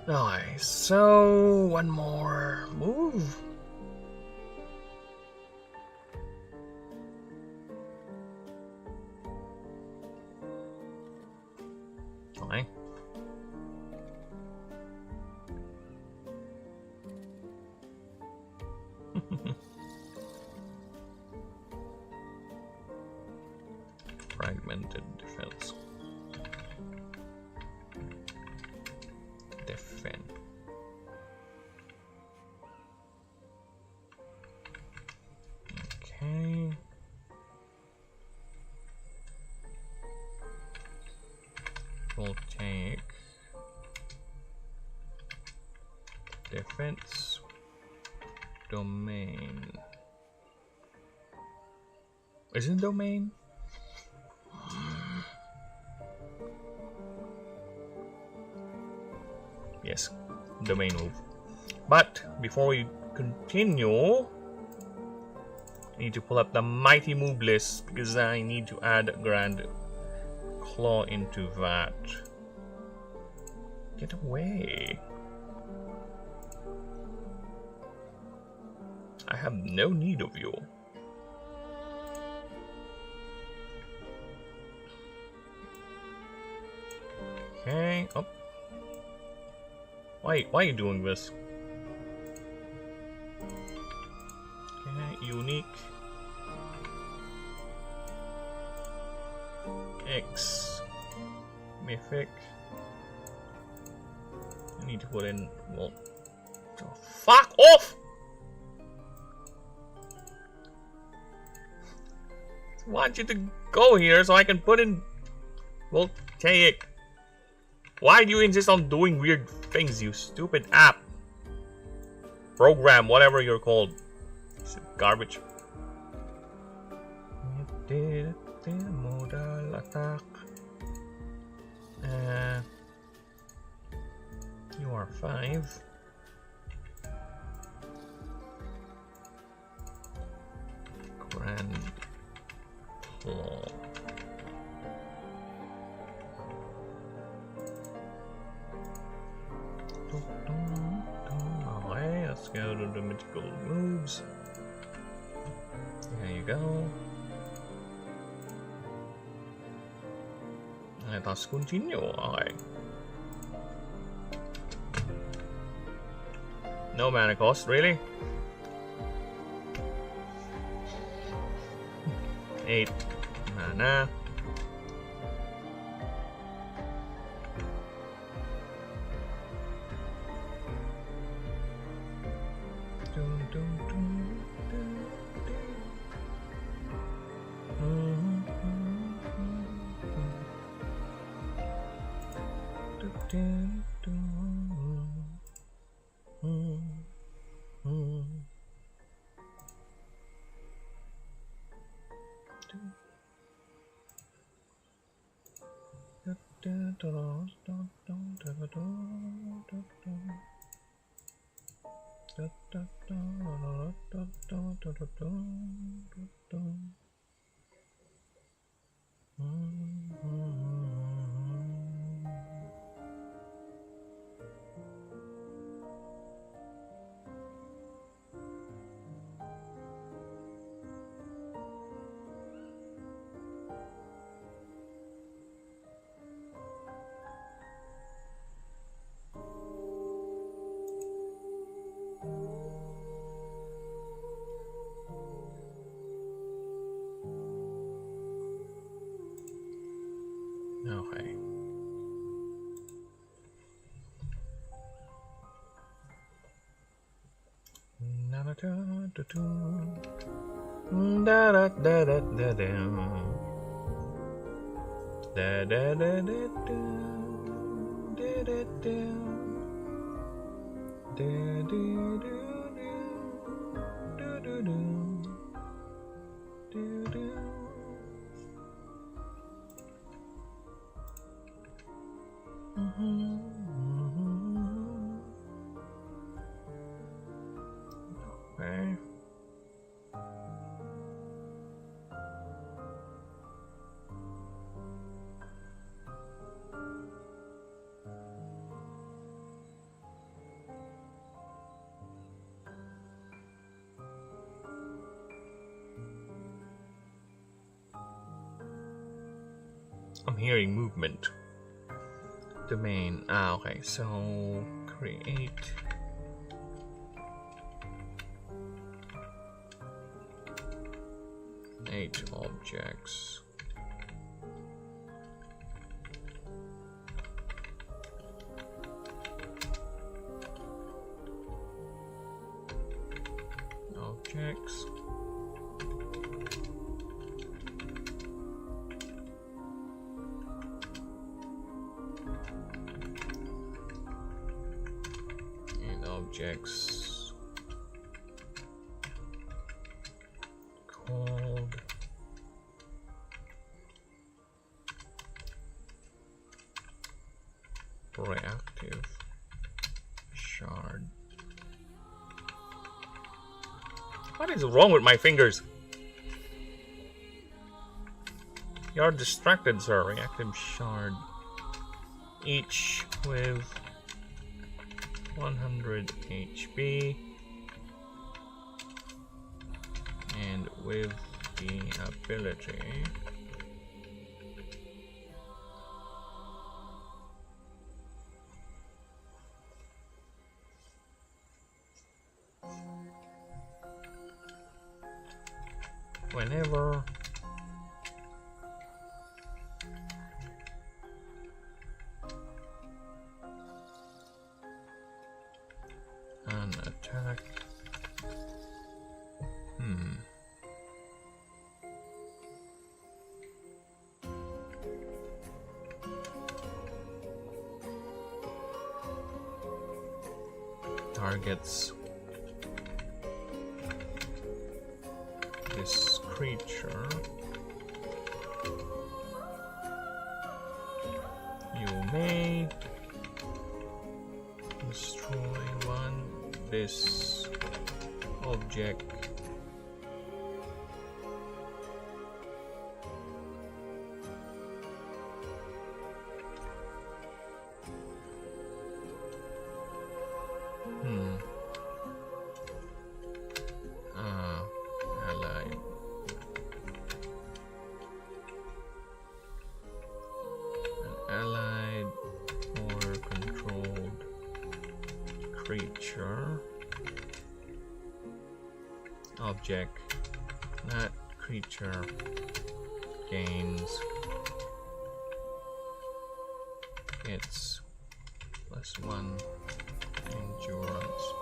Alright, so one more move. Okay. Fragmented defense. Defend. Okay. We'll take defense domain. Isn't domain? Yes, domain move. But before we continue, I need to pull up the mighty move list because I need to add Grand Claw into that. Get away. I have no need of you. Okay, oh. Why are you doing this? Okay, unique. X. Mythic. I need to put in, well, oh, fuck off! I want you to go here so I can put in voltaic. Why do you insist on doing weird things, you stupid app? Program, whatever you're called. It's garbage. Modal attack. You are 5. Grand Claw. Alright, let's go to the mythical moves. There you go. Let us continue. Alright. No mana cost, really? 8 mana. Okay. Okay. I'm hearing movement. Domain. Okay, so create eight objects. Objects. And objects called reactive shard. What is wrong with my fingers? You're distracted, sir. Reactive shard. Each with 100 HP. And with the ability whenever an attack targets this creature, you may destroy this object allied allied or controlled creature object, not creature, gains its +1 endurance.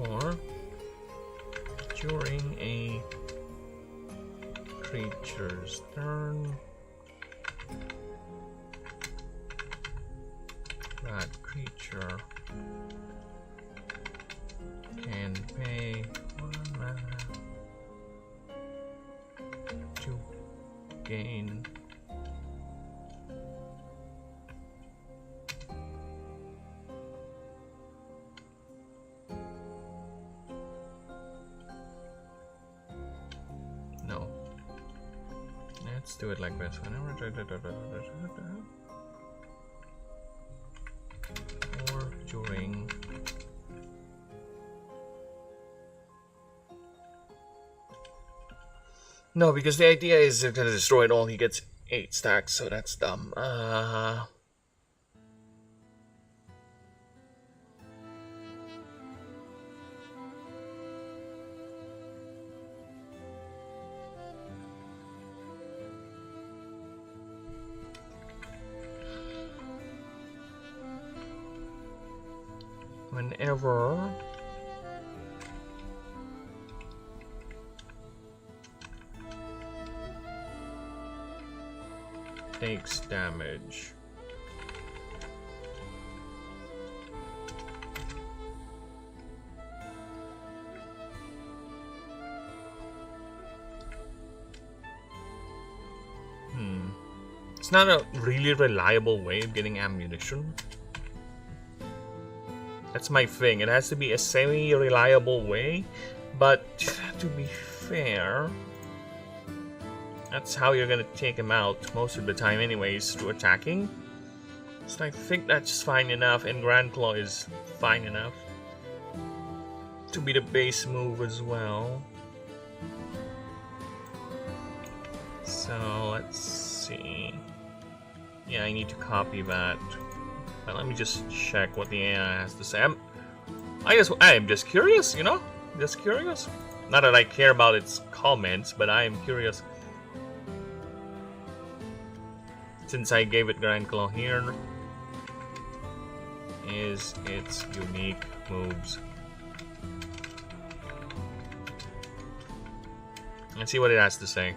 Or during a creature's turn, that creature can pay 1 mana to gain no. Let's do it like this. Whenever or during no, because the idea is they're gonna destroy it all. He gets 8 stacks, so that's dumb. Whenever takes damage, it's not a really reliable way of getting ammunition. That's my thing. It has to be a semi-reliable way, but to be fair, that's how you're gonna take him out most of the time anyways, through attacking. So I think that's fine enough, and Grand Claw is fine enough to be the base move as well. So let's see. Yeah, I need to copy that. But let me just check what the AI has to say. I'm just curious, you know? Just curious. Not that I care about its comments, but I am curious. Since I gave it Grand Claw here, is its unique moves. Let's see what it has to say.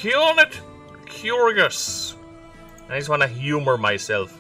Unit curious. I just want to humor myself.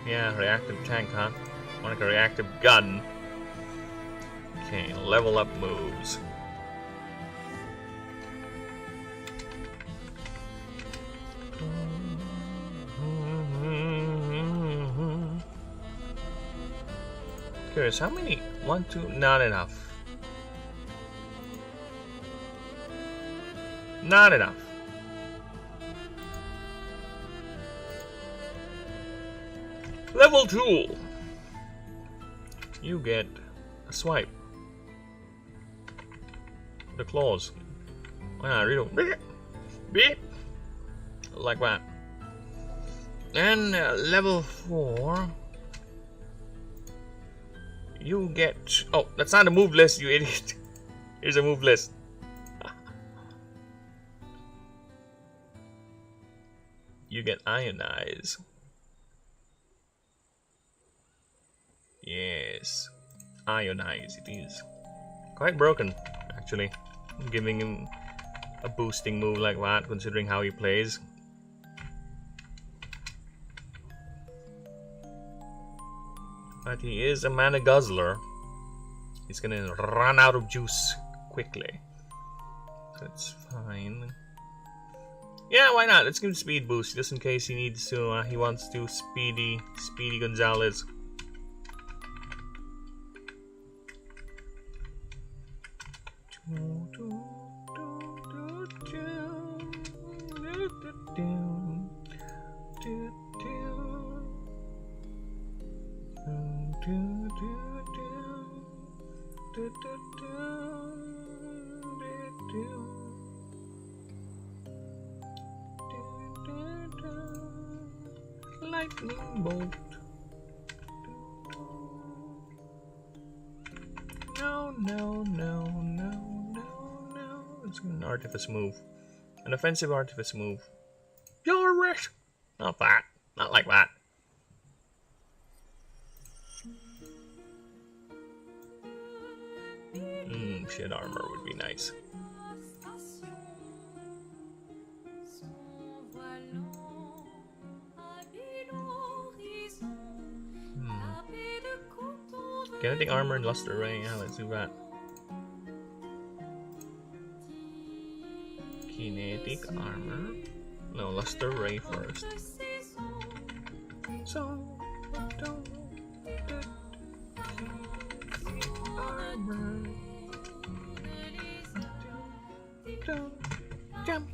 Yeah, reactive tank, huh? More like a reactive gun. Okay, level up moves. Curious, how many? 1, 2, not enough. Not enough. Level 2! You get a swipe. The claws. Ah, really. Beep! Like that. And level 4. You get. Oh, that's not a move list, you idiot. Here's a move list. You get ionize. Yes, ionize it is. Quite broken, actually. Giving him a boosting move like that, considering how he plays. But he is a mana guzzler. He's gonna run out of juice quickly. That's fine. Yeah, why not? Let's give him speed boost, just in case he needs to. He wants to Speedy Gonzalez. Lightning bolt. No. It's an artifice move. An offensive artifice move. You're right. Not that. Not like that. Shed armor would be nice. Kinetic armor and luster ray. Yeah, let's do that. Kinetic armor. No, luster ray first. So don't armor. Don't jump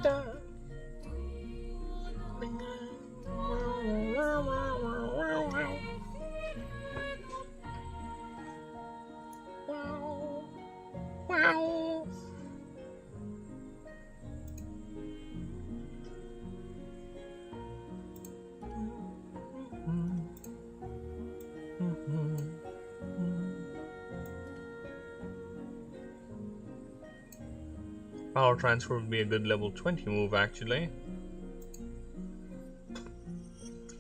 down. Power transfer would be a good level 20 move actually.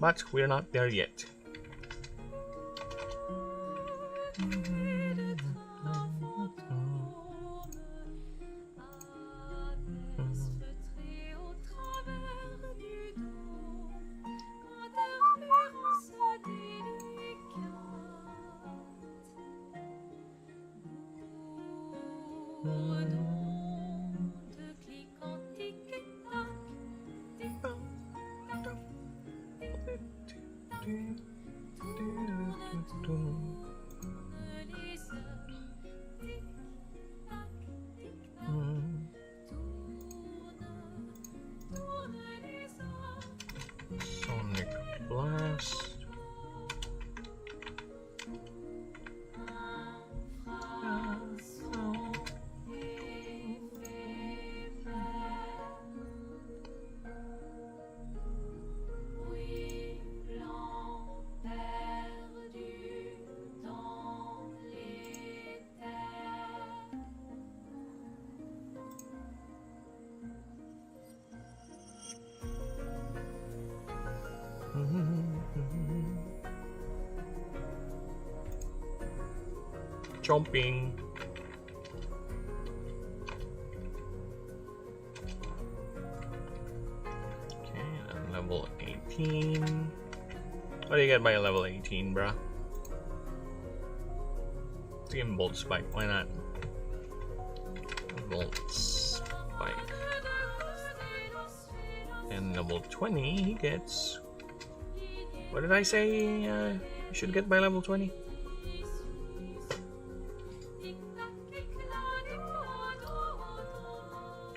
But we're not there yet. Sonic Blast. Jumping. Okay, I'm level 18. What do you get by level 18, bruh? Let's give him Bolt Spike, why not? Bolt Spike. And level 20, he gets. What did I say? You should get by level 20?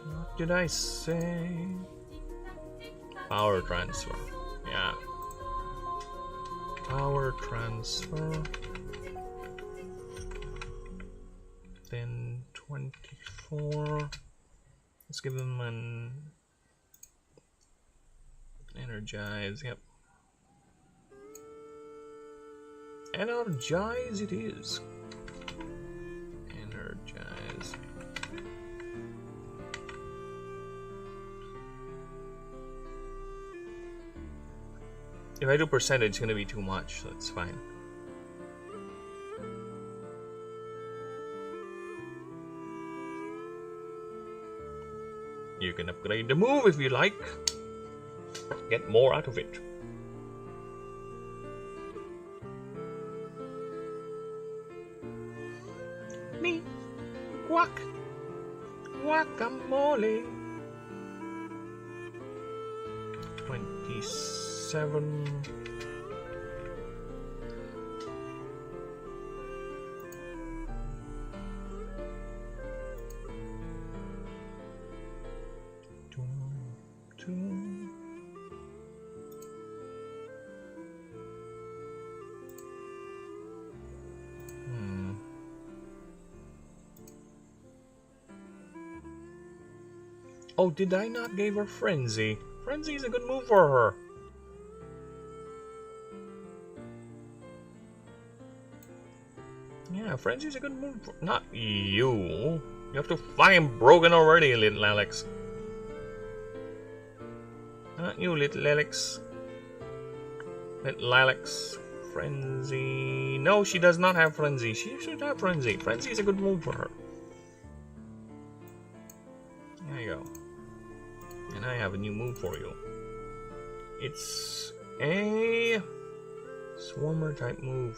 What did I say? Power transfer. Yeah. Power transfer. Then 24. Let's give him an energize. Yep. Energize it is. Energize. If I do percentage, it's gonna be too much, so it's fine. You can upgrade the move if you like. Get more out of it. Me, guac, guacamole. 27. Oh, did I not give her Frenzy? Frenzy is a good move for her. Yeah, Frenzy is a good move for... Not you. You have to find broken already, little Alex. Not you, little Alex. Little Alex. Frenzy. No, she does not have Frenzy. She should have Frenzy. Frenzy is a good move for her. There you go. And I have a new move for you. It's a Swarmer type move.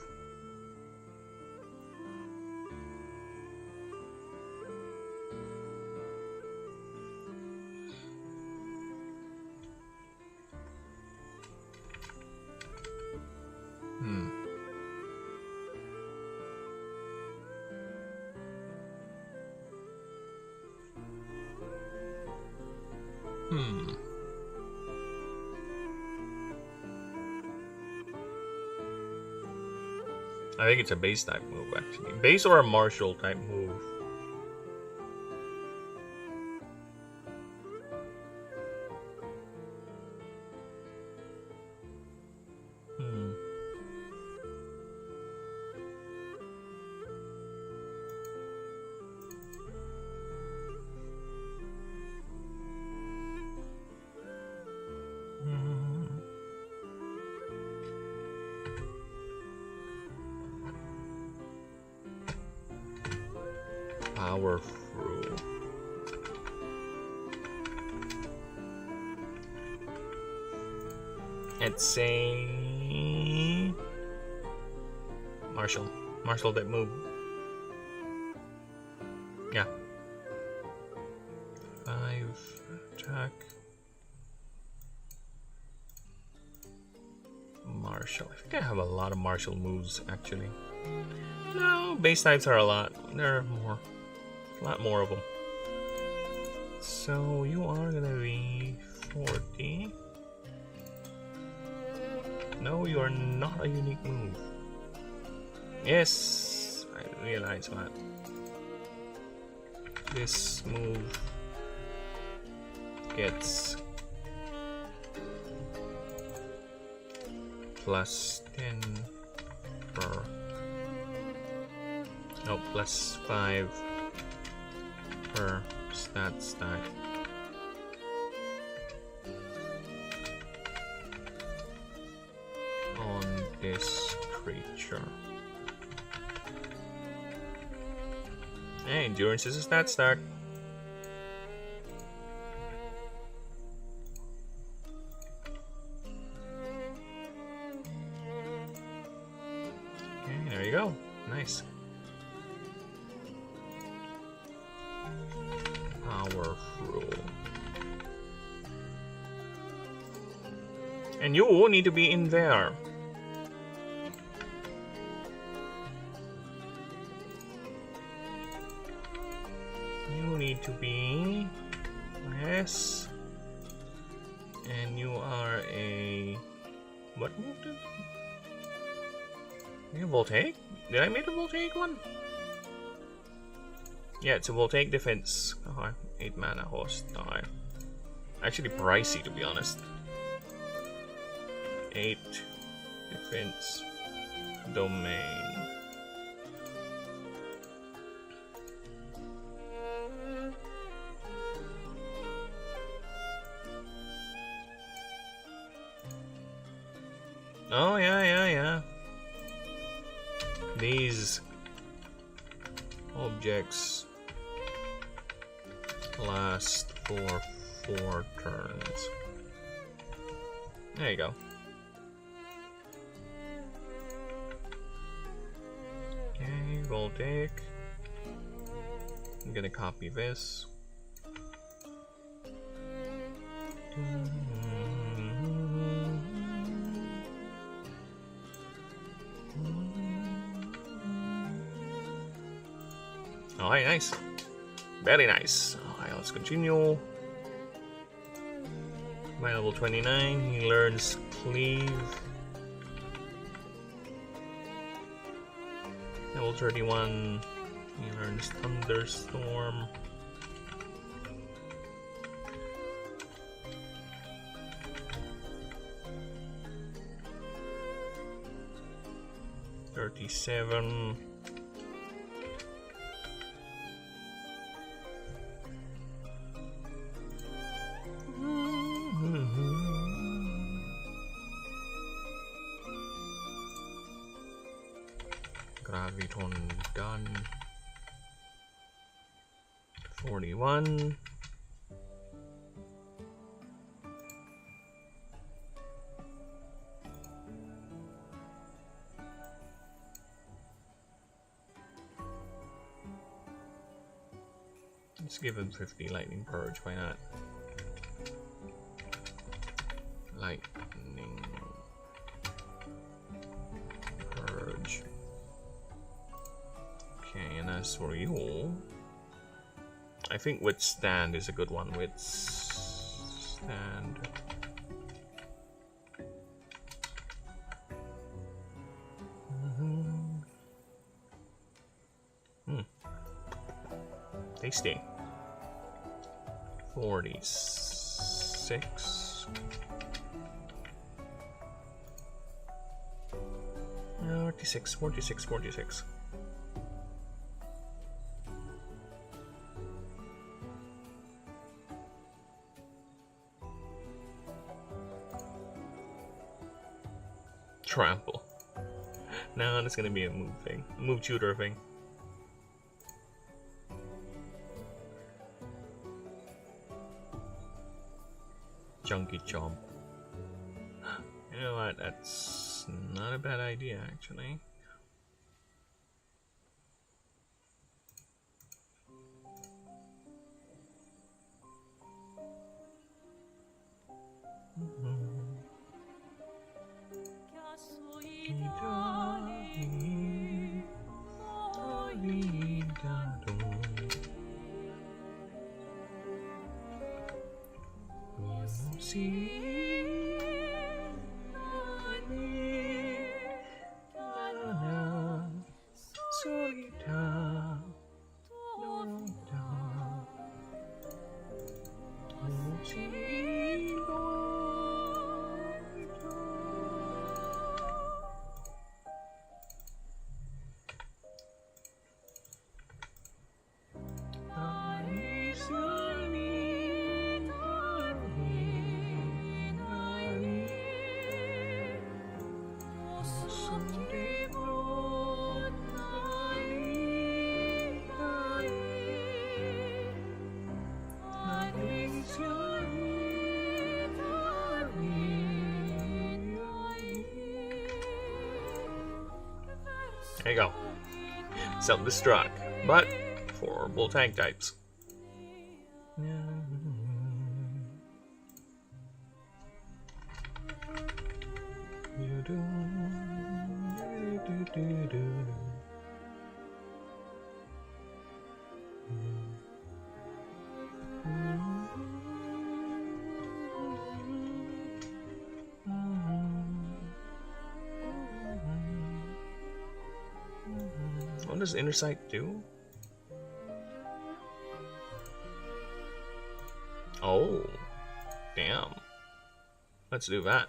I think it's a base type move actually. Base or a martial type move. Powerful. Let's say Marshall. Marshall that move. Yeah. 5 attack. Marshall. I think I have a lot of Marshall moves actually. No, base types are a lot. There are more. A lot more of them. So you are gonna be 40. No, you are not a unique move. Yes, I realize that. This move gets plus 10 per. No, plus 5 per stat stack. On this creature. Hey, endurance is a stat stack. Okay, there you go. Nice. Powerful. And you need to be in there. You need to be... Yes. And you are a... What move did you... Voltaic? Did I make a Voltaic one? Yeah, it's a Voltaic defense. Oh, 8 mana host. Oh, actually pricey to be honest. 8 defense domain. Oh yeah. These objects last for 4 turns. There you go. Okay, Voltaic. I'm gonna copy this. Alright, nice. Very nice. Alright, let's continue. By level 29, he learns Cleave. Level 31, he learns Thunderstorm. $37. Graviton done. 41. Let's give him 50 lightning purge, why not? Lightning purge. Okay, and as for you, I think withstand is a good one. Withstand. Tasty. 46. 46. Trample. No, that's gonna be a move thing. Move tutor thing. Chunky chomp. You know what? That's not a bad idea, actually. There you go. Self-destruct, but for bull tank types. What does inner sight do? Oh, damn. Let's do that.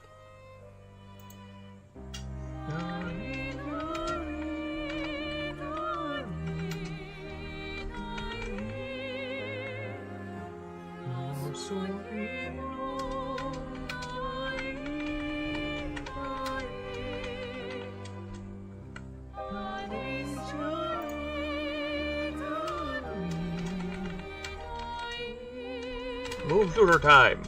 Move shooter time.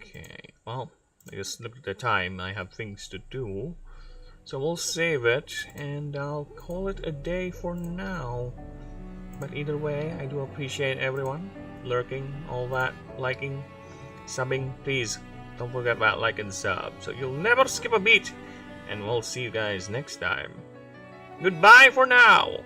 Okay, well, I just looked at the time. I have things to do. So we'll save it, and I'll call it a day for now. But either way, I do appreciate everyone lurking, all that, liking, subbing. Please, don't forget about like and sub, so you'll never skip a beat. And we'll see you guys next time. Goodbye for now!